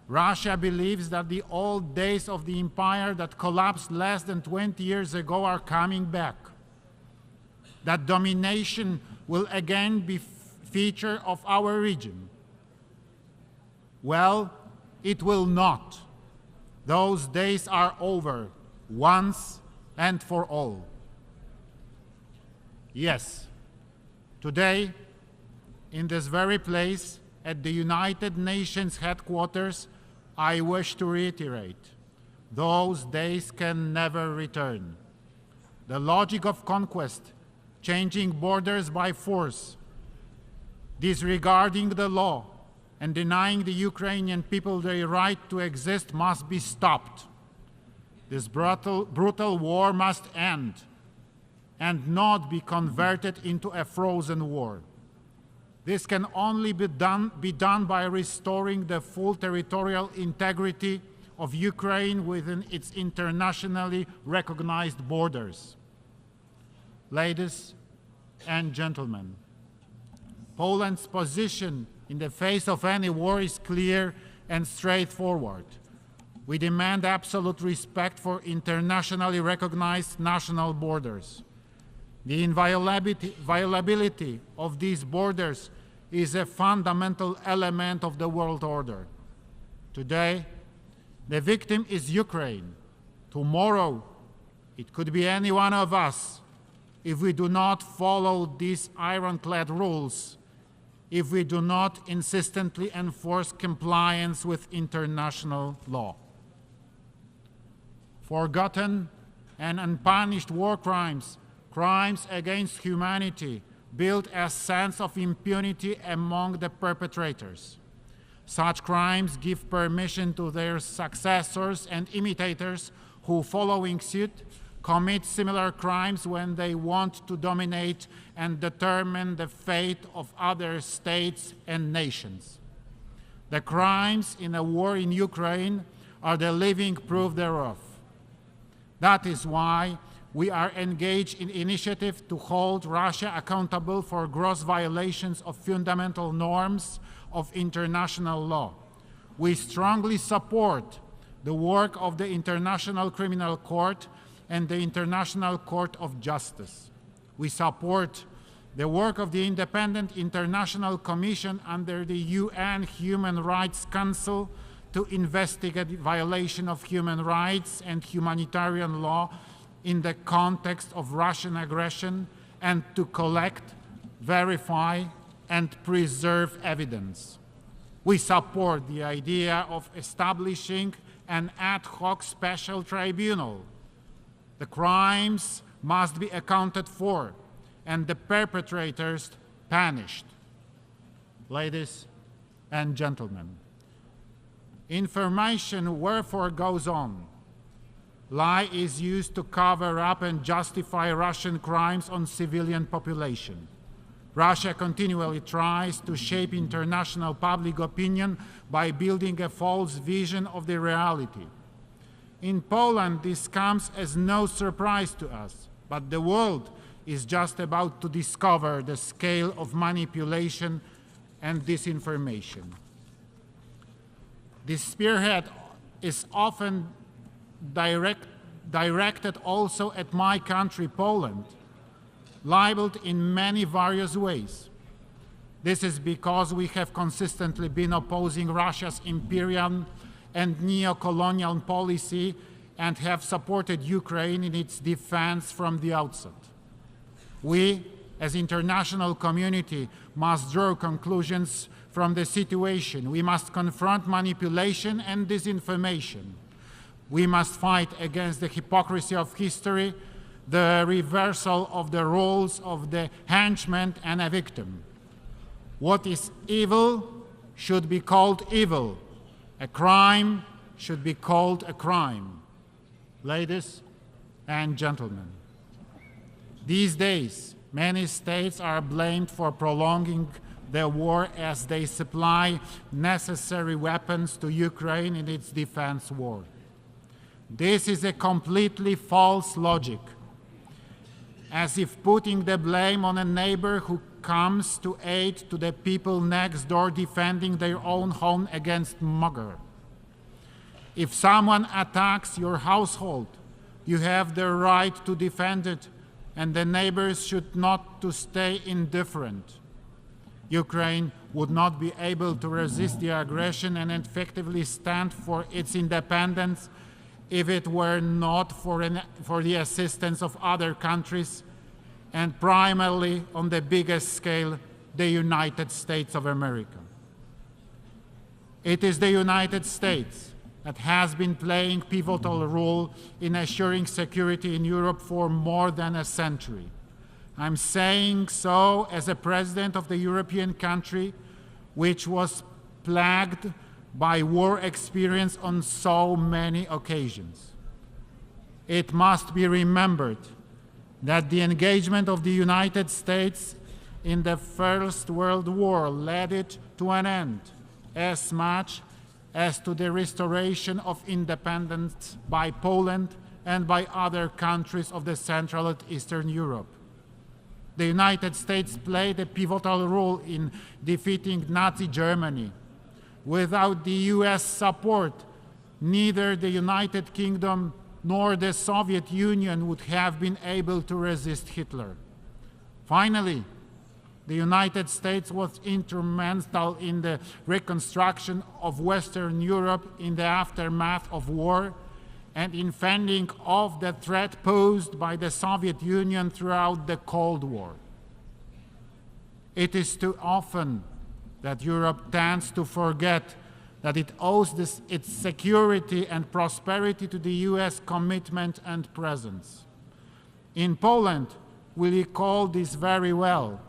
Russia believes that the old days of the empire that collapsed less than 20 years ago are coming back. That domination will again be feature of our region. Well, it will not. Those days are over, once and for all. Yes, today, in this very place, at the United Nations headquarters, I wish to reiterate, those days can never return. The logic of conquest, changing borders by force, disregarding the law, and denying the Ukrainian people their right to exist must be stopped. This brutal war must end and not be converted into a frozen war. This can only be done by restoring the full territorial integrity of Ukraine within its internationally recognized borders. Ladies and gentlemen, Poland's position in the face of any war is clear and straightforward. We demand absolute respect for internationally recognized national borders. The inviolability of these borders is a fundamental element of the world order. Today, the victim is Ukraine. Tomorrow, it could be any one of us if we do not follow these ironclad rules, if we do not insistently enforce compliance with international law. Forgotten and unpunished war crimes, crimes against humanity, build a sense of impunity among the perpetrators. Such crimes give permission to their successors and imitators who, following suit, commit similar crimes when they want to dominate and determine the fate of other states and nations. The crimes in a war in Ukraine are the living proof thereof. That is why we are engaged in initiative to hold Russia accountable for gross violations of fundamental norms of international law. We strongly support the work of the International Criminal Court and the International Court of Justice. We support the work of the Independent International Commission under the UN Human Rights Council to investigate violation of human rights and humanitarian law in the context of Russian aggression, and to collect, verify, and preserve evidence. We support the idea of establishing an ad hoc special tribunal. The crimes must be accounted for and the perpetrators punished. Ladies and gentlemen, information wherefore goes on. Lie is used to cover up and justify Russian crimes on civilian population. Russia continually tries to shape international public opinion by building a false vision of the reality. In Poland, this comes as no surprise to us, but the world is just about to discover the scale of manipulation and disinformation. This spearhead is often directed also at my country, Poland, labeled in many various ways. This is because we have consistently been opposing Russia's imperial and neo-colonial policy and have supported Ukraine in its defense from the outset. We, as international community, must draw conclusions from the situation. We must confront manipulation and disinformation. We must fight against the hypocrisy of history, the reversal of the roles of the henchman and a victim. What is evil should be called evil. A crime should be called a crime. Ladies and gentlemen, these days, many states are blamed for prolonging the war as they supply necessary weapons to Ukraine in its defense war. This is a completely false logic, as if putting the blame on a neighbor who comes to aid to the people next door defending their own home against mugger. If someone attacks your household, you have the right to defend it, and the neighbors should not to stay indifferent. Ukraine would not be able to resist the aggression and effectively stand for its independence if it were not for the assistance of other countries, and primarily on the biggest scale, the United States of America. It is the United States that has been playing a pivotal role in assuring security in Europe for more than a century. I'm saying so as a president of the European country which was plagued by war experience on so many occasions. It must be remembered that the engagement of the United States in the First World War led it to an end, as much as to the restoration of independence by Poland and by other countries of the Central and Eastern Europe. The United States played a pivotal role in defeating Nazi Germany. Without the US support, neither the United Kingdom nor the Soviet Union would have been able to resist Hitler. Finally, the United States was instrumental in the reconstruction of Western Europe in the aftermath of war and in fending off the threat posed by the Soviet Union throughout the Cold War. It is too often that Europe tends to forget that it owes its security and prosperity to the US commitment and presence. In Poland, we recall this very well.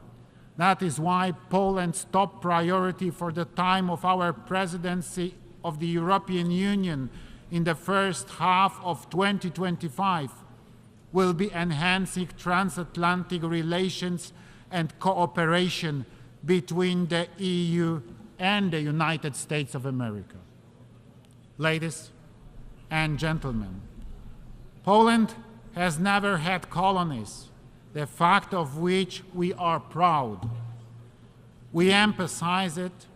That is why Poland's top priority for the time of our presidency of the European Union in the first half of 2025 will be enhancing transatlantic relations and cooperation between the EU and the United States of America. Ladies and gentlemen, Poland has never had colonies, the fact of which we are proud. We emphasize it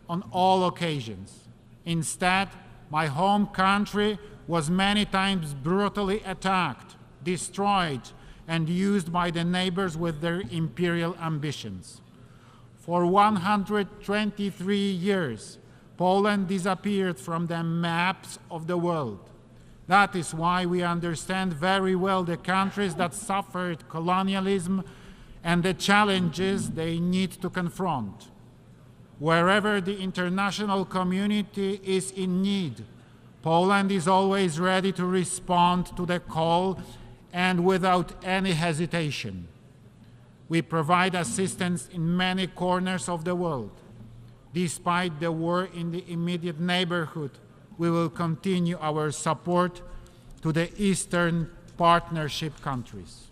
on all occasions. Instead, my home country was many times brutally attacked, destroyed, and used by the neighbors with their imperial ambitions. For 123 years, Poland disappeared from the maps of the world. That is why we understand very well the countries that suffered colonialism and the challenges they need to confront. Wherever the international community is in need, Poland is always ready to respond to the call and without any hesitation. We provide assistance in many corners of the world. Despite the war in the immediate neighborhood, we will continue our support to the Eastern Partnership countries.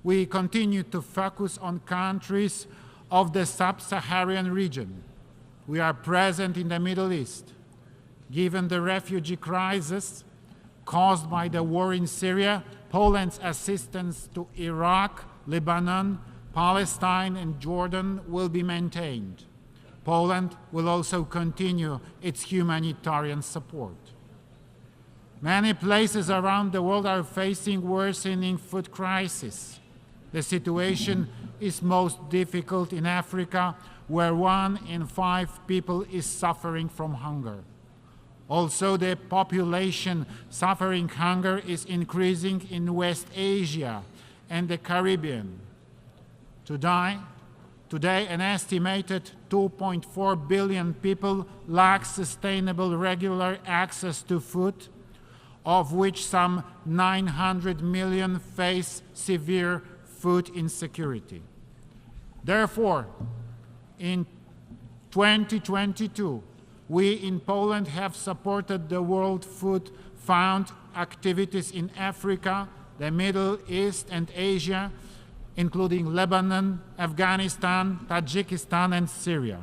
We continue to focus on countries of the sub-Saharan region. We are present in the Middle East. Given the refugee crisis caused by the war in Syria, Poland's assistance to Iraq, Lebanon, Palestine, and Jordan will be maintained. Poland will also continue its humanitarian support. Many places around the world are facing worsening food crisis. The situation is most difficult in Africa, where 1 in 5 people is suffering from hunger. Also, the population suffering hunger is increasing in West Asia and the Caribbean. Today, an estimated 2.4 billion people lack sustainable regular access to food, of which some 900 million face severe food insecurity. Therefore, in 2022, we in Poland have supported the World Food Fund activities in Africa, the Middle East and Asia, including Lebanon, Afghanistan, Tajikistan, and Syria.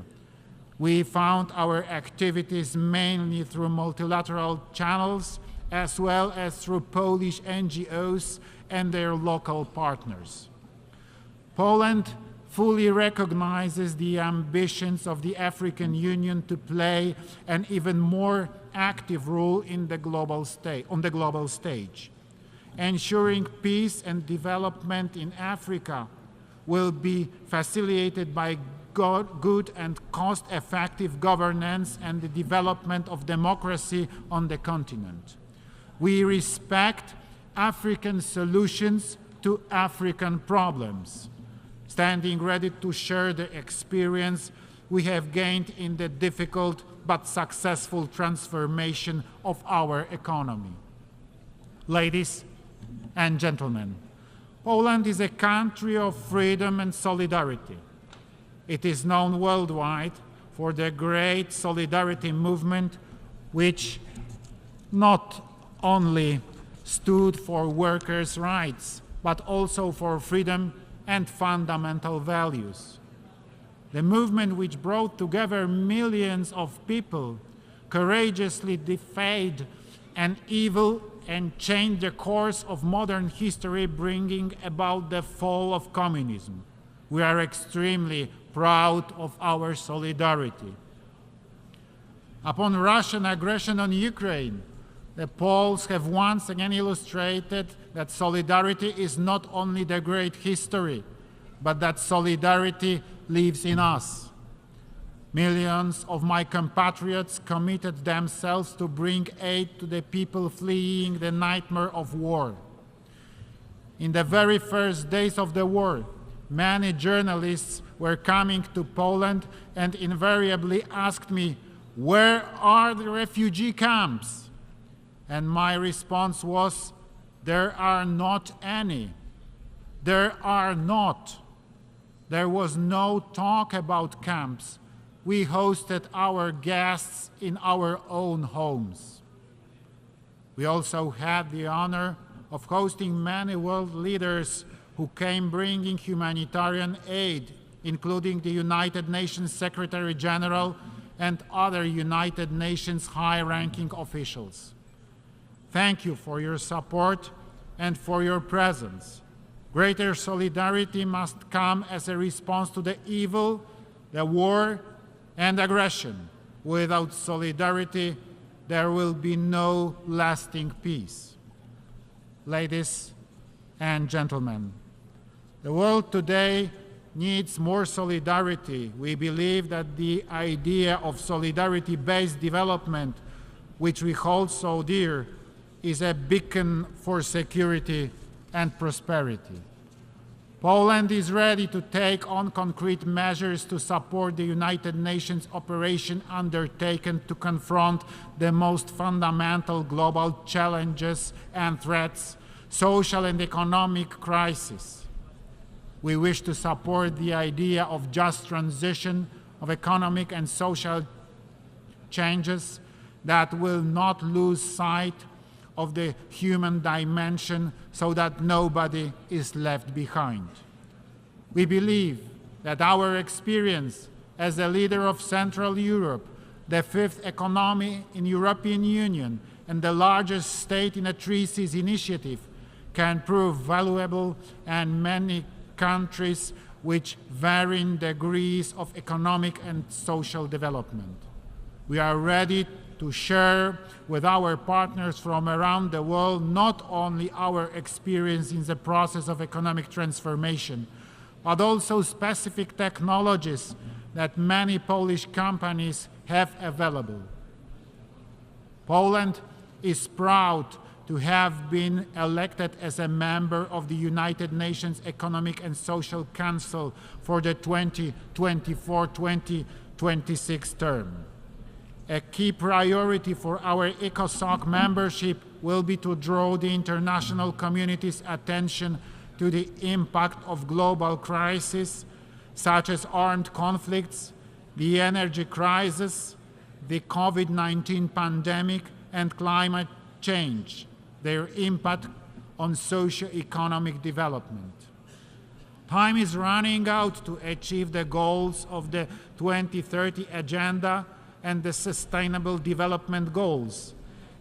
We found our activities mainly through multilateral channels, as well as through Polish NGOs and their local partners. Poland fully recognizes the ambitions of the African Union to play an even more active role in the on the global stage. Ensuring peace and development in Africa will be facilitated by good and cost-effective governance and the development of democracy on the continent. We respect African solutions to African problems, standing ready to share the experience we have gained in the difficult but successful transformation of our economy. Ladies and gentlemen, Poland is a country of freedom and solidarity. It is known worldwide for the great solidarity movement, which not only stood for workers' rights, but also for freedom and fundamental values. The movement which brought together millions of people courageously defied an evil and changed the course of modern history, bringing about the fall of communism. We are extremely proud of our solidarity. Upon Russian aggression on Ukraine, the Poles have once again illustrated that solidarity is not only the great history, but that solidarity lives in us. Millions of my compatriots committed themselves to bring aid to the people fleeing the nightmare of war. In the very first days of the war, many journalists were coming to Poland and invariably asked me, "Where are the refugee camps?" And my response was, "There are not any. There are not." There was no talk about camps. We hosted our guests in our own homes. We also had the honor of hosting many world leaders who came bringing humanitarian aid, including the United Nations Secretary General and other United Nations high-ranking officials. Thank you for your support and for your presence. Greater solidarity must come as a response to the evil, the war, and aggression. Without solidarity, there will be no lasting peace. Ladies and gentlemen, the world today needs more solidarity. We believe that the idea of solidarity-based development, which we hold so dear, is a beacon for security and prosperity. Poland is ready to take on concrete measures to support the United Nations operation undertaken to confront the most fundamental global challenges and threats, social and economic crisis. We wish to support the idea of just transition of economic and social changes that will not lose sight of the human dimension so that nobody is left behind. We believe that our experience as a leader of Central Europe, the fifth economy in the European Union, and the largest state in a Three Seas initiative can prove valuable, and many countries which vary in degrees of economic and social development. We are ready to share with our partners from around the world not only our experience in the process of economic transformation, but also specific technologies that many Polish companies have available. Poland is proud to have been elected as a member of the United Nations Economic and Social Council for the 2024-2026 term. A key priority for our ECOSOC membership will be to draw the international community's attention to the impact of global crises such as armed conflicts, the energy crisis, the COVID-19 pandemic, and climate change, their impact on socio-economic development. Time is running out to achieve the goals of the 2030 Agenda and the Sustainable Development Goals,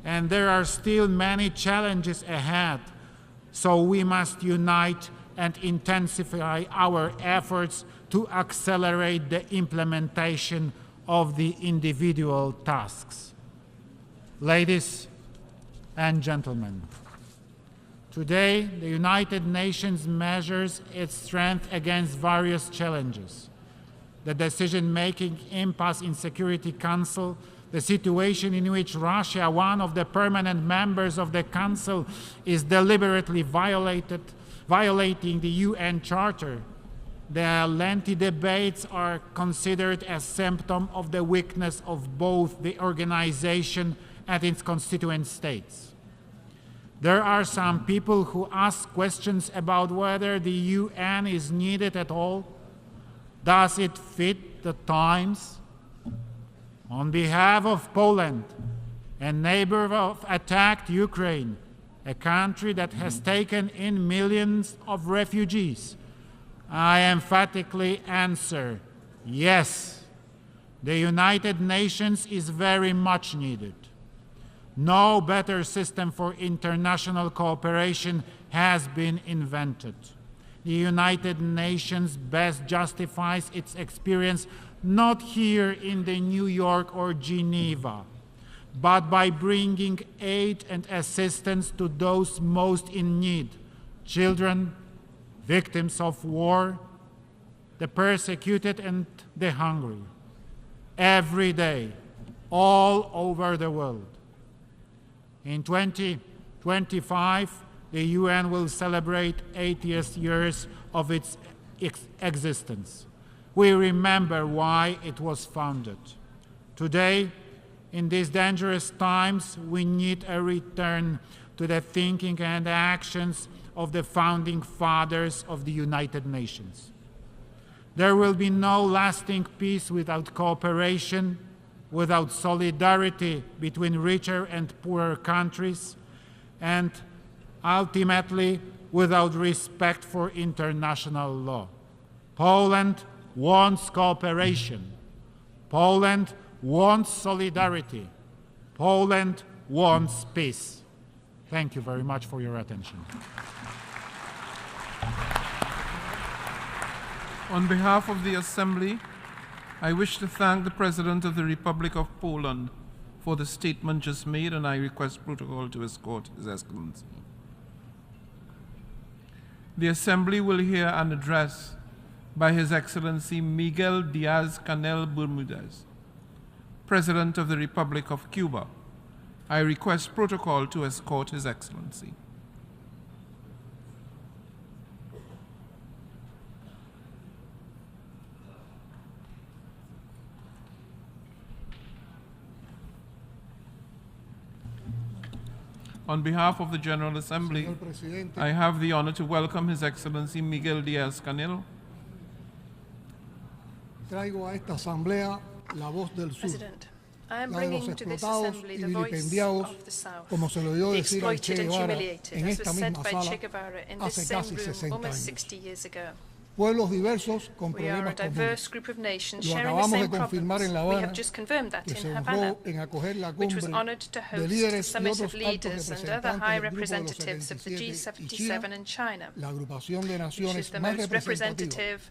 and there are still many challenges ahead, so we must unite and intensify our efforts to accelerate the implementation of the individual tasks. Ladies and gentlemen, today the United Nations measures its strength against various challenges. The decision-making impasse in Security Council, the situation in which Russia, one of the permanent members of the Council, is deliberately violating the UN Charter. The lengthy debates are considered a symptom of the weakness of both the organization and its constituent states. There are some people who ask questions about whether the UN is needed at all. Does it fit the times? On behalf of Poland, a neighbor of attacked Ukraine, a country that has taken in millions of refugees, I emphatically answer, yes, the United Nations is very much needed. No better system for international cooperation has been invented. The United Nations best justifies its experience not here in the New York or Geneva, but by bringing aid and assistance to those most in need, children, victims of war, the persecuted and the hungry, every day, all over the world. In 2025, the UN will celebrate 80 years of its existence. We remember why it was founded. Today, in these dangerous times, we need a return to the thinking and actions of the founding fathers of the United Nations. There will be no lasting peace without cooperation, without solidarity between richer and poorer countries, and ultimately without respect for international law. Poland wants cooperation. Poland wants solidarity. Poland wants peace. Thank you very much for your attention. On behalf of the Assembly, I wish to thank the President of the Republic of Poland for the statement just made, and I request protocol to escort His Excellency. The Assembly will hear an address by His Excellency Miguel Diaz-Canel Bermudez, President of the Republic of Cuba. I request protocol to escort His Excellency. On behalf of the General Assembly, I have the honor to welcome His Excellency Miguel Diaz-Canel. Traigo a esta asamblea la voz del sur, I am la de los bringing to this explotados assembly y the voice vilipendiados, of the South, como se lo oyó the decir al Che exploited and Guevara humiliated, en as esta was said misma by sala Che Guevara in this hace same casi room 60 almost años. 60 years ago. Pueblos diversos con We are a problemas diverse comunes. group of nations Lo sharing the acabamos de same confirmar en La problems. We Habana, have just confirmed that que in se Havana, honró en acoger la which was cumbre honored to de host the líderes y summit otros of altos leaders and other representantes high del Grupo de los representatives of the 77 y China, G77 and China, la agrupación de which is naciones the más most representativa representative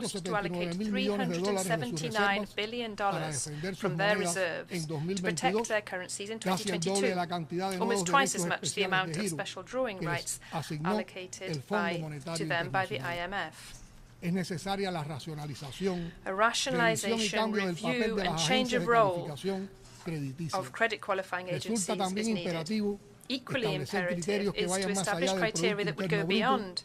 forced to allocate $379 billion from their reserves to protect their currencies in 2022, almost twice as much the amount of special drawing rights allocated to them by the IMF. A rationalization, review, and change of role of credit qualifying agencies is needed. Equally imperative is to establish criteria that would go beyond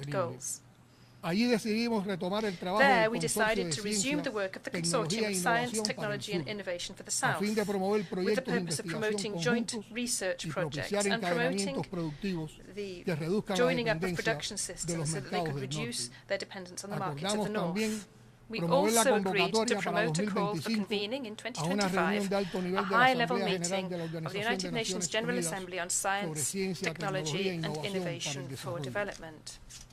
goals. Allí decidimos retomar el trabajo There, del we Consorcio decided de to resume the Ciencia, work of the Tecnología Consortium e of Science, Innovación para el Technology and Sur, Innovation for the a South, fin de promover with the proyectos de purpose of investigación promoting joint conjuntos research y projects propiciar and promoting encadenamientos productivos the que reduzcan la joining up of dependencia production de systems los so that they mercados could del reduce norte. their dependence on the markets of Acordamos the North. también We promover la also agreed to convocatoria para promote a call for 2025 convening in a una reunión 2025 de alto a nivel de la high-level Asamblea General meeting de la of the Organización de United Nations Naciones General Unidas Assembly on sobre Science, ciencia, Technology tecnología e and innovación para Innovation el for desarrollo. Development.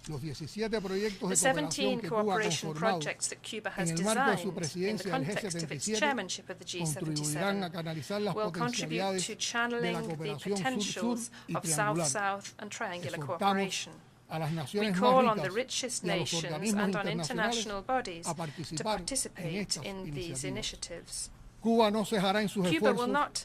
Los 17 proyectos The de cooperación 17 que Cuba ha cooperation conformado projects that Cuba en has el marco de su designed in the presidencia del context of its G77 chairmanship of the contribuirán a G77 canalizar las will contribute potencialidades to de la channeling the cooperación potentials sur-sur y of triangular. South-South and triangular Exhortamos cooperation. a las We naciones más call on the ricas richest y a los nations organismos and on internacionales international bodies a to participar en participate estas in these iniciativas. initiatives. Cuba no cejará en sus Cuba will esfuerzos not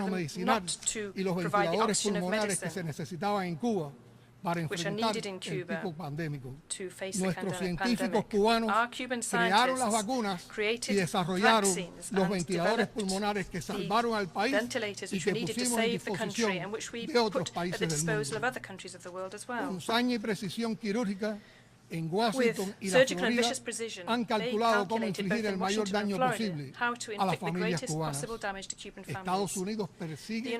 oxígeno medicinal y los ventiladores pulmonares que se necesitaban en Cuba para enfrentar el pico pandémico. Nuestros científicos cubanos crearon las vacunas y desarrollaron los ventiladores pulmonares que salvaron al país y que pusimos en disposición de otros países del mundo. Con saña y precisión quirúrgica, en Washington y la Florida han calculado cómo infligir el mayor daño posible a las familias cubanas. Estados Unidos persigue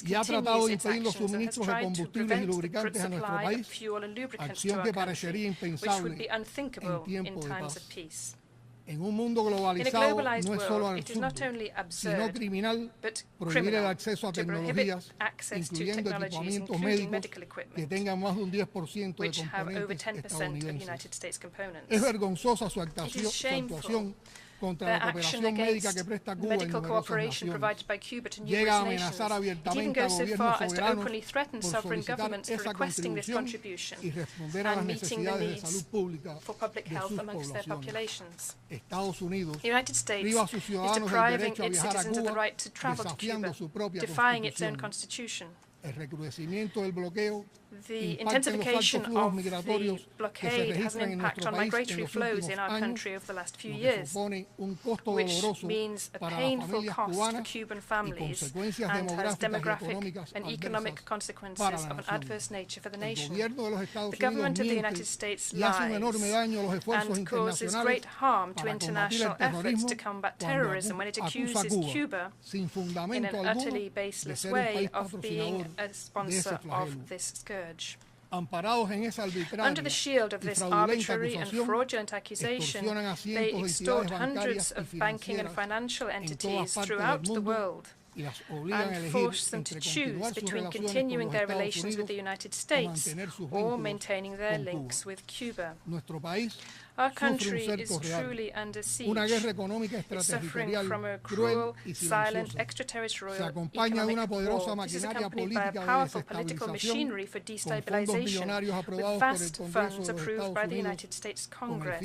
y ha tratado de impedir los suministros de combustibles y lubricantes a nuestro país, acción que parecería impensable en tiempo de paz. En un mundo globalizado no es solo absurdo, sino criminal prohibir el acceso a tecnologías, incluyendo equipamientos médicos que tengan más de un 10% de componentes estadounidenses. Es vergonzosa su actuación contra la cooperación médica que presta Cuba en numerosas naciones. Llega a amenazar abiertamente a gobiernos soberanos por solicitar esa contribución y responder a las necesidades de salud pública de sus poblaciones. Estados Unidos priva a sus ciudadanos del derecho a viajar a Cuba, desafiando su propia Constitución. El recrudecimiento del bloqueo impacta en los altos flujos migratorios que se registran en nuestro país en los últimos años, lo que supone un costo doloroso para las familias cubanas y consecuencias demográficas y económicas para la nación. El gobierno de los Estados Unidos miente y hace un enorme daño a los esfuerzos internacionales para combatir el terrorismo cuando acusa a Cuba, sin fundamento alguno, de ser un país patrocinador de ese flagelo. Amparados en esa Under the shield of this arbitrary and fraudulent accusation, they extort hundreds of banking and financial entities throughout the world and force them to choose between continuing their relations with the United States or maintaining their links with Cuba. Our country is truly under siege. It's suffering from a cruel, silent, extraterritorial economic war. This is accompanied by a powerful political machinery for destabilization, with vast funds approved by the United States Congress,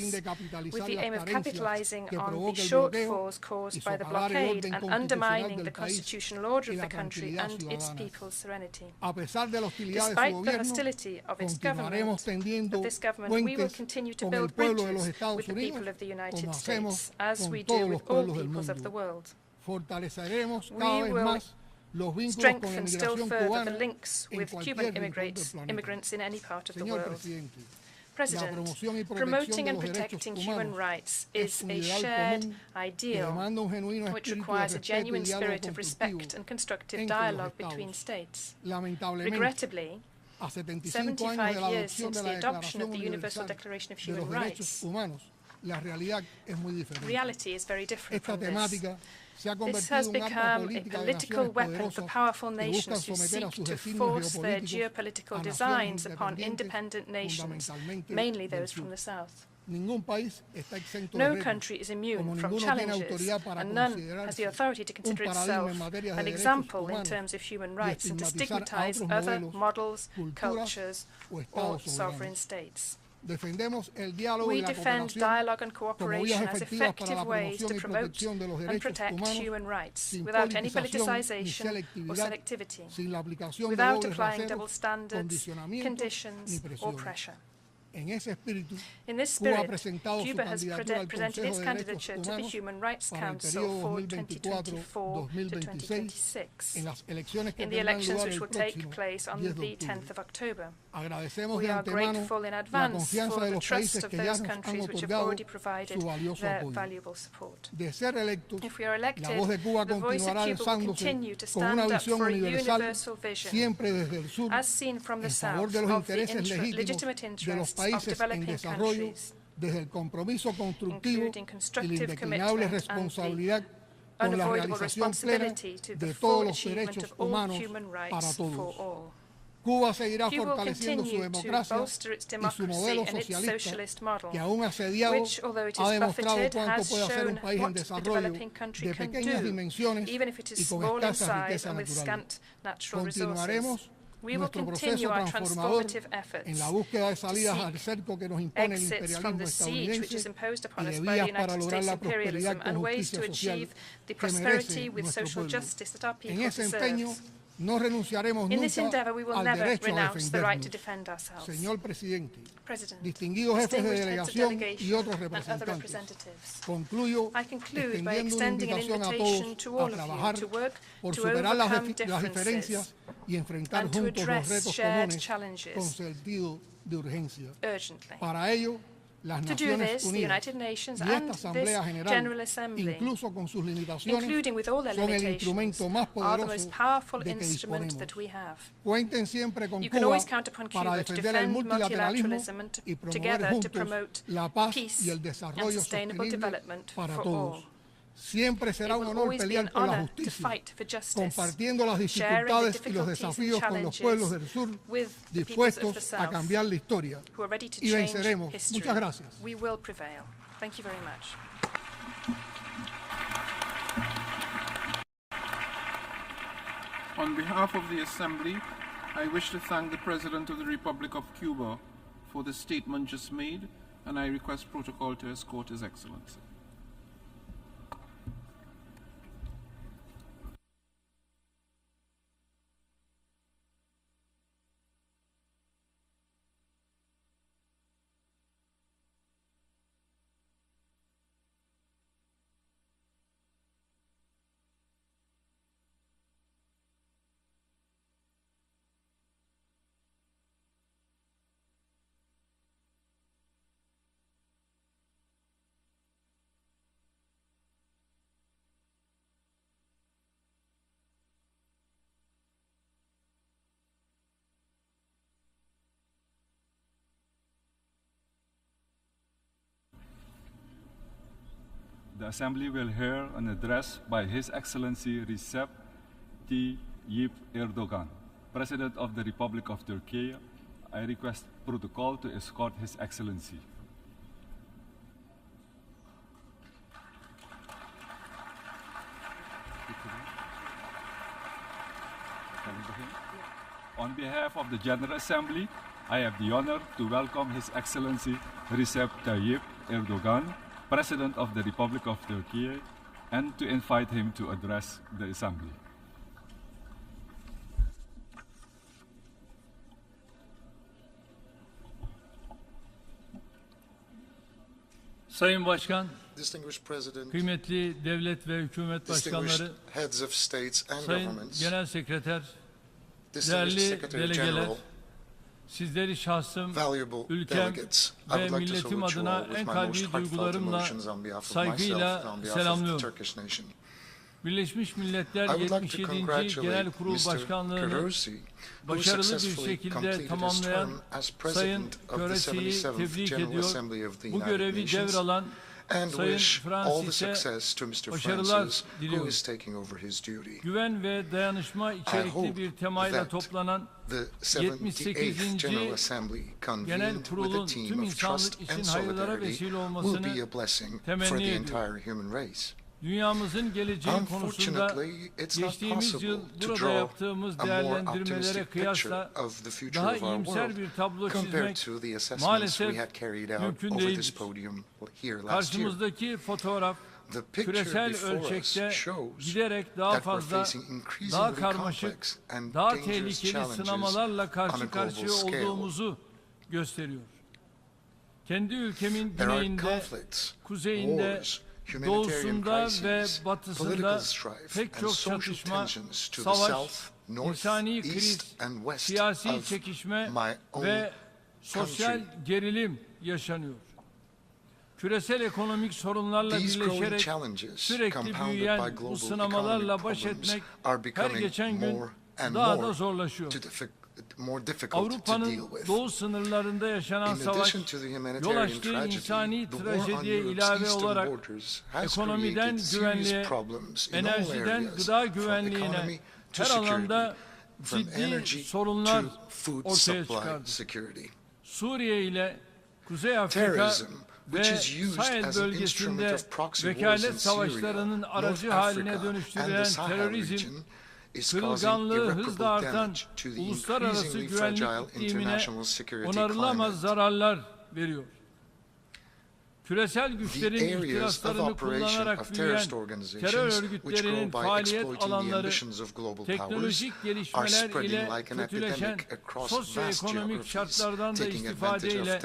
with the aim of capitalizing on the shortfalls caused by the blockade and undermining the constitutional order of the country and its people's serenity. Despite the hostility of its government, we will continue to build bridges with the people of the United States, as we do with all peoples of the world. We will strengthen still further the links with Cuban immigrants in any part of the world. President, promoting and protecting human rights is a shared ideal which requires a genuine spirit of respect and constructive dialogue between states. Regrettably, 75 years since the adoption of the Universal Declaration of Human Rights, reality is very different from this. This has become a political weapon for powerful nations who seek to force their geopolitical designs upon independent nations, mainly those from the South. No country is immune from challenges, and none has the authority to consider itself an example in terms of human rights and to stigmatize other models, cultures, or sovereign states. We defend dialogue and cooperation as effective ways to promote and protect human rights without any politicization or selectivity, without applying double standards, conditions, or pressure. In this spirit, Cuba has presented its candidature to the Human Rights Council for 2024 to 2026 in the elections which will take place on the 10th of October. We are grateful in advance for the trust of those countries which have already provided their valuable support. If we are elected, the voice of Cuba will continue to stand up for a universal vision, as seen from the South, of the legitimate interests of developing countries, including constructive commitment and the unavoidable responsibility to the full achievement of all human rights for all. Cuba will continue to bolster its democracy and its socialist model, which, although it is buffeted, has shown what a developing country can do, even if it is small in size and with scant natural resources. We will continue our transformative efforts to seek exits from the siege which is imposed upon us by the United States imperialism and ways to achieve the prosperity with social justice that our people deserve. In this endeavor, we will never renounce the right to defend ourselves. President, distinguished heads of delegation and other representatives, I conclude by extending an invitation to all of you to work to overcome differences and to address shared challenges urgently. To do this, the United Nations and this General Assembly, including with all their limitations, are the most powerful instrument that we have. You can always count upon Cuba to defend multilateralism and together to promote peace and sustainable development for all. Siempre será un honor pelear por la justicia, compartiendo las dificultades y los desafíos con los pueblos del sur, dispuestos a cambiar la historia. Y venceremos. Muchas gracias. We will prevail. Thank you very much. On behalf of the Assembly, I wish to thank the President of the Republic of Cuba for the statement just made, and I request protocol to escort His Excellency. The Assembly will hear an address by His Excellency Recep Tayyip Erdogan, President of the Republic of Turkey. I request protocol to escort His Excellency. On behalf of the General Assembly, I have the honor to welcome His Excellency Recep Tayyip Erdogan, President of the Republic of Turkey, and to invite him to address the Assembly. Sayın Başkan, Distinguished President, kıymetli devlet ve hükümet başkanları, heads of states and Sayın governments, Genel Sekreter, değerli delegeler, sizleri şahsım, ülkem ve milletim adına en kalbi duygularımla, saygıyla selamlıyorum. Birleşmiş Milletler 77. Genel Kurul Başkanlığı'nı başarılı bir şekilde tamamlayan Sayın Körese'yi tebrik ediyor. Bu görevi devralan Sayın Francis'e başarılar diliyorum. Güven ve dayanışma içerikli bir temayla toplanan 78. Genel Kurul'un tüm insanlık için hayırlara vesile olmasını temenni ediyorum. Dünyamızın geleceği konusunda geçtiğimiz yıl burada yaptığımız değerlendirmelere kıyasla daha iyimser bir tablo çizmek maalesef mümkün değildir. Karşımızdaki fotoğraf küresel ölçekte giderek daha fazla, daha karmaşık, daha tehlikeli sınamalarla karşı karşıya olduğumuzu gösteriyor. Kendi ülkemin güneyinde, kuzeyinde, doğusunda ve batısında pek çok çatışma, savaş, insani kriz, siyasi çekişme ve sosyal gerilim yaşanıyor. Küresel ekonomik sorunlarla birleşerek sürekli büyüyen bu sınamalarla baş etmek her geçen gün daha da zorlaşıyor. Avrupa'nın doğu sınırlarında yaşanan savaş, yol açtığı insani trajediye ilave olarak ekonomiden güvenliğe, enerjiden gıda güvenliğine her alanda ciddi sorunlar ortaya çıkardı. Suriye ile Kuzey Afrika ve Sahel bölgesinde vekalet savaşlarının aracı haline dönüştürülen terörizm, kırılganlığı hızla artan uluslararası güvenlik iklimine onarılamaz zararlar veriyor. Küresel güçlerin ihtiraslarını kullanarak büyüyen terör örgütlerinin faaliyet alanları, teknolojik gelişmeler ile kötüleşen sosyoekonomik şartlardan da istifadeyle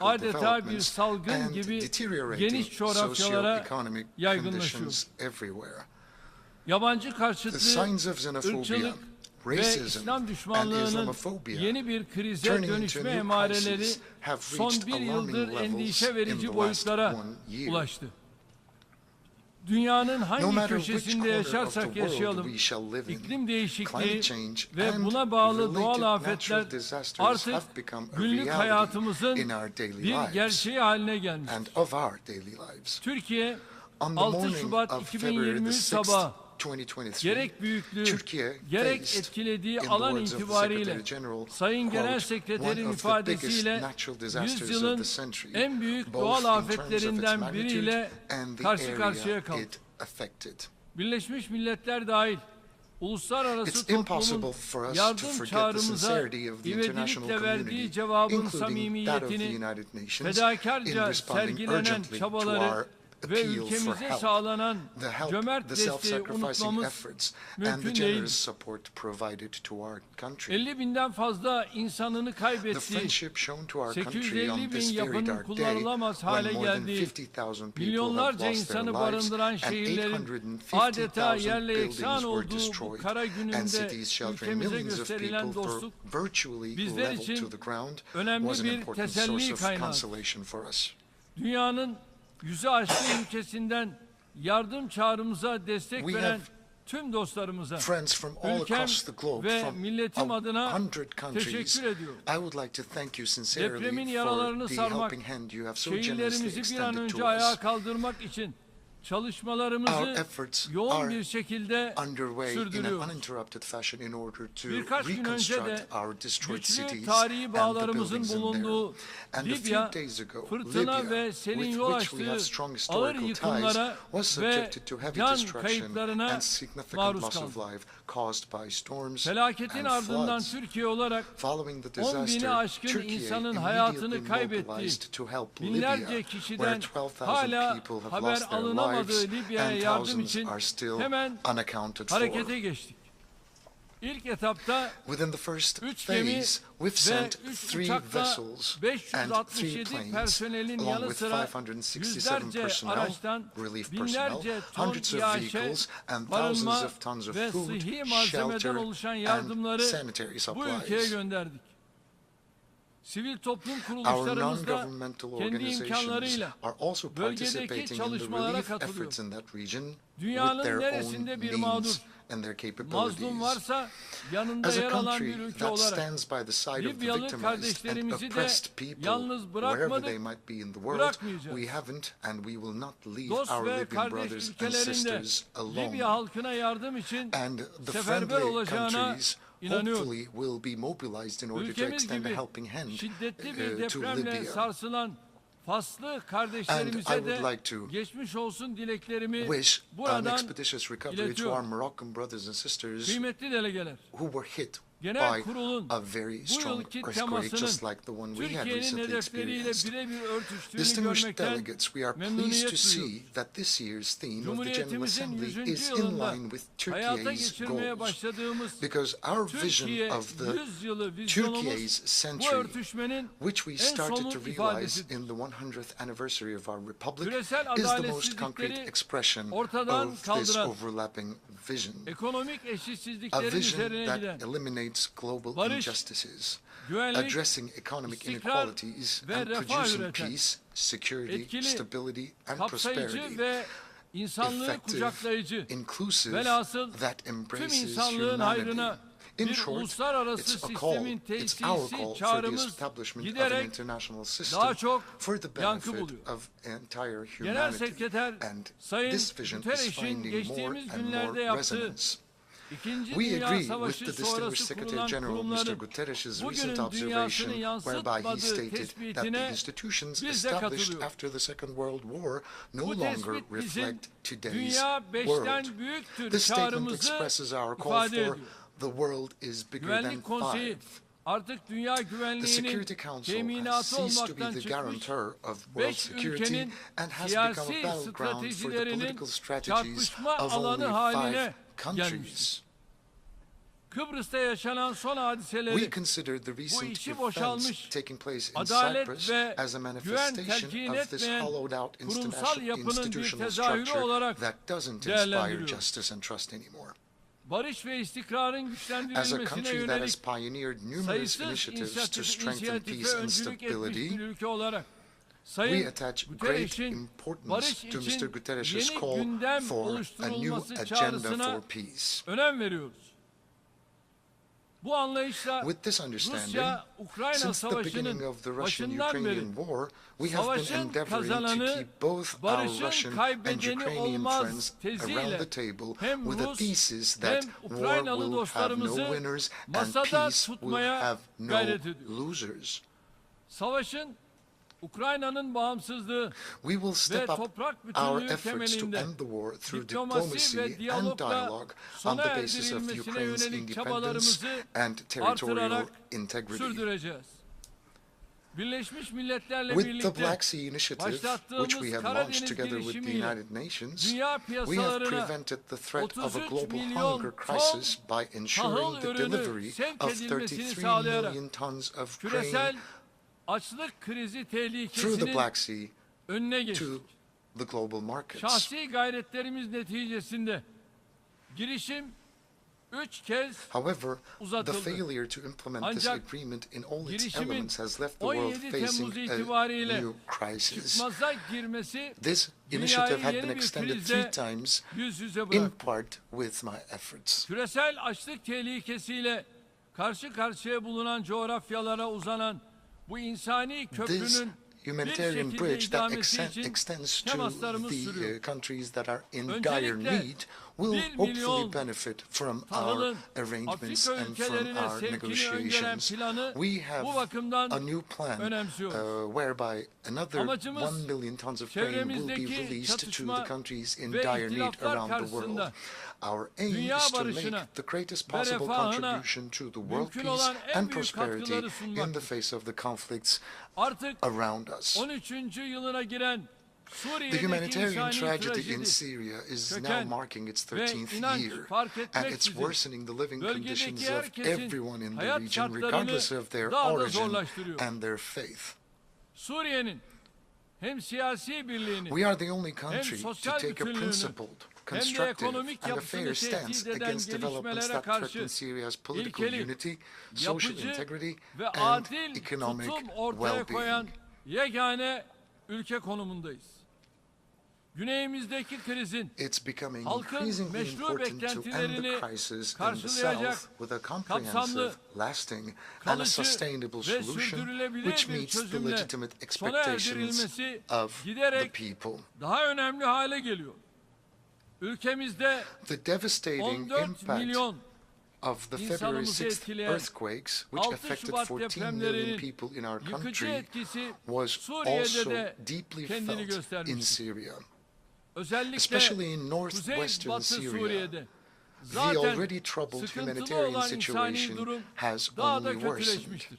adeta bir salgın gibi geniş coğrafyalara yaygınlaşıyor. Yabancı karşıtlığı, ırkçılık ve İslam düşmanlığının yeni bir krize dönüşme emareleri son bir yıldır endişe verici boyutlara ulaştı. Dünyanın hangi köşesinde yaşarsak yaşayalım, iklim değişikliği ve buna bağlı doğal afetler artık günlük hayatımızın bir gerçeği haline gelmiştir. Türkiye, 6 Şubat 2023 sabahı gerek büyüklüğü, gerek etkilediği alan itibariyle Sayın Genel Sekreterin ifadesiyle yüzyılın en büyük doğal afetlerinden biriyle karşı karşıya kaldı. Birleşmiş Milletler dahil uluslararası toplumun yardım çağrımıza ivedilikle verdiği cevabın samimiyetini, fedakarca sergilenen çabaları ve ülkemize sağlanan cömert desteği unutmamız mümkün değil. 50 binden fazla insanını kaybettiği, 850 bin yapının kullanılamaz hale geldiği, milyonlarca insanı barındıran şehirlerin adeta yerle yeksan olduğu bu kara gününde ülkemize gösterilen dostluk bizler için önemli bir teselli kaynağı. Dünyanın yüzü aşkın ülkesinden yardım çağrımıza destek veren tüm dostlarımıza, ülkem ve milletim adına teşekkür ediyorum. Depremin yaralarını sarmak, şehirlerimizi bir an önce ayağa kaldırmak için çalışmalarımızı yoğun bir şekilde sürdürüyoruz. Birkaç gün önce de güçlü tarihi bağlarımızın bulunduğu Libya, fırtına ve selin yol açtığı ağır yıkımlara ve can kayıplarına maruz kaldı. Felaketin ardından Türkiye olarak 10 bini aşkın insanın hayatını kaybettiği, binlerce kişiden hala haber alınamadığı Libya'ya yardım için hemen harekete geçtik. İlk etapta 3 gemi ve 3 uçakla 567 personelin yanı sıra yüzlerce araçtan binlerce ton iaşe, barınma ve sıhhi malzemeden oluşan yardımları bu ülkeye gönderdik. Sivil toplum kuruluşlarımız da kendi imkanlarıyla bölgedeki çalışmalara katılıyor. Dünyanın neresinde bir mağdur, mazlum varsa yanında yer alan bir ülke olarak Libyalı kardeşlerimizi de yalnız bırakmadık, bırakmayacağız. Dost ve kardeş ülkelerin de Libya halkına yardım için seferber olacağına inanıyorum. Ülkemiz gibi şiddetli bir depremle sarsılan Faslı kardeşlerimize de geçmiş olsun dileklerimi buradan iletiyorum. Kıymetli delegeler, Genel Kurul'un bu yılki temasının Türkiye'nin hedefleriyle birebir örtüştüğünü görmekten memnuniyet duyuyoruz. Cumhuriyetimizin 100. yılında hayata geçirmeye başladığımız Türkiye 100 yılı vizyonumuz bu örtüşmenin en somut ifadesidir. Küresel adaletsizlikleri ortadan kaldıran, ekonomik eşitsizliklerin üzerine giden, barış, güvenlik, istikrar ve refah üreten, etkili, kapsayıcı ve insanlığı kucaklayıcı, velhasıl tüm insanlığın hayrına bir uluslararası sistemin tesisi çağrımız giderek daha çok yankı buluyor. Genel Sekreter Sayın Guterres'in geçtiğimiz günlerde yaptığı İkinci Dünya Savaşı sonrası kurulan kurumların bugünün dünyasını yansıtmadığı tespitine biz de katılıyoruz. Bu tespit bizim dünya beşten büyüktür çağrımızı ifade ediyor. Güvenlik Konseyi artık dünya güvenliğinin teminatı olmaktan çıkmış, 5 ülkenin siyasi stratejilerinin çarpışma alanı haline gelmiştir. Kıbrıs'ta yaşanan son hadiselerin bu içi boşalmış, adalet ve güven telkin etmeyen kurumsal yapının bir tezahürü olarak değerlendiriyoruz. barış ve istikrarın As a güçlendirilmesine country that has yönelik pioneered numerous sayısız initiatives to strengthen inisiyatife peace and öncülük etmiş stability, bir ülke olarak we Sayın attach great Guterres'in importance barış to Mr. için Guterres' yeni call gündem for a new oluşturulması agenda çağrısına for peace. önem veriyoruz. Bu anlayışla With this understanding, Rusya-Ukrayna since the beginning savaşının of the başından beri Russian-Ukrainian war, we have been savaşın endeavoring to kazananı keep both our barışın Russian and kaybedeni Ukrainian olmaz friends around teziyle the table hem with a Rus thesis hem that war Ukraynalı will have no dostlarımızı winners and masada peace will tutmaya have no gayret ediyoruz. losers. Savaşın Ukrayna'nın bağımsızlığı We will ve step up toprak our bütünlüğü efforts to temelinde end the war through diplomasi diplomacy ve and diyalogla dialogue on sona the basis of erdirilmesine Ukraine's yönelik independence çabalarımızı and territorial artırarak integrity. sürdüreceğiz. Birleşmiş Milletler'le With the birlikte Black Sea Initiative, which başlattığımız we have launched Karadeniz together with the girişimiyle United Nations, dünya we have piyasalarına prevented the threat of a 33 global milyon hunger ton crisis by ensuring tahıl the ürünü delivery sevk of edilmesini 33 sağlayarak million tons of grain küresel açlık krizi through the tehlikesinin Black Sea önüne geçtik. to the global markets. Şahsi gayretlerimiz neticesinde girişim 3 kez However, the uzatıldı. failure to implement this Ancak agreement in all its girişimin elements has left the world 17 Temmuz facing a itibariyle new crisis. çıkmaza girmesi This dünyayı initiative had yeni been bir extended krizle 3 times, yüz yüze in bıraktı. part with my efforts. Küresel açlık tehlikesiyle karşı karşıya bulunan coğrafyalara uzanan bu insani This köprünün bir humanitarian şekilde bridge that idamesi için extends to temaslarımız the sürüyor. countries that are in dire Öncelikle need will 1 hopefully milyon benefit from our tahılın arrangements Afrika and from ülkelerine our sevkini öngören negotiations. planı We have bu bakımdan a new plan önemsiyoruz. whereby another Amacımız 1 million tons of grain will be çevremizdeki released to çatışma the countries in ve dire need ihtilaflar around the world. karşısında Our aim dünya is to barışına make the greatest ve possible refahına contribution to the world mümkün peace olan en and büyük prosperity katkıları in sunmak. the face of the conflicts Artık around us. 13. yılına giren The Suriye'deki humanitarian insani tragedy in trajedi, Syria is now köken marking its ve 13th inanç year, fark and etmek it's üzere worsening the living conditions bölgedeki of herkesin everyone in the hayat region, şartlarını regardless of their daha da origin zorlaştırıyor. and their faith. Suriye'nin hem siyasi birliğini We are the only hem country to sosyal take a bütünlüğünü principled, hem de constructive, ekonomik and a fair yapısını stance tehdit eden against developments gelişmelere that karşı threaten Syria's political ilkeli, unity, social yapıcı integrity, ve and adil economic tutum ortaya koyan well-being. yegane ülke konumundayız. Güneyimizdeki krizin It's becoming halkın increasingly meşru important to end the beklentilerini crisis in the karşılayacak South with a kapsamlı, comprehensive, lasting, and a kalıcı sustainable ve solution sürdürülebilir which bir meets the çözümle legitimate sona expectations erdirilmesi of the giderek people. daha önemli hale geliyor. Ülkemizde The devastating 14 impact milyon of the February insanımızı 6th etkileyen earthquakes, which 6 affected Şubat 14 million depremlerinin people in our yıkıcı country, etkisi was Suriye'de also de deeply kendini felt in göstermiştir. Syria. Özellikle Especially in Kuzey northwestern Batı Syria, Suriye'de the zaten already troubled sıkıntılı humanitarian olan insani situation durum has daha da only worsened. kötüleşmiştir.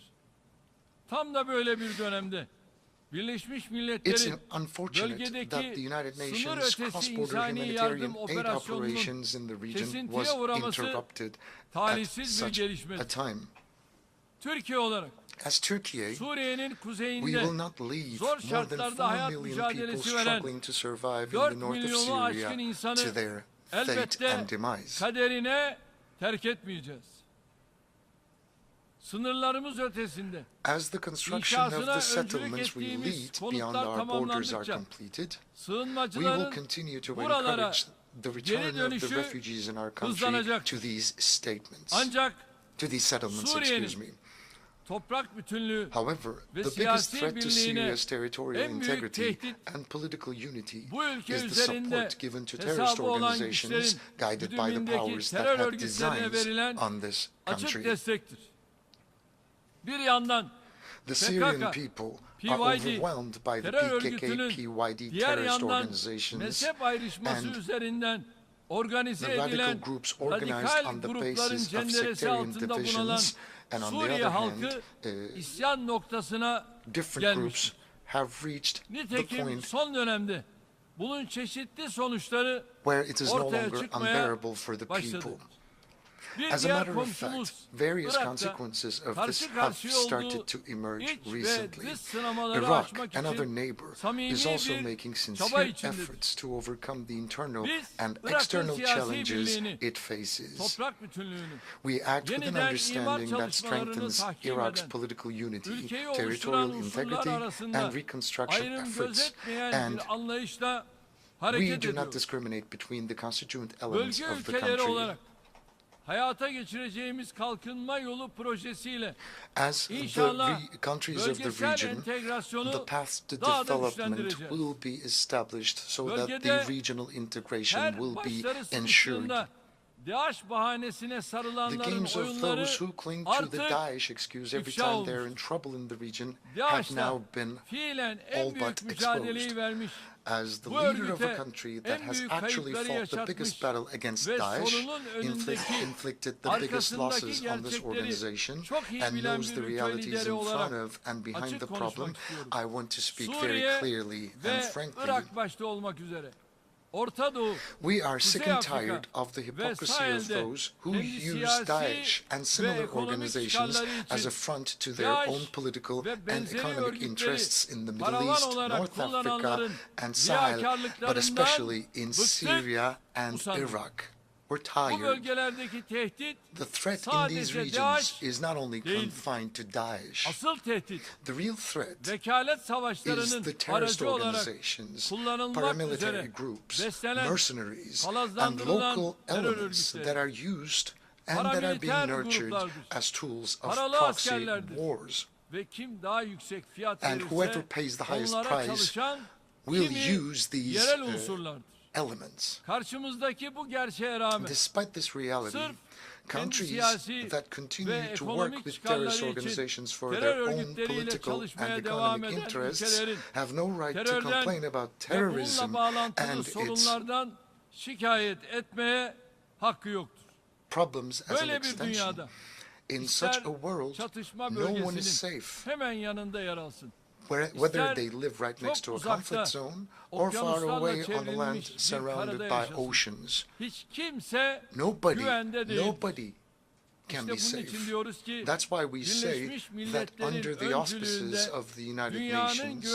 Tam da böyle bir dönemde Birleşmiş It's Milletler'in unfortunate that the bölgedeki United sınır Nations ötesi cross-border insani humanitarian yardım aid operasyonunun operations in the region kesintiye was uğraması interrupted at talihsiz bir such gelişmedir. a time. Türkiye olarak As Turkey, Suriye'nin we kuzeyinde will not leave zor more than şartlarda 4 hayat million people mücadelesi veren struggling to survive in 4 the north of milyonu aşkın Syria insanı to their fate elbette and demise. kaderine terk etmeyeceğiz. Sınırlarımız ötesinde As the construction of inşasına the öncülük settlements we ettiğimiz lead beyond konutlar our borders are tamamlandıkça completed, we will sığınmacıların continue to buralara encourage the geri return of the dönüşü refugees in our country hızlanacaktır. to these statements, Ancak to these settlements, Suriye'nin excuse me. toprak bütünlüğü However, ve the biggest siyasi threat to birliğine Syria's territorial en büyük integrity tehdit and political unity bu ülke is the üzerinde support given to terrorist hesabı olan organizations güçlerin guided by the güdümündeki powers that terör have örgütlerine designs verilen on this açık country. destektir. Bir yandan The Syrian PKK, people are PYD, overwhelmed by the terör PKK, örgütünün PYD diğer terrorist yandan organizations mezhep ayrışması and üzerinden organize the radical edilen groups organized radikal on the grupların basis of cenderesi sectarian altında bulunan divisions, and on the Suriye other hand, halkı isyan noktasına different gelmiş. groups have reached the Nitekim point son dönemde bunun çeşitli sonuçları where it is no ortaya longer çıkmaya unbearable for the başladı. people. As a matter of fact, various consequences of this have started to emerge recently. Iraq, another neighbor, is also making sincere efforts to overcome the internal and external challenges it faces. We act with an understanding that strengthens Iraq's political unity, territorial integrity, and reconstruction efforts, and we do not discriminate between the constituent elements of the country. Hayata geçireceğimiz kalkınma yolu projesiyle As the countries of the region, the path to development will be established so that the regional integration will be ensured. The games of those who cling to the Daesh excuse every time they're in trouble in the region have now been all but exposed. As the leader of a country that has actually fought the biggest battle against Daesh, inflicted the biggest losses on this organization, and knows the realities in front of and behind the problem, I want to speak very clearly and frankly. We are sick and tired of the hypocrisy of those who use Daesh and similar organizations as a front to their own political and economic interests in the Middle East, North Africa, and Sahel, but especially in Syria and Iraq. We're tired. The threat in these regions is not only confined to Daesh. The real threat is the terrorist organizations, paramilitary groups, mercenaries, and local elements that are used and that are being nurtured as tools of proxy wars. And whoever pays the highest price will use these elements. Despite this reality, countries that continue to work with terrorist organizations for their own political and economic interests have no right to complain about terrorism and its problems as an extension. In such a world, no one is safe. Whether they live right next to a conflict zone or far away on the land surrounded by oceans. Nobody can be safe. That's why we say that under the auspices of the United Nations,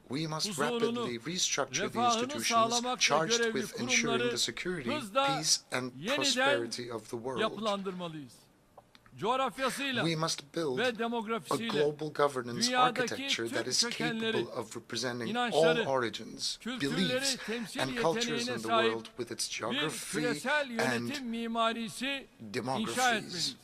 we must rapidly restructure the institutions charged with ensuring the security, peace, and prosperity of the world. We must build a global governance architecture that is capable of representing all origins, beliefs, and cultures in the world with its geography and demographies.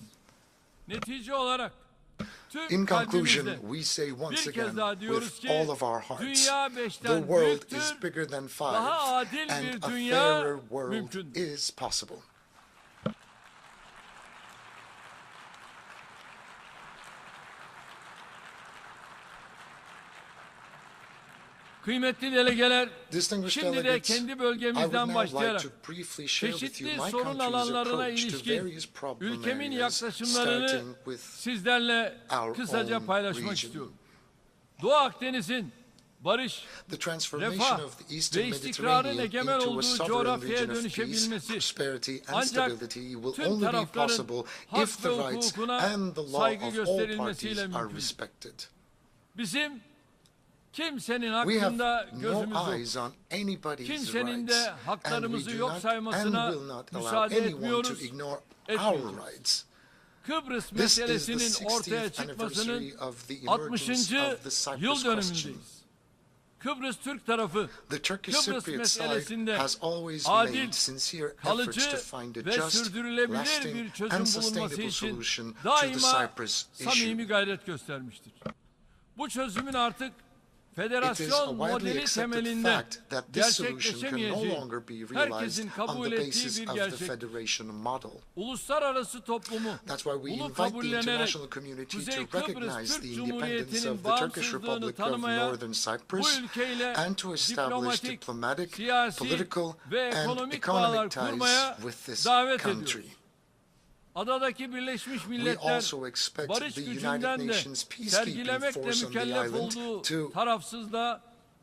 In conclusion, we say once again, with all of our hearts, the world is bigger than five, and a fairer world is possible. Kıymetli delegeler, şimdi de kendi bölgemizden başlayarak çeşitli sorun alanlarına ilişkin ülkemin yaklaşımlarını sizlerle kısaca paylaşmak istiyorum. Doğu Akdeniz'in barış, refah ve istikrarın egemen olduğu coğrafyaya dönüşebilmesi ancak tüm tarafların hak ve hukukuna saygı gösterilmesiyle mümkün. Bizim kimsenin hakkında gözümüz yok. Kimsenin de haklarımızı yok saymasına müsaade etmiyoruz. Kıbrıs meselesinin ortaya çıkmasının 60. yıl dönümündeyiz. Kıbrıs Türk tarafı Kıbrıs meselesinde adil, kalıcı ve sürdürülebilir bir çözüm bulunması için daima samimi gayret göstermiştir. Bu çözümün artık federasyon modeli temelinde gerçekleşemeyeceği herkesin kabul ettiği bir gerçek. Uluslararası toplumu bunu kabullenerek Kuzey Kıbrıs Türk Cumhuriyeti'nin bağımsızlığını tanımaya, bu ülkeyle diplomatik, siyasi ve ekonomik bağlar kurmaya davet ediyor. Adadaki Birleşmiş Milletler barış gücünden de sergilemekle mükellef olduğu tarafsızlığa,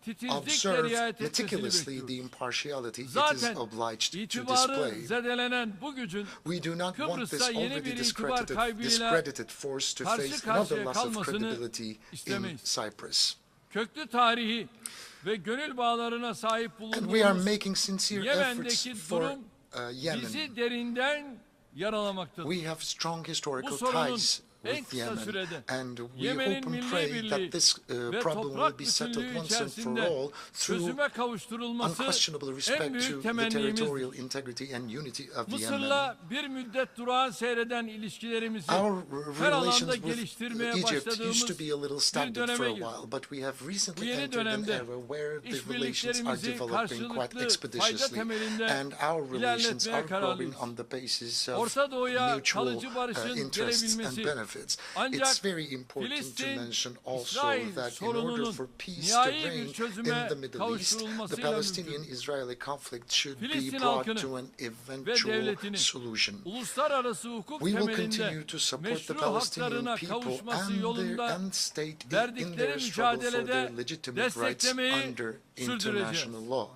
observe meticulously the impartiality it is obliged to display. We do not want this already discredited force to face another loss of credibility in Cyprus. And we are making sincere efforts for Yemen. We have strong historical ties with Yemen, and we hope and pray that this problem will be settled once and for all through unquestionable respect to the territorial integrity and unity of Yemen. Our relations with Egypt used to be a little stagnant for a while, but we have recently entered an era where the relations are developing quite expeditiously, and our relations are growing on the basis of mutual interests and benefits. It's very important to mention also that in order for peace to reign in the Middle East, the Palestinian-Israeli conflict should be brought to an eventual solution. We will continue to support the Palestinian people and state in their struggle for their legitimate rights under international law.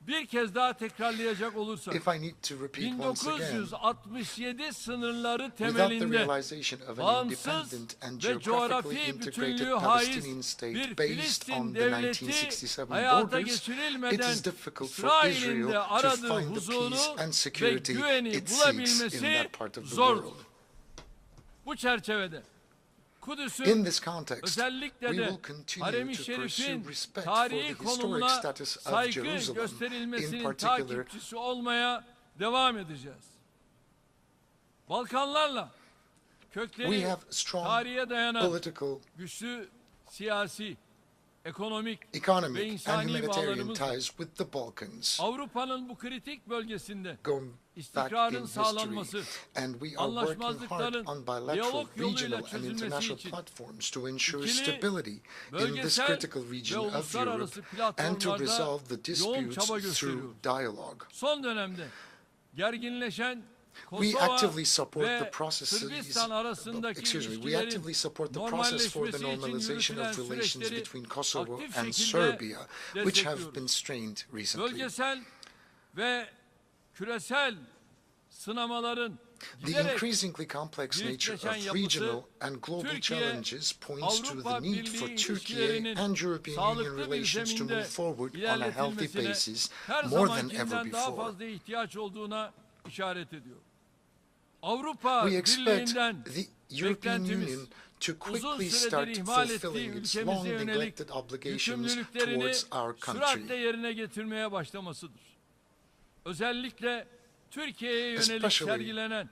Bir kez daha tekrarlayacak olursak, If I need to repeat once again, 1967 sınırları without the temelinde realization of an bağımsız independent and ve geographically coğrafi integrated bütünlüğü Palestinian haiz state bir based Filistin on the devleti 1967 hayata borders, it geçirilmeden is difficult for İsrail'in Israel de to aradığı find the huzuru peace and ve security güveni it seeks in bulabilmesi that part of the zordur. world. Bu çerçevede Kudüs'ün In this context, özellikle we de will continue Harem-i to pursue Şerif'in respect for tarihi the historic konumuna status of saygı Jerusalem, in gösterilmesinin particular takipçisi olmaya devam edeceğiz. Balkanlarla we kökleri have strong tarihe dayanan political, güçlü siyasi, ekonomik ve economic, and insani humanitarian bağlarımız var. ties with the Balkans. Avrupa'nın bu kritik bölgesinde Going back in istikrarın sağlanması, history, and we are working hard anlaşmazlıkların on bilateral, diyalog yoluyla regional, and çözülmesi international için platforms to ensure ikili, stability in this bölgesel critical ve region of Europe uluslararası and to platformlarda resolve the yoğun disputes çaba through gösteriyoruz. dialogue. Son dönemde gerginleşen We Kosova actively support the ve processes. Sırbistan arasındaki We actively support the process for the normalization of relations between Kosovo and Serbia, which have been strained recently. Bölgesel ve küresel sınamaların The increasingly complex nature of regional and global challenges points to the need for Turkey and European Union relations to move forward on a healthy basis more than ever daha before. fazla ihtiyaç olduğuna işaret ediyor. Avrupa We expect Birliği'nden the European beklentimiz Union to uzun quickly süredir start ihmal ettiği fulfilling its ülkemize long yönelik neglected obligations yükümlülüklerini towards our süratle country. yerine getirmeye başlamasıdır. Özellikle Türkiye'ye yönelik Especially sergilenen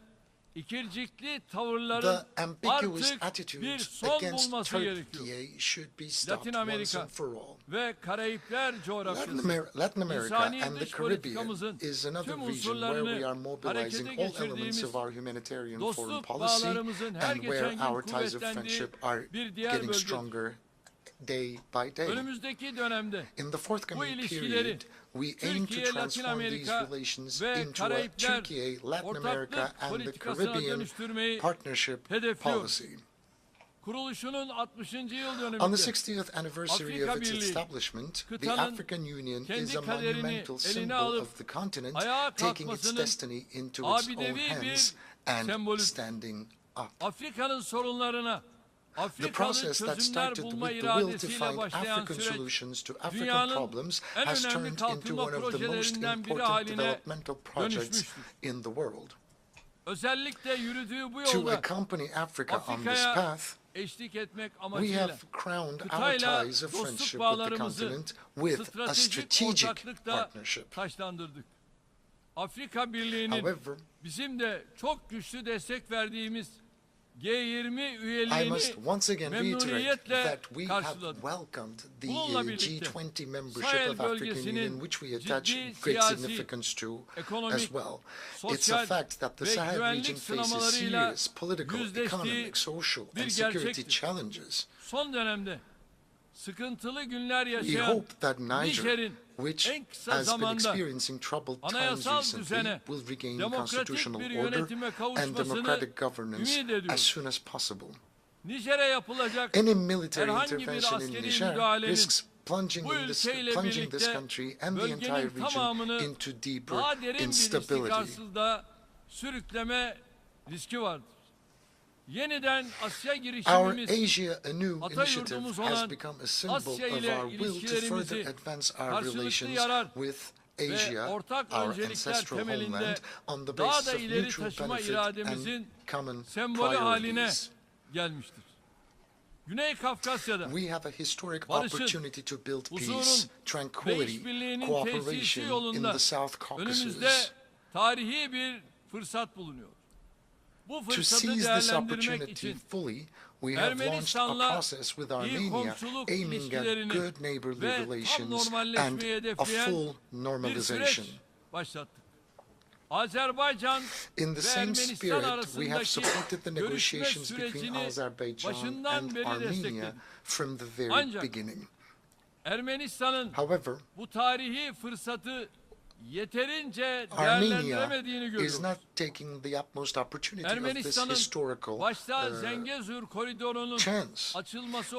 ikircikli tavırların The ambiguous artık bir attitudes son against bulması gerekiyor. Turkey should be stopped Latin once Amerika and for all. ve Karayipler coğrafyası, Latin America insani and the dış Caribbean politikamızın is another tüm region where unsurlarını we are mobilizing harekete all elements geçirdiğimiz, of our humanitarian foreign dostluk policy bağlarımızın her and where geçen gün our ties of kuvvetlendiği friendship are bir diğer getting bölgedir. stronger day by day. Önümüzdeki dönemde In the bu forthcoming ilişkileri period, we aim to Türkiye, Latin transform these Amerika relations ve into a Karayipler Turkey, Latin America, ortaklık and the politikasına Caribbean dönüştürmeyi partnership hedefliyor. policy. Kuruluşunun 60. yıl On the döneminde 60th anniversary Afrika of its Birliği, establishment, the kıtanın African Union kendi is a kaderini monumental eline symbol alıp of the continent, ayağa taking its kalkmasının destiny into its own abidevi bir hands and sembolüdür. standing up. Afrika'nın sorunlarına The Afrikalı process that çözümler started bulma with the will to iradesiyle find başlayan African süreç, solutions to African dünyanın problems en has önemli turned into kalkınma one of the most projelerinden biri important haline developmental projects dönüşmüştür. in the world. Özellikle yürüdüğü bu To yolda accompany Africa on this Afrika'ya path, eşlik etmek we amacıyla have crowned our kıtayla ties of dostluk friendship with the bağlarımızı continent with a stratejik strategic ortaklıkta partnership. taşlandırdık. Afrika Birliği'nin However, bizim de çok güçlü destek verdiğimiz G20 I üyeliğini must once again reiterate memnuniyetle that we have karşıladık. welcomed the Bununla birlikte G20 membership Sahel of African Union, bölgesinin which we attach ciddi great siyasi, significance to ekonomik, as well. It's a sosyal fact that the ve Sahel güvenlik region faces sınamalarıyla serious political, yüzleştiği economic, social, bir and security gerçektir. challenges. Son dönemde sıkıntılı günler We yaşayan hope that Niger, Nijer'in which en kısa has been zamanda experiencing troubled times anayasal recently, düzene, will regain demokratik constitutional bir order yönetime and kavuşmasını democratic governance ümit ediyoruz. as soon as possible. Nijer'e yapılacak Any military herhangi bir intervention in askeri Niger müdahalenin risks plunging this country and the entire region into deeper instability. Our Asia Anew initiative has become a symbol of our will to further advance our relations with Asia, our ancestral homeland, on the basis of mutual benefit and common priorities. We have a historic opportunity to build peace, tranquility, cooperation in the South Caucasus. To seize this opportunity fully, we have launched a process with Armenia aiming at good neighborly relations and a full normalization. In the same spirit, we have supported the negotiations between Azerbaijan and Armenia from the very beginning. However, Armenia is not taking the utmost opportunity of this historical chance.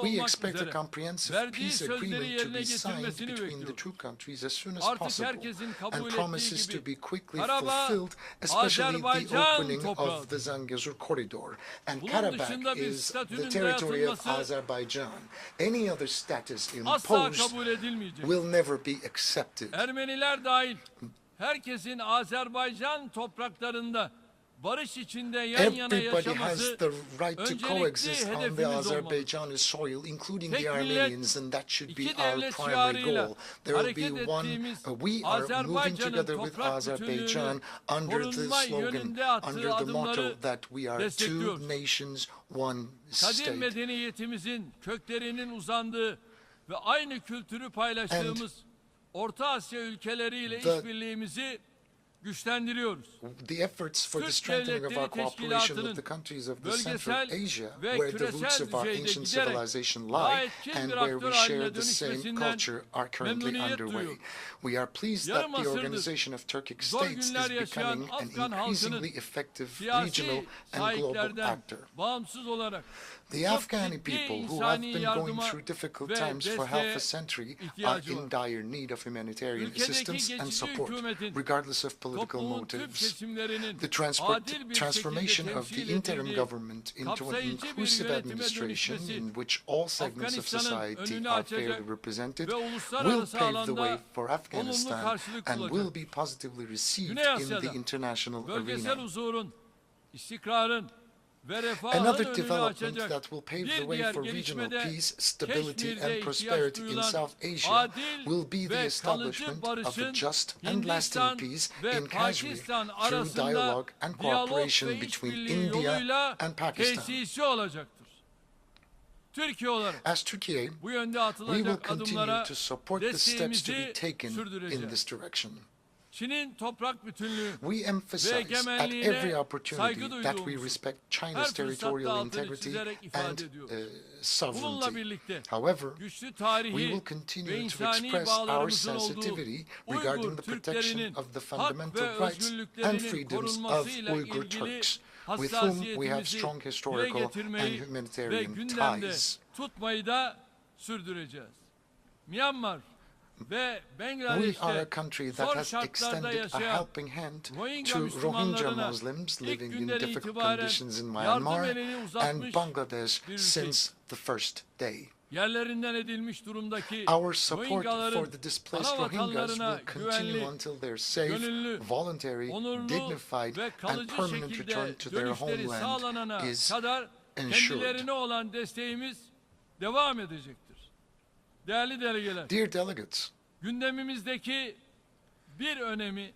We expect a comprehensive peace agreement to be signed between the two countries as soon as possible, and promises to be quickly fulfilled, especially the opening of the Zangezur corridor. And Karabakh is the territory of Azerbaijan. Any other status imposed will never be accepted. Herkesin Azerbaycan topraklarında barış içinde yan yana Everybody has yaşaması the right to coexist on the Azerbaijani soil, including the Armenians, and that should be our primary goal. There will be one. We are moving together with Azerbaijan under the slogan, under the motto that we are two nations, one state. Kadim medeniyetimizin köklerinin uzandığı ve aynı kültürü paylaştığımız Orta Asya ülkeleriyle işbirliğimizi güçlendiriyoruz. The efforts for the strengthening of our cooperation with the countries of the Central Asia, where the roots of our ancient civilization lie and where we share the same culture, are currently underway. We are pleased that the Organization of Turkic States is becoming an increasingly effective regional and global actor. The Afghani people, who have been going through difficult times for half a century, are in dire need of humanitarian assistance and support, regardless of political motives. The transformation of the interim government into an inclusive administration in which all segments of society are fairly represented will pave the way for Afghanistan and will be positively received in the international arena. Another development that will pave the way for regional peace, stability and prosperity in South Asia will be the establishment of a just and lasting peace in Kashmir through dialogue and cooperation between India and Pakistan. As Turkey, we will continue to support the steps to be taken in this direction. We emphasize at every opportunity that we respect China's territorial integrity and sovereignty. However, we will continue to express our sensitivity regarding the protection of the fundamental rights and freedoms of Uyghur Turks, with whom we have strong historical and humanitarian ties. We are a country that has extended a helping hand to Rohingya Muslims living in difficult conditions in Myanmar and Bangladesh since the first day. Our support for the displaced Rohingyas will continue until their safe, voluntary, dignified and permanent return to their homeland is ensured. Dear delegates, gündemimizdeki bir önemi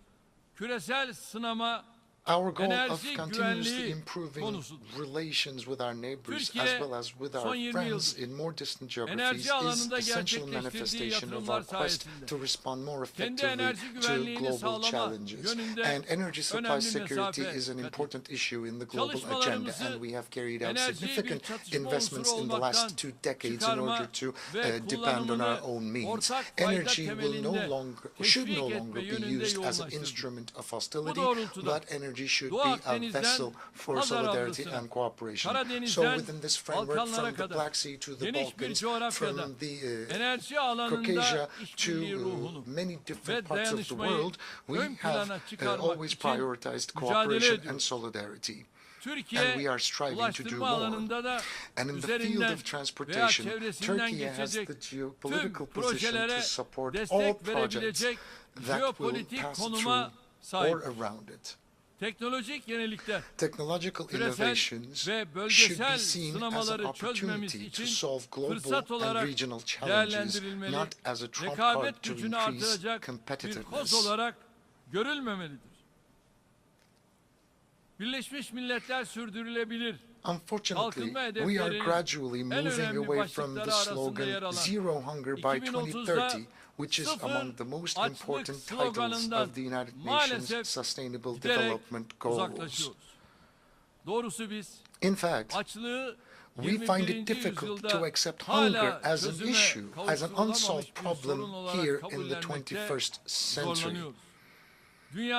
küresel sınama our goal of continuously improving relations with our neighbors as well as with our friends in more distant geographies is an essential manifestation of our quest to respond more effectively to global challenges. And energy supply security is an important issue in the global agenda, and we have carried out significant investments in the last 2 decades in order to depend on our own means. Energy should no longer be used as an instrument of hostility, but energy technology should be a vessel for solidarity and cooperation. So within this framework, from the Black Sea to the Balkans, from the Caucasia to many different parts of the world, we have always prioritized cooperation and solidarity. And we are striving to do more. And in the field of transportation, Turkey has the geopolitical position to support all projects that will pass through or around it. Technological innovations should be seen as an opportunity to solve global and regional challenges, not as a trump card to increase competitiveness. Unfortunately, we are gradually moving away from the slogan "Zero Hunger by 2030", which is among the most important titles of the United Nations Sustainable Development Goals. In fact, we find it difficult to accept hunger as an issue, as an unsolved problem here in the 21st century. We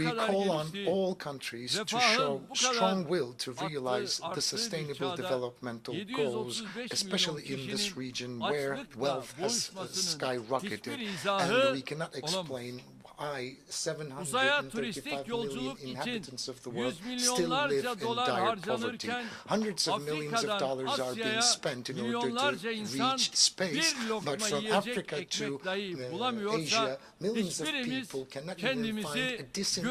call on all countries to show strong will to realize the sustainable developmental goals, especially in this region where wealth has skyrocketed, and we cannot explain why 735 million inhabitants of the world still live in dire poverty. Hundreds of millions of dollars are being spent in order to reach space, but from Africa to Asia, millions of people cannot even find a decent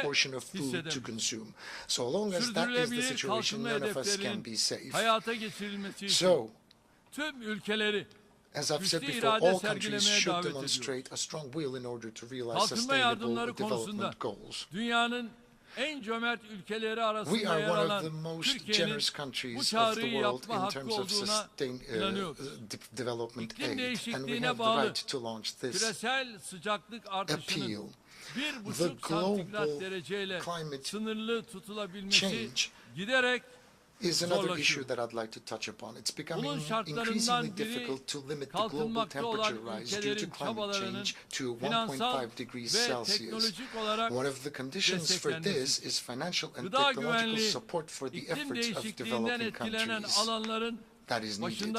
portion of food to consume. So long as that is the situation, none of us can be safe. So, as I've said before, all countries should demonstrate a strong will in order to realize sustainable development goals. We are one of the most generous countries of the world in terms of development aid, and we have the right to launch this appeal. The global climate change is another issue that I'd like to touch upon. It's becoming increasingly difficult to limit the global temperature rise due to climate change to 1.5 degrees Celsius. One of the conditions for this is financial and technological support for the efforts of developing countries. That is needed.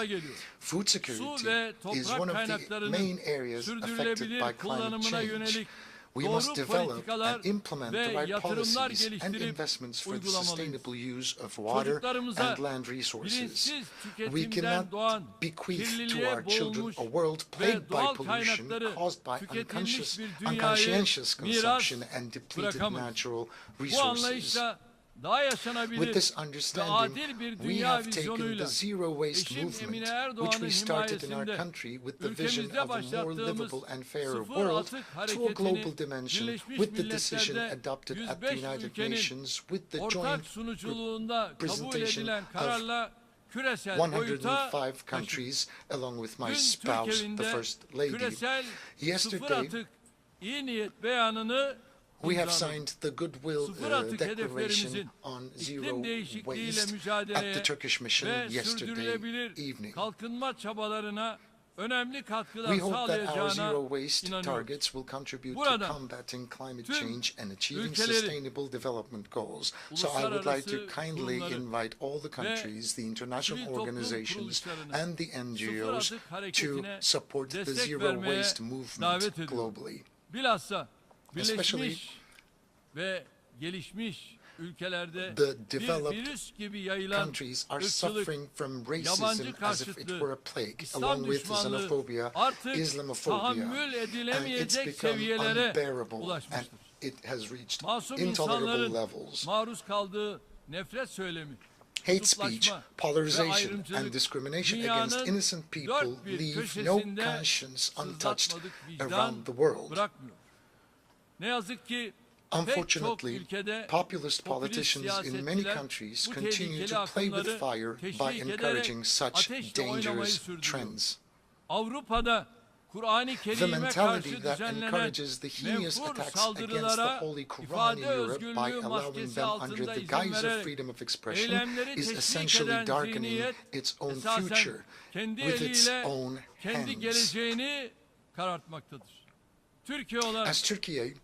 Food security is one of the main areas affected by climate change. We must develop and implement the right policies and investments for the sustainable use of water and land resources. We cannot bequeath to our children a world plagued by pollution caused by unconscientious consumption and depleted natural resources. With this understanding, we have taken the zero waste movement, which we started in our country with the vision of a more livable and fairer world, to a global dimension with the decision adopted at the United Nations with the joint presentation of 105 countries, along with my spouse, the First Lady. Yesterday, we have signed the Goodwill Declaration on Zero Waste at the Turkish mission yesterday evening. We hope that our zero waste targets will contribute to combating climate change and achieving sustainable development goals. So I would like to kindly invite all the countries, the international organizations, and the NGOs to support the zero waste movement globally. Especially the developed countries are suffering from racism as if it were a plague, along with xenophobia, Islamophobia, and it's become unbearable, and it has reached intolerable levels. Hate speech, polarization, and discrimination against innocent people leave no conscience untouched around the world. Unfortunately, populist politicians in many countries continue to play with fire by encouraging such dangerous trends. The mentality that encourages the heinous attacks against the Holy Quran in Europe by allowing them under the guise of freedom of expression is essentially darkening its own future with its own hands. As Turkey,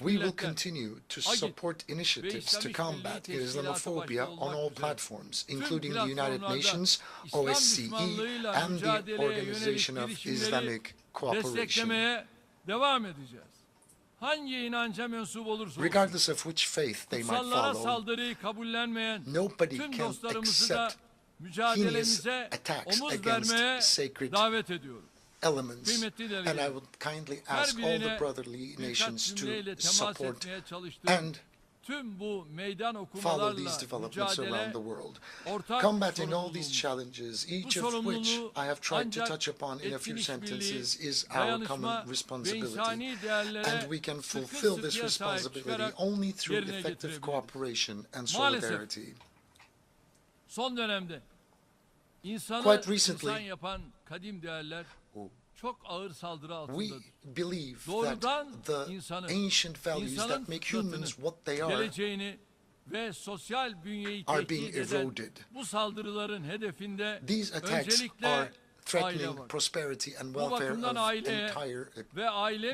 we will continue to support initiatives to combat Islamophobia on all platforms, including the United Nations, OSCE, and the Organization of Islamic Cooperation. Regardless of which faith they might follow, nobody can accept heinous attacks against sacred elements, and I would kindly ask all the brotherly nations to support and follow these developments around the world. Combating all these challenges, each of which I have tried to touch upon in a few sentences, is our common responsibility, and we can fulfill this responsibility only through effective cooperation and solidarity. Quite recently, we believe that the ancient values that make humans what they are being eroded. These attacks are threatening prosperity and welfare of the entire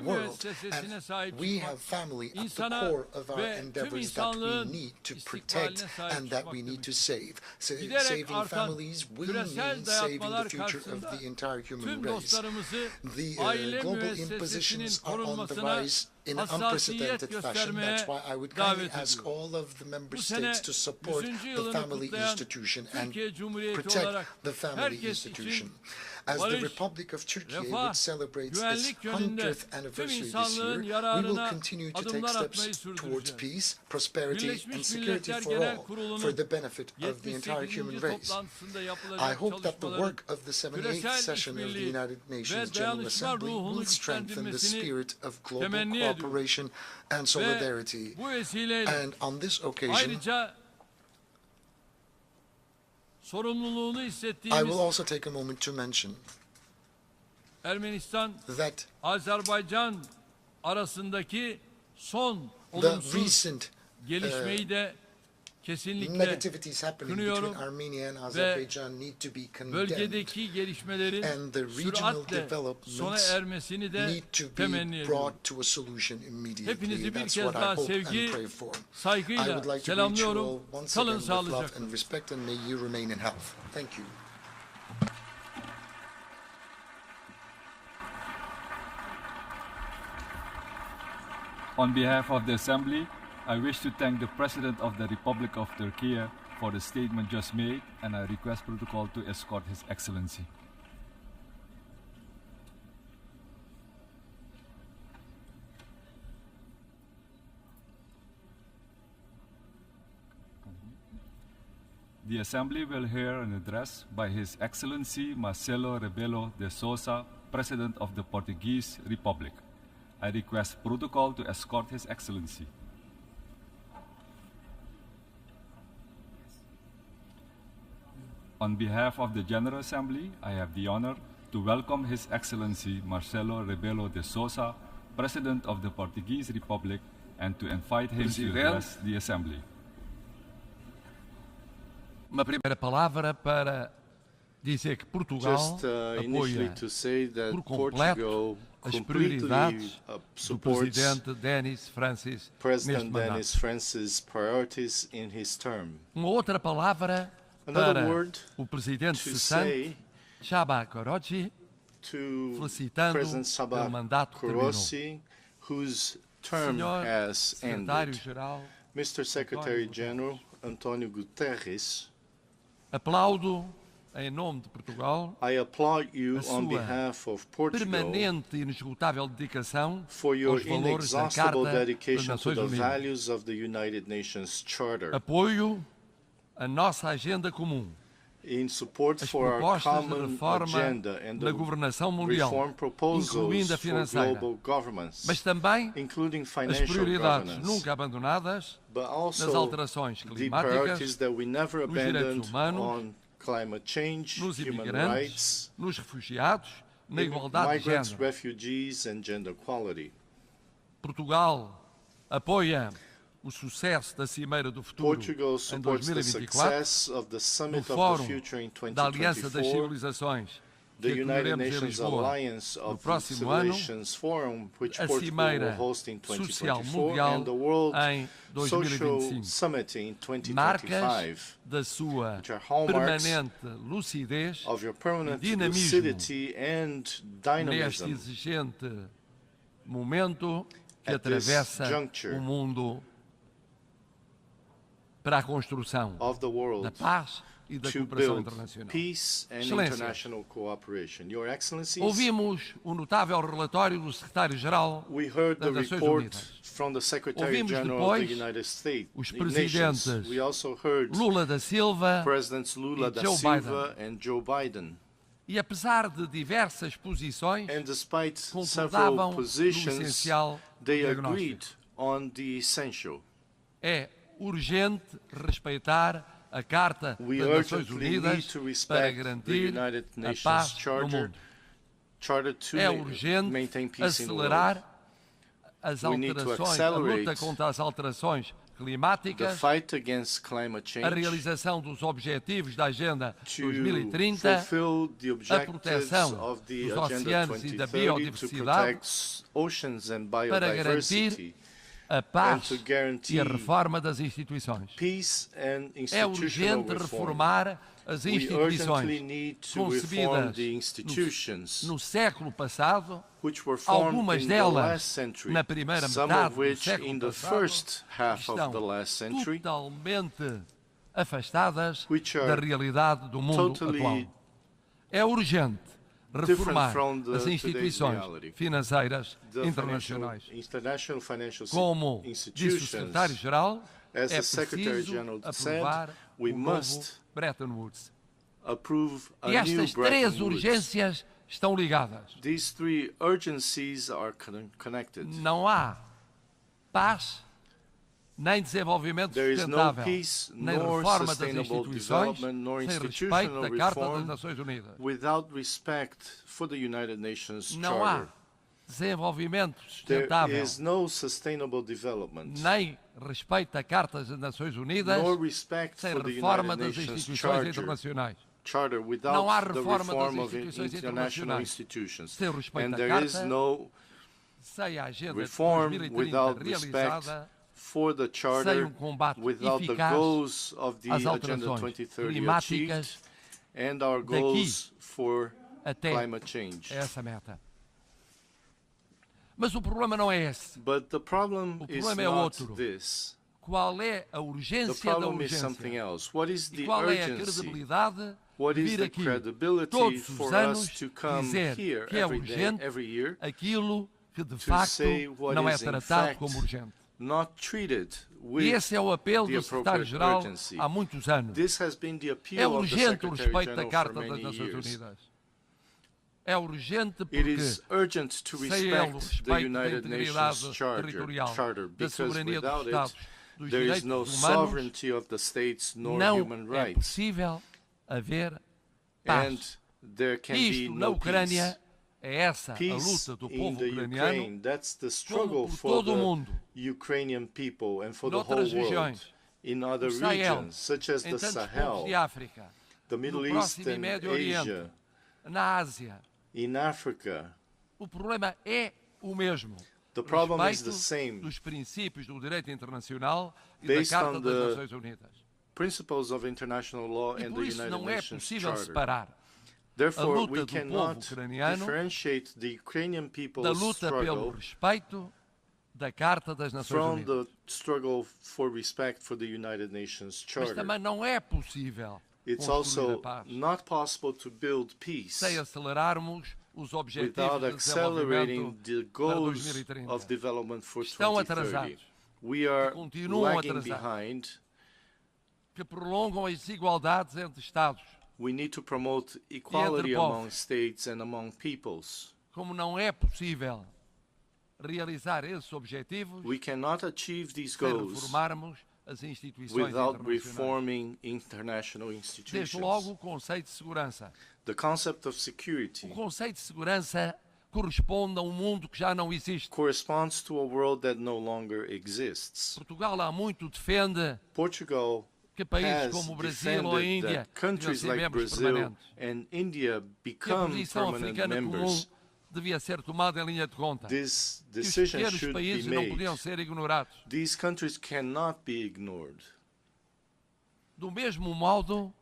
world. And we have family at the core of our endeavors that we need to protect and that we need to save. So saving families will mean saving the future of the entire human race. The global impositions are on the rise in unprecedented fashion. That's why I would kindly ask all of the member states to support the family institution and protect the family institution. As the Republic of Turkey, which celebrates its 100th anniversary this year, we will continue to take steps towards peace, prosperity, and security for all, for the benefit of the entire human race. I hope that the work of the 78th session of the United Nations General Assembly will strengthen the spirit of global cooperation and solidarity. And on this occasion, I will also take a moment to mention that the recent negativities happening between Armenia and Azerbaijan need to be condemned, and the regional developments need to be brought to a solution immediately. That's what I hope and pray for. I would like to greet you all once again with love and respect, and may you remain in health. Thank you. On behalf of the Assembly, I wish to thank the President of the Republic of Turkey for the statement just made, and I request protocol to escort His Excellency. The Assembly will hear an address by His Excellency Marcelo Rebelo de Sousa, President of the Portuguese Republic. I request protocol to escort His Excellency. On behalf of the General Assembly, I have the honor to welcome His Excellency Marcelo Rebelo de Sousa, President of the Portuguese Republic, and to invite him to address the Assembly. Uma primeira palavra para dizer que Portugal apoia por completo as prioridades do Presidente Denis Francis neste mandato. Uma outra palavra para o Presidente cessante, Shaba Karachi, felicitando o mandato terminou. Senhor Secretário-Geral, Mr. Secretary-General António Guterres, aplaudo em nome de Portugal a sua permanente e inesgotável dedicação aos valores da Carta das Nações Unidas. Apoio a nossa agenda comum, as propostas de reforma da governação mundial, incluindo a financeira, mas também as prioridades nunca abandonadas nas alterações climáticas, nos direitos humanos, nos imigrantes, nos refugiados, na igualdade de género. Portugal apoia o sucesso da Cimeira do Futuro em 2024, no Fórum da Aliança das Civilizações the United Nations Alliance of Civilizations Forum, which Portugal will host in 2024, and the World Social Summit in 2025, which are hallmarks of your permanent lucidity and dynamism momento que atravessa o mundo para a construção da paz e da cooperação internacional. Excelência, ouvimos o notável relatório do secretário-geral das Nações Unidas. Ouvimos depois os presidentes Lula da Silva e Joe Biden. E apesar de diversas posições, concordavam no essencial diagnóstico. É urgente respeitar a Carta das Nações Unidas para garantir a paz no mundo. É urgente acelerar as alterações, a luta contra as alterações climáticas, a realização dos objetivos da Agenda 2030, a proteção dos oceanos e da biodiversidade, para garantir a paz e a reforma das instituições. É urgente reformar as instituições concebidas no século passado, algumas delas na primeira metade do século passado, estão totalmente afastadas da realidade do mundo atual. É urgente reformar as instituições financeiras internacionais. Como disse o secretário-geral, é preciso aprovar o novo Bretton Woods. E estas três urgências estão ligadas. Não há paz, nem desenvolvimento sustentável, nem reforma das instituições, sem respeito da Carta das Nações Unidas. Não há desenvolvimento sustentável, nem respeito da Carta das Nações Unidas, sem reforma das instituições internacionais. Não há reforma das instituições internacionais sem o respeito da Carta, sem a Agenda 2030 realizada, sem um combate eficaz às alterações climáticas, daqui até essa meta. Mas o problema não é esse. O problema é outro. Qual é a urgência da urgência? E qual é a credibilidade de vir aqui todos os anos dizer que é urgente aquilo que de facto não é tratado como urgente? E esse é o apelo do secretário-geral há muitos anos. É urgente o respeito da Carta das Nações Unidas. É urgente porque sem ele o respeito da integridade territorial, da soberania dos Estados, dos direitos humanos, não é possível haver paz. Isto na Ucrânia é essa a luta do povo ucraniano, como por todo o mundo, noutras regiões, no Sahel, em tantos povos de África, no Próximo e Médio Oriente, na Ásia. O problema é o mesmo. Respeito dos princípios do direito internacional e da Carta das Nações Unidas. E por isso não é possível separar a luta do povo ucraniano da luta pelo respeito da Carta das Nações Unidas. Mas também não é possível construir a paz sem acelerarmos os objetivos de desenvolvimento para 2030. Estão atrasados e continuam atrasados, que prolongam as desigualdades entre Estados. We need to promote equality among states and among peoples. Como não é possível realizar esses objetivos sem reformarmos as instituições without reforming international institutions. Desde logo o conceito de segurança. The concept of security. O conceito de segurança corresponde a um mundo que já não existe. Corresponds to a world that no longer exists. Portugal há muito defende has defended that countries like Brazil and India become permanent members. Devia ser tomada em linha de conta. This Que os decision pequenos should be países não made. podiam ser ignorados. These countries cannot be ignored. Do mesmo modo,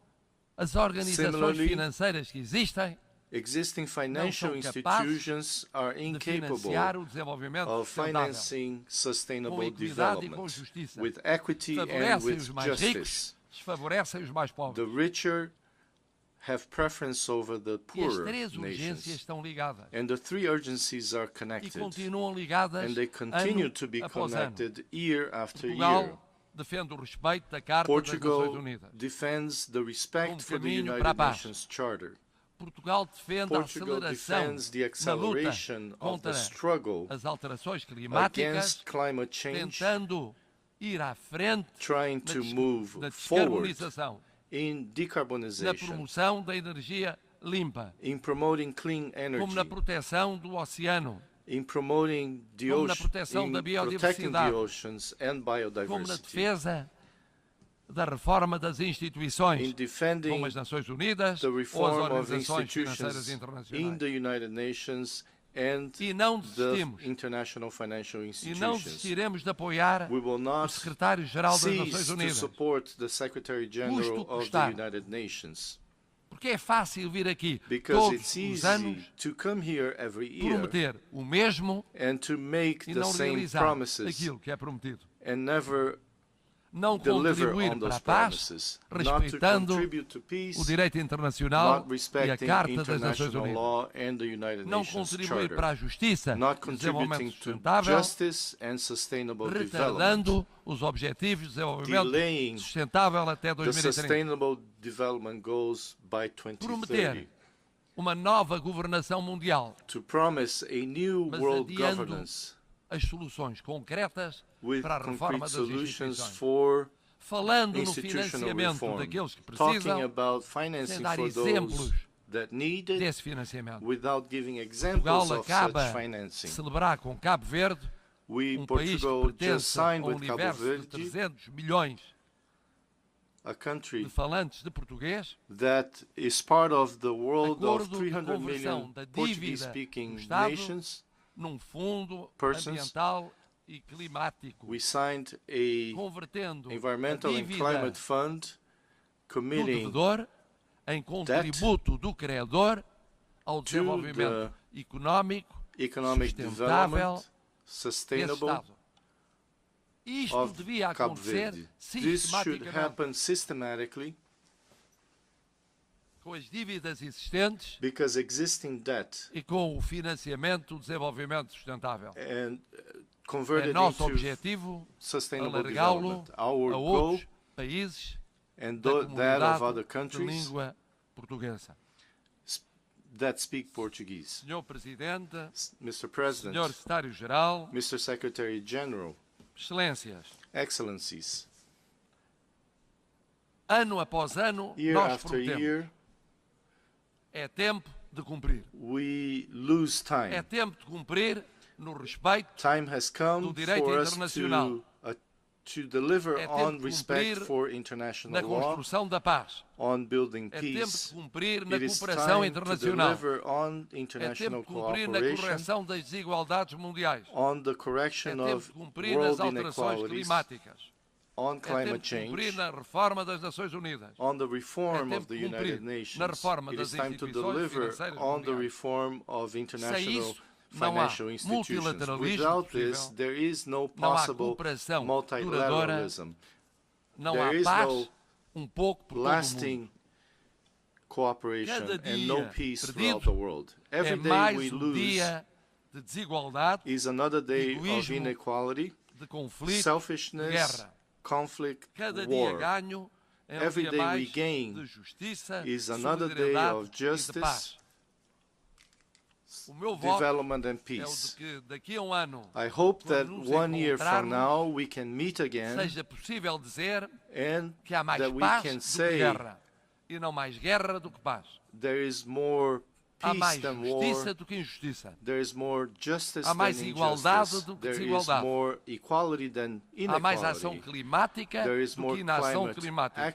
as organizações Similarly, financeiras que existem existing financial não são capazes institutions are de incapable financiar o desenvolvimento of sustentável. financing Com sustainable equidade e com development justiça. with equity and Favorecem with os mais justice. ricos, desfavorecem os mais pobres. The richer have preference over the E as poorer três urgências nations. estão ligadas. And the three urgencies are E connected. continuam ligadas And they continue ano to be após ano. connected year after Portugal year. defende o respeito da Carta das Nações Portugal Unidas. defends the respect for the caminho para a United paz. Nations Charter. Portugal defende Portugal a aceleração defends the na luta acceleration of contra the struggle as alterações climáticas, against climate change, tentando ir à frente trying to move na forward descarbonização, in na decarbonization, promoção da energia limpa, in promoting clean como na energy, proteção do oceano, in promoting the como na ocean, proteção da in protecting the biodiversidade, oceans and como na biodiversity, defesa da reforma das instituições, in defending como as Nações Unidas the ou as reform of organizações financeiras institutions in internacionais. the United Nations and E não the desistimos. international financial E não institutions. desistiremos de apoiar We will o not secretário-geral das Nações cease to Unidas. support the Secretary General Custo of the custar. United Nations, Porque é fácil vir aqui because todos it's os easy anos to come here every year prometer o mesmo and to make e the não same realizar promises aquilo que é prometido. and never Não deliver contribuir on para those a paz, promises, not to respeitando contribute to peace, o direito internacional not e a respecting Carta das Nações international Unidas. law and the United Não Nations contribuir para a Charter, justiça not e o desenvolvimento contributing to sustentável, justice and sustainable development, retardando os objetivos de desenvolvimento delaying sustentável até the 2030. Sustainable Development Goals by 2030, Prometer uma nova governação mundial, to promise a new mas world adiando governance as soluções concretas with para a reforma concrete das solutions instituições. for Falando no institutional financiamento reform, daqueles que talking precisam, about sem financing dar for exemplos those that need it desse financiamento. without giving Portugal examples of acaba such de financing. celebrar com Cabo Verde, We, país que Portugal, just pertence a signed with Cabo universo de Verde, 300 milhões a country de falantes de português, that is part of the world of acordo de 300 conversão million da dívida Portuguese-speaking do Estado nations. num fundo persons. ambiental e climático, We signed a convertendo environmental a and dívida climate fund do committing devedor em contributo do credor ao to desenvolvimento the económico economic sustentável development, desse sustainable Estado. Isto of devia Cabo acontecer Verde. This should sistematicamente happen systematically com as dívidas existentes because existing debt e com o financiamento do desenvolvimento sustentável. and É converted nosso into objetivo sustainable alargá-lo development. Our a goal outros países and da that of other comunidade de countries língua portuguesa. that speak Portuguese. Senhor Presidente, Mr. President, Senhor Secretário-Geral, Mr. Secretary General, Excelências, Excellencies, ano após ano, year nós after prometemos. year, É tempo de cumprir. we lose time. É tempo de cumprir no respeito Time has come do direito for us internacional. to deliver É tempo on de respect cumprir for na international law, construção da paz. on building É tempo peace. de cumprir na It is cooperação time to internacional. deliver on É international tempo de cumprir na cooperation, correção das desigualdades mundiais. on the É correction tempo of de cumprir nas world alterações inequalities, climáticas. on É tempo climate de cumprir change, na reforma das Nações Unidas. on the reform É of tempo the de cumprir United na Nations. reforma It das is time to instituições deliver financeiras on the mundiais. reform of Sem international isso, não há financial institutions. multilateralismo Without this, possível, there is no não há possible cooperação multilateralism. Não There há is paz, no pouco por todo o mundo. lasting cooperation Cada and no dia peace perdido throughout the world. É Every day mais we lose dia de desigualdade, is another day of egoísmo, inequality, de conflito, de selfishness, guerra. conflict, Cada dia war. ganho é Every dia day we mais gain de justiça, is another day solidariedade of e de justice, paz. O meu voto development and é o de peace. que daqui a um I hope quando that nos 1 year from encontrarmos, now we can meet again seja possível dizer and que há mais that we paz can do que say guerra e não mais guerra do que paz. there is more há mais justiça do que injustiça. Há mais igualdade do que desigualdade. Há mais ação climática do que inação climática.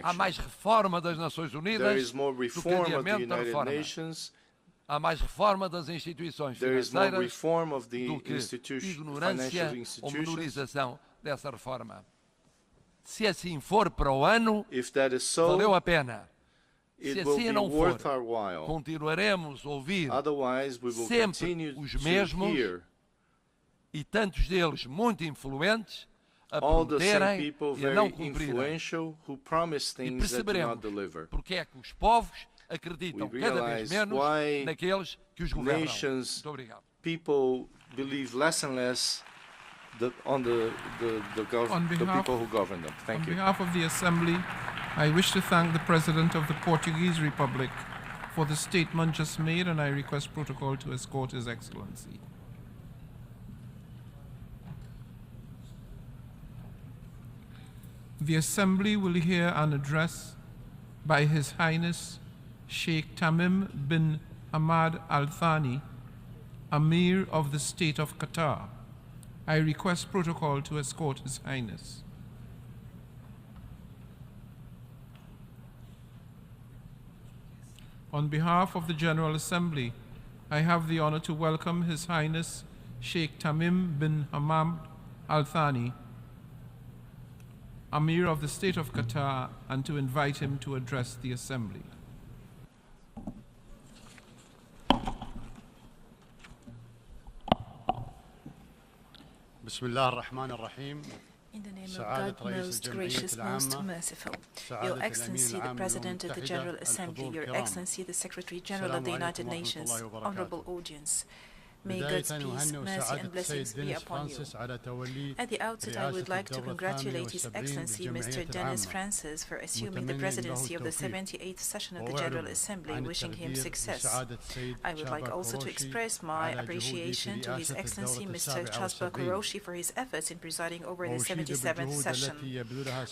Há mais reforma das Nações Unidas do que adiamento da reforma. Há mais reforma das instituições financeiras do que ignorância ou menorização dessa reforma. Se assim for para o ano, valeu a pena. Se assim não for, continuaremos a ouvir sempre os mesmos e tantos deles muito influentes a prometerem e a não cumprirem. E perceberemos porque é que os povos acreditam cada vez menos naqueles que os governam. Muito obrigado. People believe less and less on the people who govern them. Thank you. On behalf of the Assembly, I wish to thank the President of the Portuguese Republic for the statement just made, and I request protocol to escort His Excellency. The Assembly will hear an address by His Highness Sheikh Tamim bin Hamad Al Thani, Amir of the State of Qatar. I request protocol to escort His Highness. On behalf of the General Assembly, I have the honor to welcome His Highness Sheikh Tamim bin Hamad Al Thani, Amir of the State of Qatar, and to invite him to address the Assembly. In the name of God, most gracious, most merciful, Your Excellency, the President of the General Assembly, Your Excellency, the Secretary General of the United Nations, Honorable Audience, may God's peace, mercy and blessings be upon you. At the outset, I would like to congratulate His Excellency Mr. Denis Francis for assuming the presidency of the 78th session of the General Assembly, wishing him success. I would like also to express my appreciation to His Excellency Mr. Chasba Kuroshi for his efforts in presiding over the 77th session.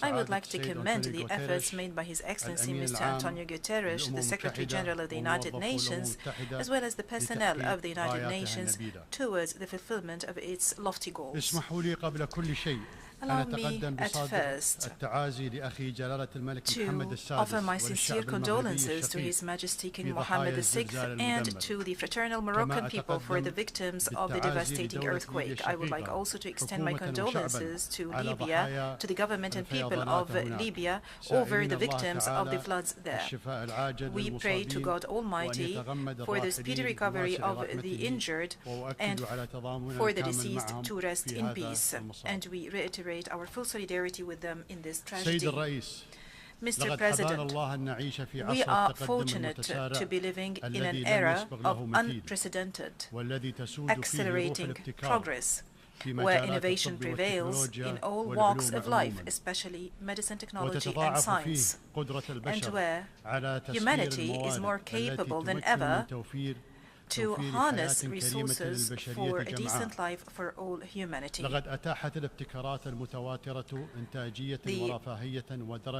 I would like to commend the efforts made by His Excellency Mr. Antonio Guterres, the Secretary General of the United Nations, as well as the personnel of the United Nations towards the fulfillment of its lofty goals. Allow me at first to offer my sincere condolences to His Majesty King Mohammed VI and to the fraternal Moroccan people for the victims of the devastating earthquake. I would like also to extend my condolences to Libya, to the government and people of Libya over the victims of the floods there. We pray to God Almighty for the speedy recovery of the injured and for the deceased to rest in peace, and we reiterate our full solidarity with them in this tragedy. Mr. President, we are fortunate to be living in an era of unprecedented, accelerating progress, where innovation prevails in all walks of life, especially medicine, technology and science, and where humanity is more capable than ever to harness resources for a decent life for all humanity. The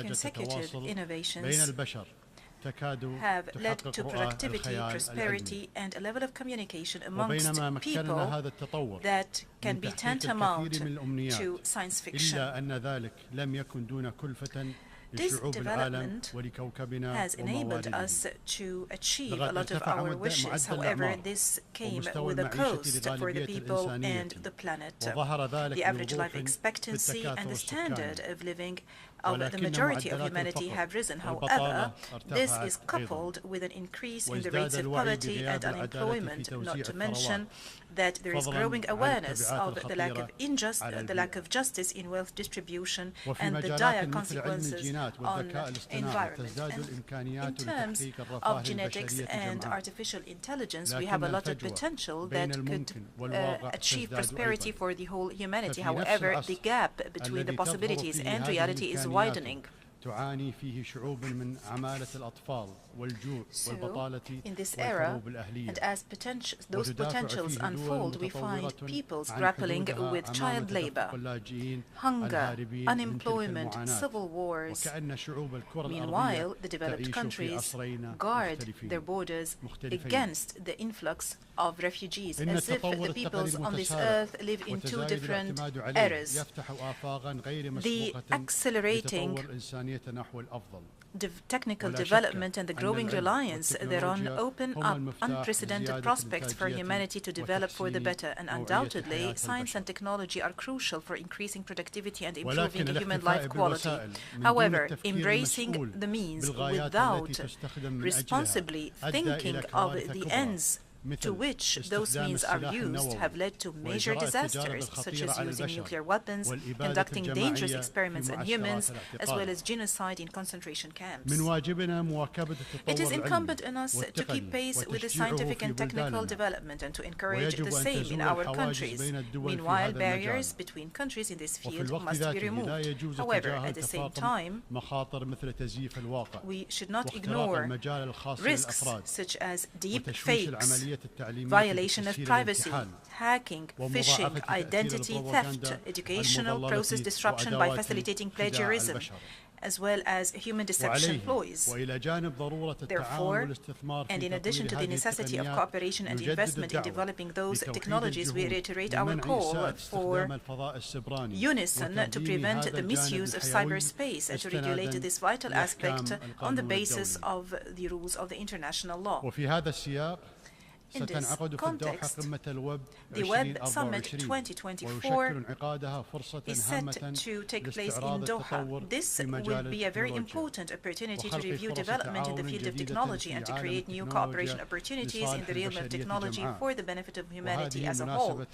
consecutive innovations have led to productivity, prosperity, and a level of communication amongst people that can be tantamount to science fiction. This development has enabled us to achieve a lot of our wishes. However, this came with a cost for the people and the planet. The average life expectancy and the standard of living of the majority of humanity have risen. However, this is coupled with an increase in the rates of poverty and unemployment, not to mention that there is growing awareness of the lack of justice in wealth distribution and the dire consequences on environment. And in terms of genetics and artificial intelligence, we have a lot of potential that could achieve prosperity for the whole humanity. However, the gap between the possibilities and reality is widening. تعاني فيه شعوب من عمالة الأطفال والجوع والبطالة والحروب الأهلية. And as those potentials unfold, we find peoples grappling with child labor, hunger, unemployment, civil wars. Meanwhile, the developed countries guard their borders against the influx of refugees, as if the peoples on this earth live in two different eras. The accelerating technical development and the growing reliance thereon open up unprecedented prospects for humanity to develop for the better, and undoubtedly science and technology are crucial for increasing productivity and improving human life quality. However, embracing the means without responsibly thinking of the ends to which those means are used have led to major disasters, such as using nuclear weapons, conducting dangerous experiments on humans, as well as genocide in concentration camps. It is incumbent on us to keep pace with the scientific and technical development and to encourage the same in our countries. Meanwhile, barriers between countries in this field must be removed. However, at the same time, we should not ignore risks such as deep fakes, violation of privacy, hacking, phishing, identity theft, educational process disruption by facilitating plagiarism, as well as human deception ploys. Therefore, and in addition to the necessity of cooperation and investment in developing those technologies, we reiterate our call for unison to prevent the misuse of cyberspace and to regulate this vital aspect on the basis of the rules of the international law. In this context, the Web Summit 2024 is set to take place in Doha. This will be a very important opportunity to review development in the field of technology and to create new cooperation opportunities in the realm of technology for the benefit of humanity as a whole.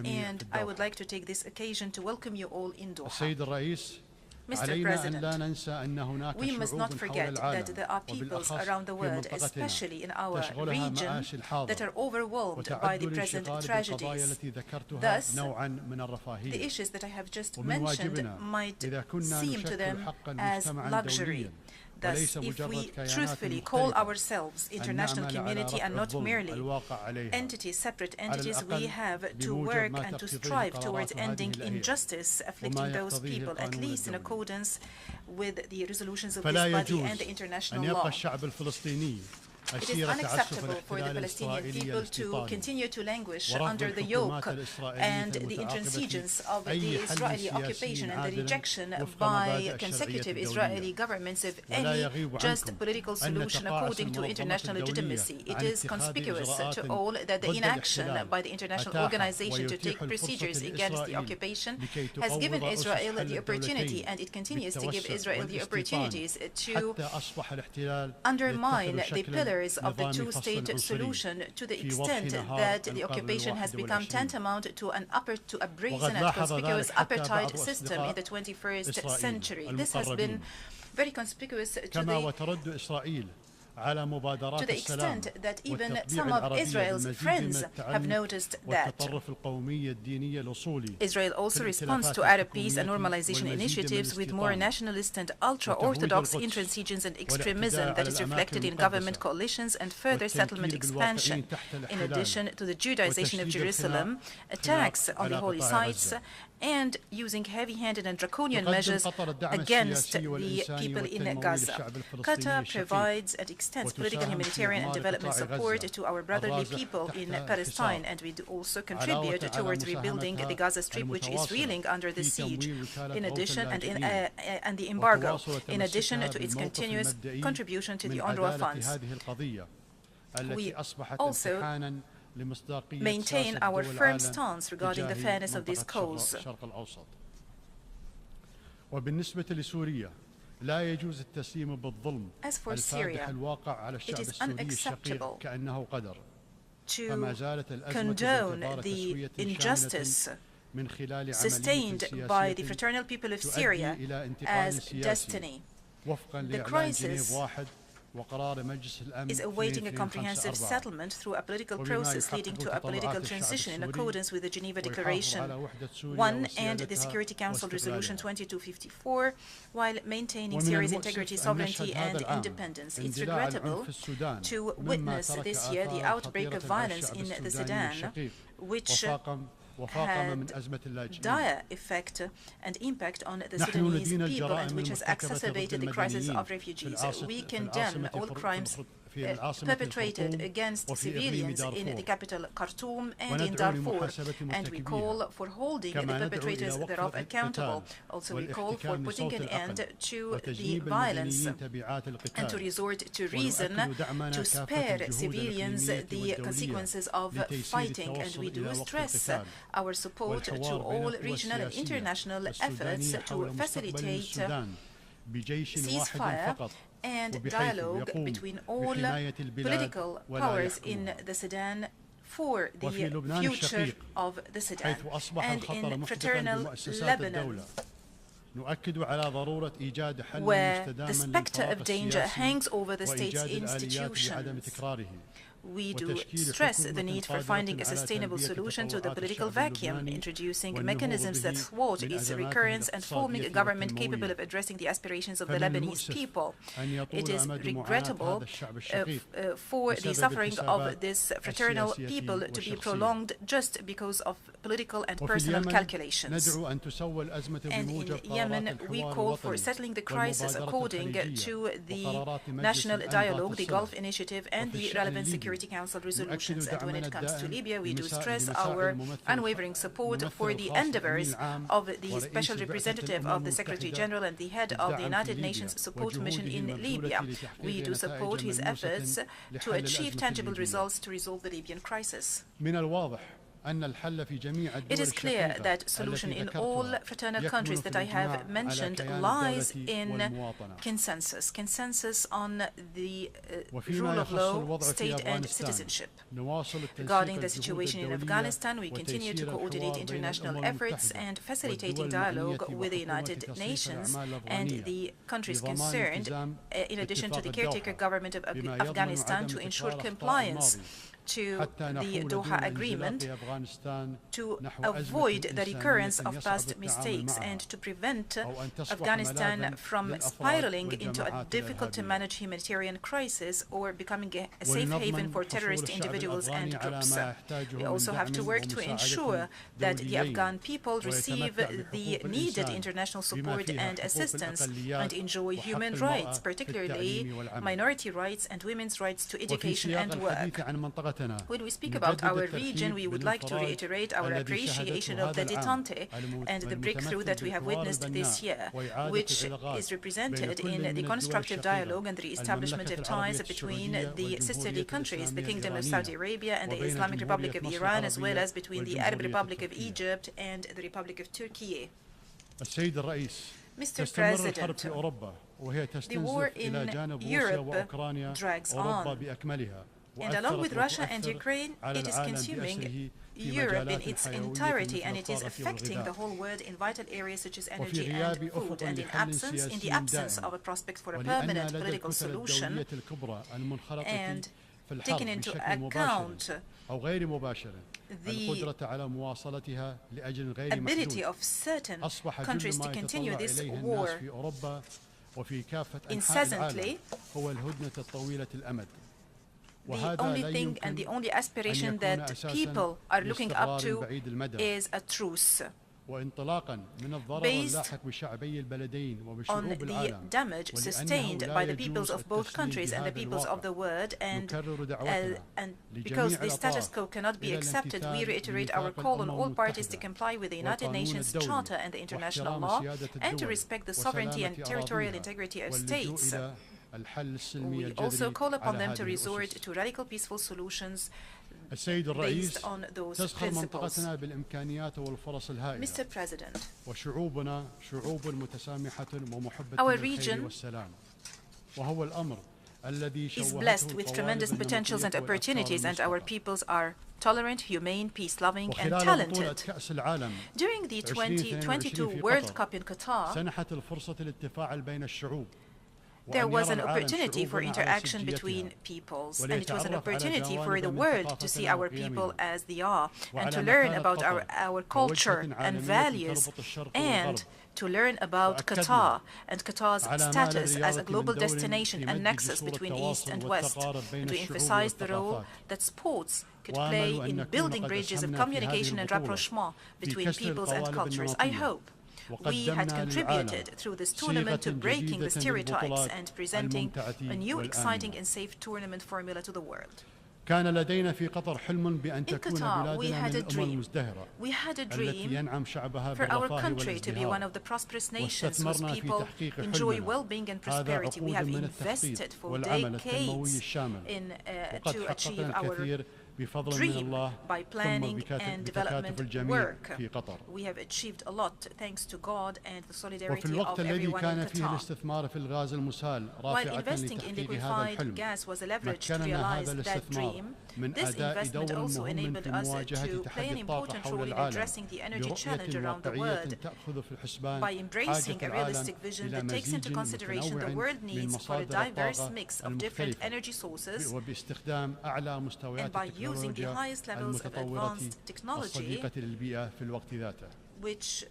And I would like to take this occasion to welcome you all in Doha. Mr. President, we must not forget that there are peoples around the world, especially in our region, that are overwhelmed by the present tragedies. Thus, the issues that I have just mentioned might seem to them as luxury. Thus, if we truthfully call ourselves international community and not merely separate entities, we have to work and to strive towards ending injustice afflicting those people, at least in accordance with the resolutions of this body and the international law. It is unacceptable for the Palestinian people to continue to languish under the yoke and the intransigence of the Israeli occupation and the rejection by consecutive Israeli governments of any just political solution according to international legitimacy. It is conspicuous to all that the inaction by the international organization to take procedures against the occupation has given Israel the opportunity, and it continues to give Israel the opportunities to undermine the pillars of the two-state solution to the extent that the occupation has become tantamount to a brazen and conspicuous apartheid system in the 21st century. This has been very conspicuous to the extent that even some of Israel's friends have noticed that. Israel also responds to Arab peace and normalization initiatives with more nationalist and ultra-Orthodox intransigence and extremism that is reflected in government coalitions and further settlement expansion. In addition to the Judaization of Jerusalem, attacks on the holy sites, and using heavy-handed and draconian measures against the people in Gaza. Qatar provides and extends political, humanitarian, and development support to our brotherly people in Palestine, and we do also contribute towards rebuilding the Gaza Strip, which is reeling under the siege, in addition, and the embargo, in addition to its continuous contribution to the UNRWA funds. We also maintain our firm stance regarding the fairness of this cause. As for Syria, it is unacceptable to condone the injustice sustained by the fraternal people of Syria as destiny. The crisis is awaiting a comprehensive settlement through a political process leading to a political transition in accordance with the Geneva Declaration 1 and the Security Council Resolution 2254, while maintaining Syria's integrity, sovereignty and independence. It's regrettable to witness this year the outbreak of violence in the Sudan, which had dire effect and impact on the Sudanese people and which has exacerbated the crisis of refugees. We condemn all crimes perpetrated against civilians in the capital Khartoum and in Darfur, and we call for holding the perpetrators thereof accountable. Also, we call for putting an end to the violence and to resort to reason to spare civilians the consequences of fighting. And we do stress our support to all regional and international efforts to facilitate ceasefire and dialogue between all political powers in the Sudan for the future of the Sudan. And in fraternal Lebanon, where the specter of danger hangs over the state's institutions, we do stress the need for finding a sustainable solution to the political vacuum, introducing mechanisms that thwart its recurrence and forming a government capable of addressing the aspirations of the Lebanese people. It is regrettable for the suffering of this fraternal people to be prolonged just because of political and personal calculations. And in Yemen, we call for settling the crisis according to the National Dialogue, the Gulf Initiative, and the relevant Security Council resolutions. And when it comes to Libya, we do stress our unwavering support for the endeavors of the Special Representative of the Secretary General and the head of the United Nations Support Mission in Libya. We do support his efforts to achieve tangible results to resolve the Libyan crisis. It is clear that solution in all fraternal countries that I have mentioned lies in consensus on the rule of law, state and citizenship. Regarding the situation in Afghanistan, we continue to coordinate international efforts and facilitating dialogue with the United Nations and the countries concerned, in addition to the caretaker government of Afghanistan, to ensure compliance to the Doha Agreement, to avoid the recurrence of past mistakes and to prevent Afghanistan from spiraling into a difficult-to-manage humanitarian crisis or becoming a safe haven for terrorist individuals and groups. We also have to work to ensure that the Afghan people receive the needed international support and assistance and enjoy human rights, particularly minority rights and women's rights to education and work. When we speak about our region, we would like to reiterate our appreciation of the détente and the breakthrough that we have witnessed this year, which is represented in the constructive dialogue and the establishment of ties between the sisterly countries, the Kingdom of Saudi Arabia and the Islamic Republic of Iran, as well as between the Arab Republic of Egypt and the Republic of Turkey. Mr. President, the war in Europe drags on. And along with Russia and Ukraine, it is consuming Europe in its entirety, and it is affecting the whole world in vital areas such as energy and food. And in the absence of a prospect for a permanent political solution, and taking into account the ability of certain countries to continue this war incessantly, the only thing and the only aspiration that people are looking up to is a truce, based on the damage sustained by the peoples of both countries and the peoples of the world, and because the status quo cannot be accepted, we reiterate our call on all parties to comply with the United Nations Charter and the international law, and to respect the sovereignty and territorial integrity of states. We also call upon them to resort to radical peaceful solutions based on those principles. Mr. President, our region is blessed with tremendous potentials and opportunities, and our peoples are tolerant, humane, peace-loving, and talented. During the 2022 World Cup in Qatar, There was an opportunity for interaction between peoples, and it was an opportunity for the world to see our people as they are, and to learn about our culture and values, and to learn about Qatar and Qatar's status as a global destination and nexus between East and West, and to emphasize the role that sports could play in building bridges of communication and rapprochement between peoples and cultures. I hope we had contributed through this tournament to breaking the stereotypes and presenting a new, exciting and safe tournament formula to the world. كان لدينا في قطر حلم بأن تكون بلادنا we had من a الأمم dream. المزدهرة We had a التي dream ينعم شعبها for our بالرفاه country to be one والازدهار of the prosperous nations whose واستثمرنا في people تحقيق enjoy حلمنا. well-being and هذا prosperity. We عقود have من invested التخطيط for والعمل التنموي decades الشامل وقد to achieve حققنا our الكثير بفضل من dream الله by ثم planning and بتكاتف development الجميع work. في قطر. We have achieved a lot thanks to God and the وفي solidarity الوقت of الذي everyone in كان فيه Qatar. الاستثمار في الغاز المسال While رافعة investing in لتحقيق هذا liquefied الحلم gas was a leverage to مكننا realize هذا that الاستثمار dream, من this أداء investment دور also مهم enabled في us مواجهة to play تحدي an الطاقة important حول role in العالم addressing the energy challenge برؤية around the واقعية world تأخذ في الحسبان by embracing حاجة a realistic العالم vision إلى that takes into مزيج consideration the متنوع world من needs for a مصادر diverse الطاقة mix of different المختلفة energy sources, وباستخدام أعلى and مستويات by using the التكنولوجيا highest levels of المتطورة advanced technology, الصديقة للبيئة في الوقت ذاته. which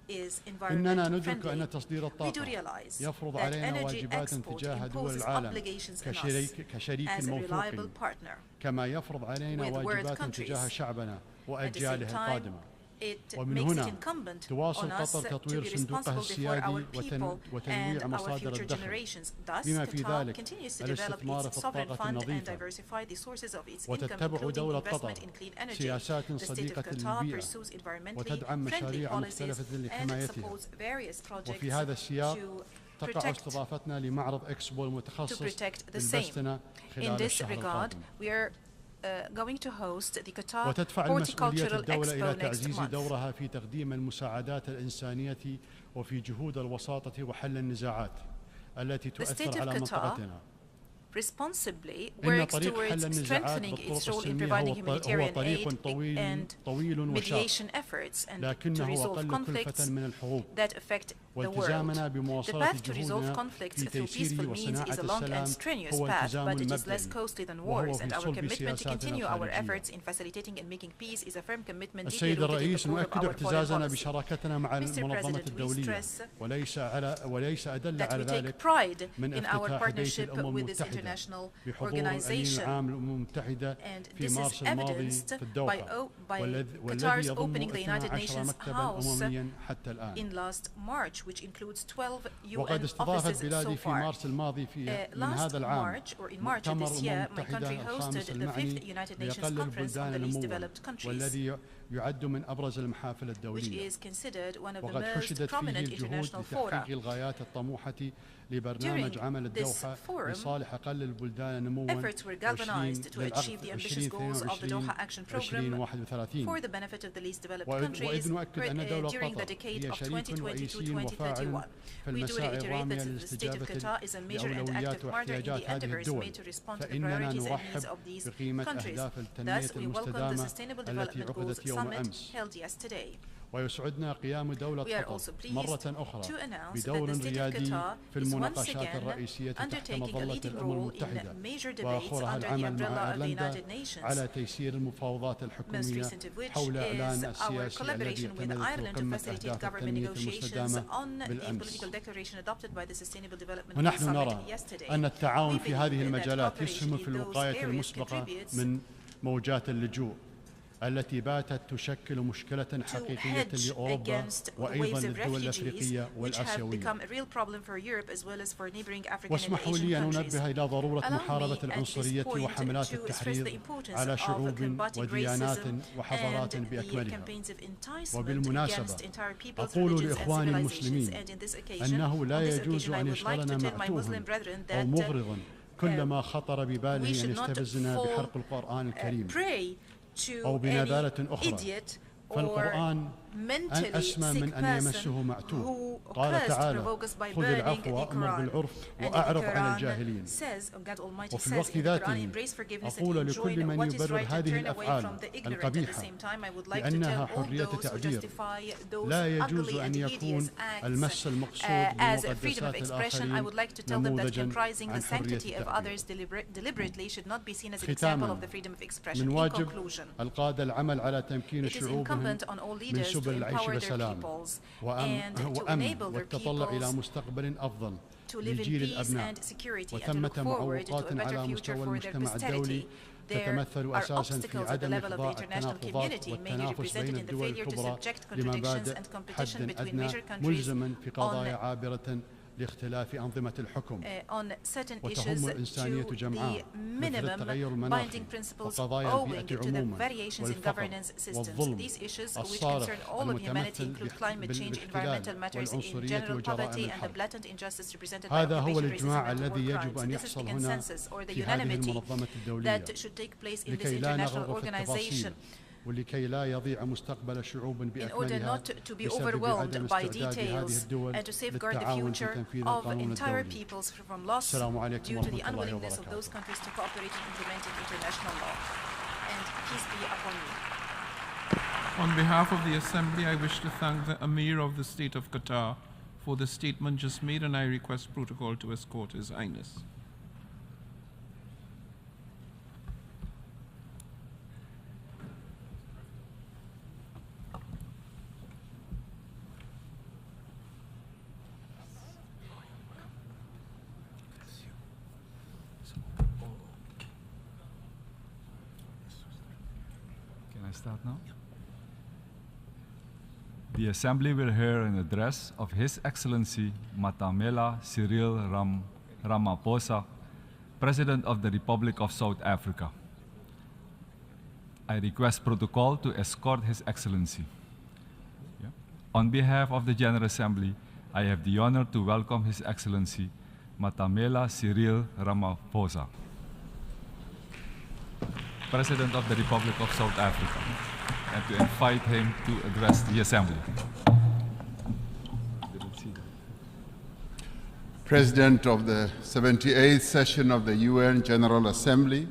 is إننا environment ندرك friendly. أن تصدير We do الطاقة realize يفرض that علينا energy واجبات export تجاه دول imposes العالم obligations on us كشريك as a موثوق reliable partner. كما يفرض علينا with world واجبات countries. تجاه شعبنا At the same وأجياله time, القادمة. it ومن makes it هنا incumbent تواصل on us قطر to تطوير be صندوقها responsible before our السيادي people وتنويع and our مصادر future الدخل generations. Thus, بما في Qatar ذلك continues to develop الاستثمار its في sovereign الطاقة fund and النظيفة diversify the sources of its income, وتتبع including دولة investment قطر in clean energy. سياسات The state of صديقة Qatar للبيئة pursues environmentally وتدعم friendly مشاريع policies مختلفة and لحمايتها. supports various projects وفي هذا السياق to تقع protect استضافتنا لمعرض إكسبو to المتخصص protect the same. بالبستنة In خلال this الشهر regard, القادم. we are going to host the Qatar وتدفع المسؤولية Horticultural الدولة إلى Expo next تعزيز month. دورها في تقديم المساعدات الإنسانية وفي جهود الوساطة وحل النزاعات التي The state تؤثر of على Qatar منطقتنا. responsibly إن works طريق حل towards النزاعات strengthening بالطرق its role in السلمية providing هو humanitarian طريق aid and طويل وشاق mediation efforts and to لكنه resolve أقل conflicts كلفة من الحروب. that affect the world. والتزامنا The بمواصلة path to resolve جهودنا conflicts في through تيسير peaceful means وصناعة is a long and السلام strenuous هو path, التزام but it is less مبدئي costly than وهو wars, في and our صلب commitment to سياساتنا continue our الخارجية. efforts in facilitating and making peace is a firm commitment deeply السيد rooted in the الرئيس core of نؤكد our foreign اعتزازنا policy. بشراكتنا مع Mr. المنظمة President, we الدولية stress وليس أدل that على we ذلك take pride من in our افتتاح بيت partnership الأمم with this المتحدة international بحضور الأمين organization, العام للأمم المتحدة and في this is مارس الماضي evidenced في الدوحة by والذي Qatar's يضم opening the United 12 Nations مكتبا House أمميا حتى الآن. in last March, which includes 12 وقد UN استضافت offices so بلادي في far. مارس الماضي من Last هذا العام March, or in March of مؤتمر this الأمم year, my المتحدة country hosted الخامس the المعني 5th United Nations ليقلل Conference on البلدان the least نموا developed countries, والذي يعد من أبرز المحافل which الدولية. is considered one of the وقد most حشدت فيه prominent الجهود international fora. لتحقيق الغايات الطموحة لبرنامج عمل الدوحة لصالح أقل البلدان نموا Efforts were galvanized to achieve the ambitious goals of the Doha Action Program for the benefit of the least developed countries during the decade of 2020-2021. We do reiterate that the state of Qatar is a major and active partner in the endeavors made to respond to the priorities and needs of these countries. Thus, we welcome the Sustainable Development Goals Summit held yesterday. ويسعدنا قيام دولة قطر مرة أخرى بدور ريادي في المناقشات الرئيسية تحت مظلة الأمم المتحدة وآخرها العمل مع أيرلندا على تيسير المفاوضات الحكومية حول إعلان السياسي الذي اعتمدت قمة أهداف التنمية المستدامة بالأمس. ونحن نرى أن التعاون في هذه المجالات يسهم في الوقاية المسبقة من موجات اللجوء التي باتت تشكل مشكلة حقيقية لأوروبا وأيضا للدول الأفريقية والآسيوية. واسمحوا لي أن أنبه إلى ضرورة محاربة العنصرية وحملات التحريض على شعوب وديانات وحضارات بأكملها. وبالمناسبة أقول لإخواني المسلمين أنه لا يجوز أن يشغلنا مأتوه أو مغرض كلما خطر بباله أن يستفزنا بحرق القرآن الكريم أو بنبالة أخرى. فالقرآن mentally sick person who cursed, provoked us by burning the Quran. And the Quran says, God Almighty says in the Quran, embrace forgiveness and enjoy what is right and turn away from the ignorant. At the same time, I would like to tell all those who justify those ugly and hideous acts as freedom of expression, I would like to tell them that comprising the sanctity of others deliberately should not be seen as an example of the freedom of expression. In conclusion, it is incumbent on all leaders to empower their peoples and to enable their peoples to live in peace and security and to look forward to a better future for their posterity. There are obstacles at the level of the international community, mainly represented in the failure to subject contradictions and competition between major countries on certain issues to the minimum binding principles owing to the variations in governance systems. These issues, which concern all of humanity, include climate change, environmental matters in general, poverty, and the blatant injustice represented by occupation, racism, and war crimes. This is the consensus or the unanimity that should take place in this international organization. In order not to be overwhelmed by details and to safeguard the future of entire peoples from loss due to the unwillingness of those countries to cooperate in implementing international law. And peace be upon you. On behalf of the Assembly, I wish to thank the Emir of the State of Qatar for the statement just made, and I request protocol to escort His Highness. Start now. The Assembly will hear an address of His Excellency Matamela Cyril Ramaphosa, President of the Republic of South Africa. I request protocol to escort His Excellency. Yeah. On behalf of the General Assembly, I have the honor to welcome His Excellency Matamela Cyril Ramaphosa, President of the Republic of South Africa, and to invite him to address the Assembly. President of the 78th session of the UN General Assembly,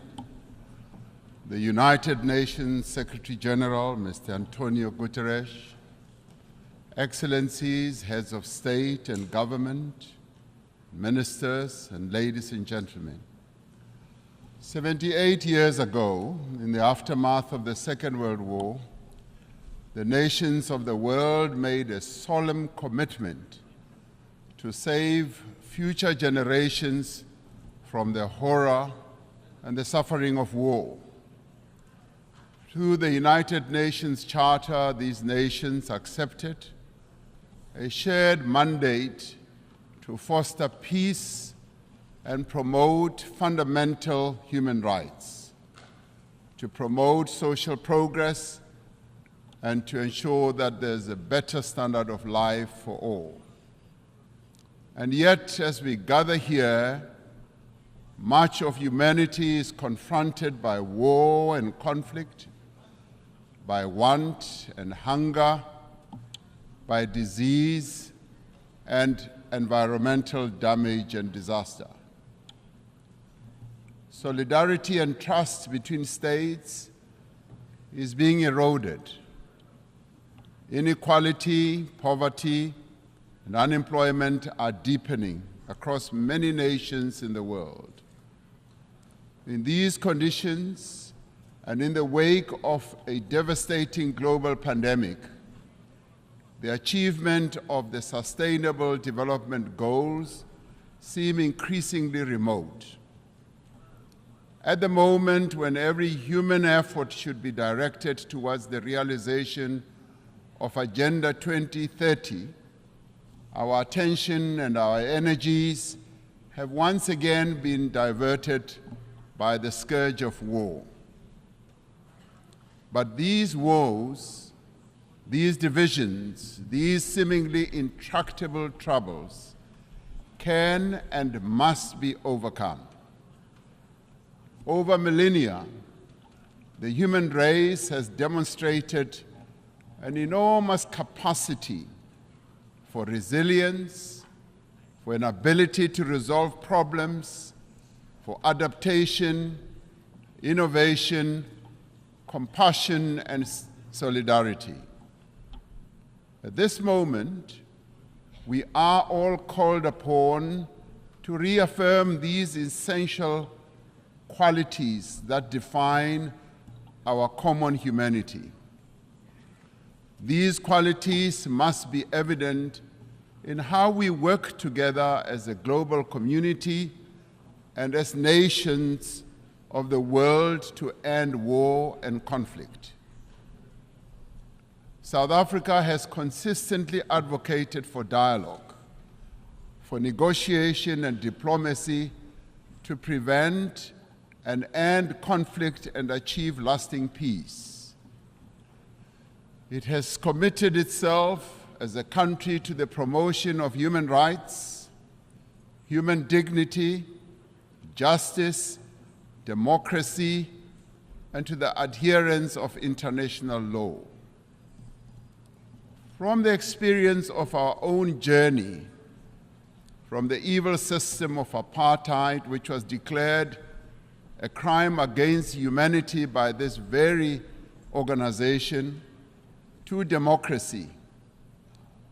the United Nations Secretary General, Mr. Antonio Guterres, Excellencies, Heads of State and Government, Ministers, and ladies and gentlemen. 78 years ago, in the aftermath of the Second World War, the nations of the world made a solemn commitment to save future generations from the horror and the suffering of war. Through the United Nations Charter, these nations accepted a shared mandate to foster peace and promote fundamental human rights, to promote social progress, and to ensure that there's a better standard of life for all. And yet, as we gather here, much of humanity is confronted by war and conflict, by want and hunger, by disease and environmental damage and disaster. Solidarity and trust between states is being eroded. Inequality, poverty, and unemployment are deepening across many nations in the world. In these conditions, and in the wake of a devastating global pandemic, the achievement of the Sustainable Development Goals seem increasingly remote. At the moment when every human effort should be directed towards the realization of Agenda 2030, our attention and our energies have once again been diverted by the scourge of war. But these woes, these divisions, these seemingly intractable troubles can and must be overcome. Over millennia, the human race has demonstrated an enormous capacity for resilience, for an ability to resolve problems, for adaptation, innovation, compassion, and solidarity. At this moment, we are all called upon to reaffirm these essential qualities that define our common humanity. These qualities must be evident in how we work together as a global community and as nations of the world to end war and conflict. South Africa has consistently advocated for dialogue, for negotiation and diplomacy to prevent and end conflict and achieve lasting peace. It has committed itself as a country to the promotion of human rights, human dignity, justice, democracy, and to the adherence of international law. From the experience of our own journey, from the evil system of apartheid, which was declared a crime against humanity by this very organization, to democracy,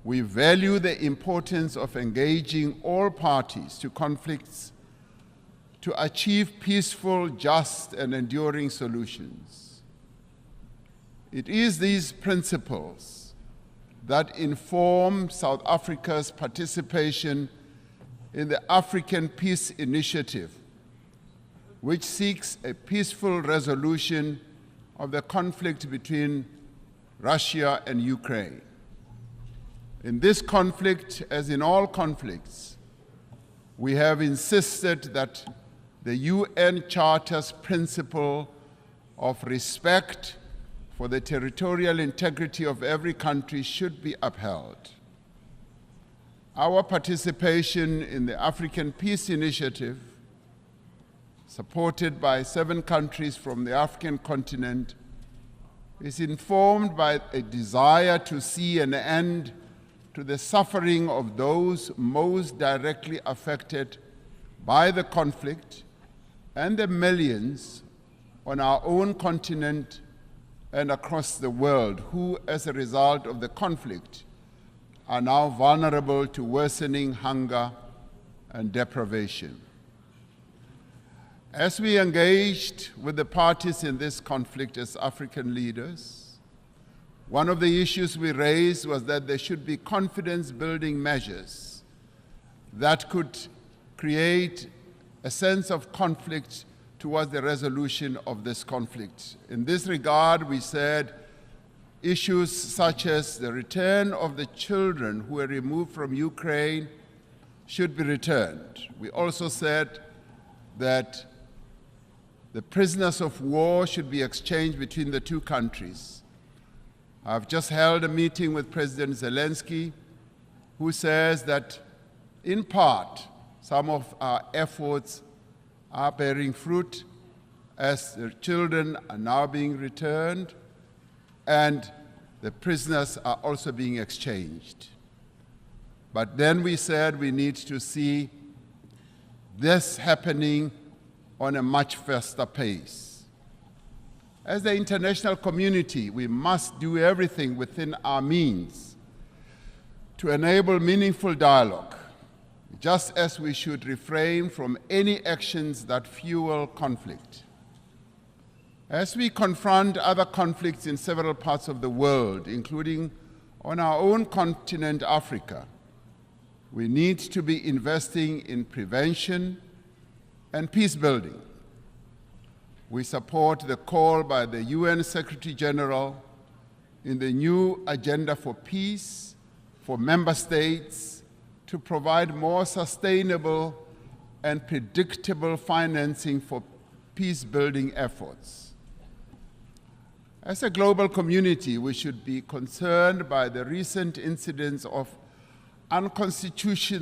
we value the importance of engaging all parties to conflicts to achieve peaceful, just, and enduring solutions. It is these principles that inform South Africa's participation in the African Peace Initiative, which seeks a peaceful resolution of the conflict between Russia and Ukraine. In this conflict, as in all conflicts, we have insisted that the UN Charter's principle of respect for the territorial integrity of every country should be upheld. Our participation in the African Peace Initiative, supported by 7 countries from the African continent, is informed by a desire to see an end to the suffering of those most directly affected by the conflict and the millions on our own continent and across the world who, as a result of the conflict, are now vulnerable to worsening hunger and deprivation. As we engaged with the parties in this conflict as African leaders, one of the issues we raised was that there should be confidence-building measures that could create a sense of conflict towards the resolution of this conflict. In this regard, we said issues such as the return of the children who were removed from Ukraine should be returned. We also said that the prisoners of war should be exchanged between the 2 countries. I've just held a meeting with President Zelenskyj, who says that, in part, some of our efforts are bearing fruit as the children are now being returned and the prisoners are also being exchanged. But then we said we need to see this happening on a much faster pace. As the international community, we must do everything within our means to enable meaningful dialogue, just as we should refrain from any actions that fuel conflict. As we confront other conflicts in several parts of the world, including on our own continent, Africa, we need to be investing in prevention and peace building. We support the call by the UN Secretary General in the new Agenda for Peace for member states to provide more sustainable and predictable financing for peace-building efforts. As a global community, we should be concerned by the recent incidents of unconstitutional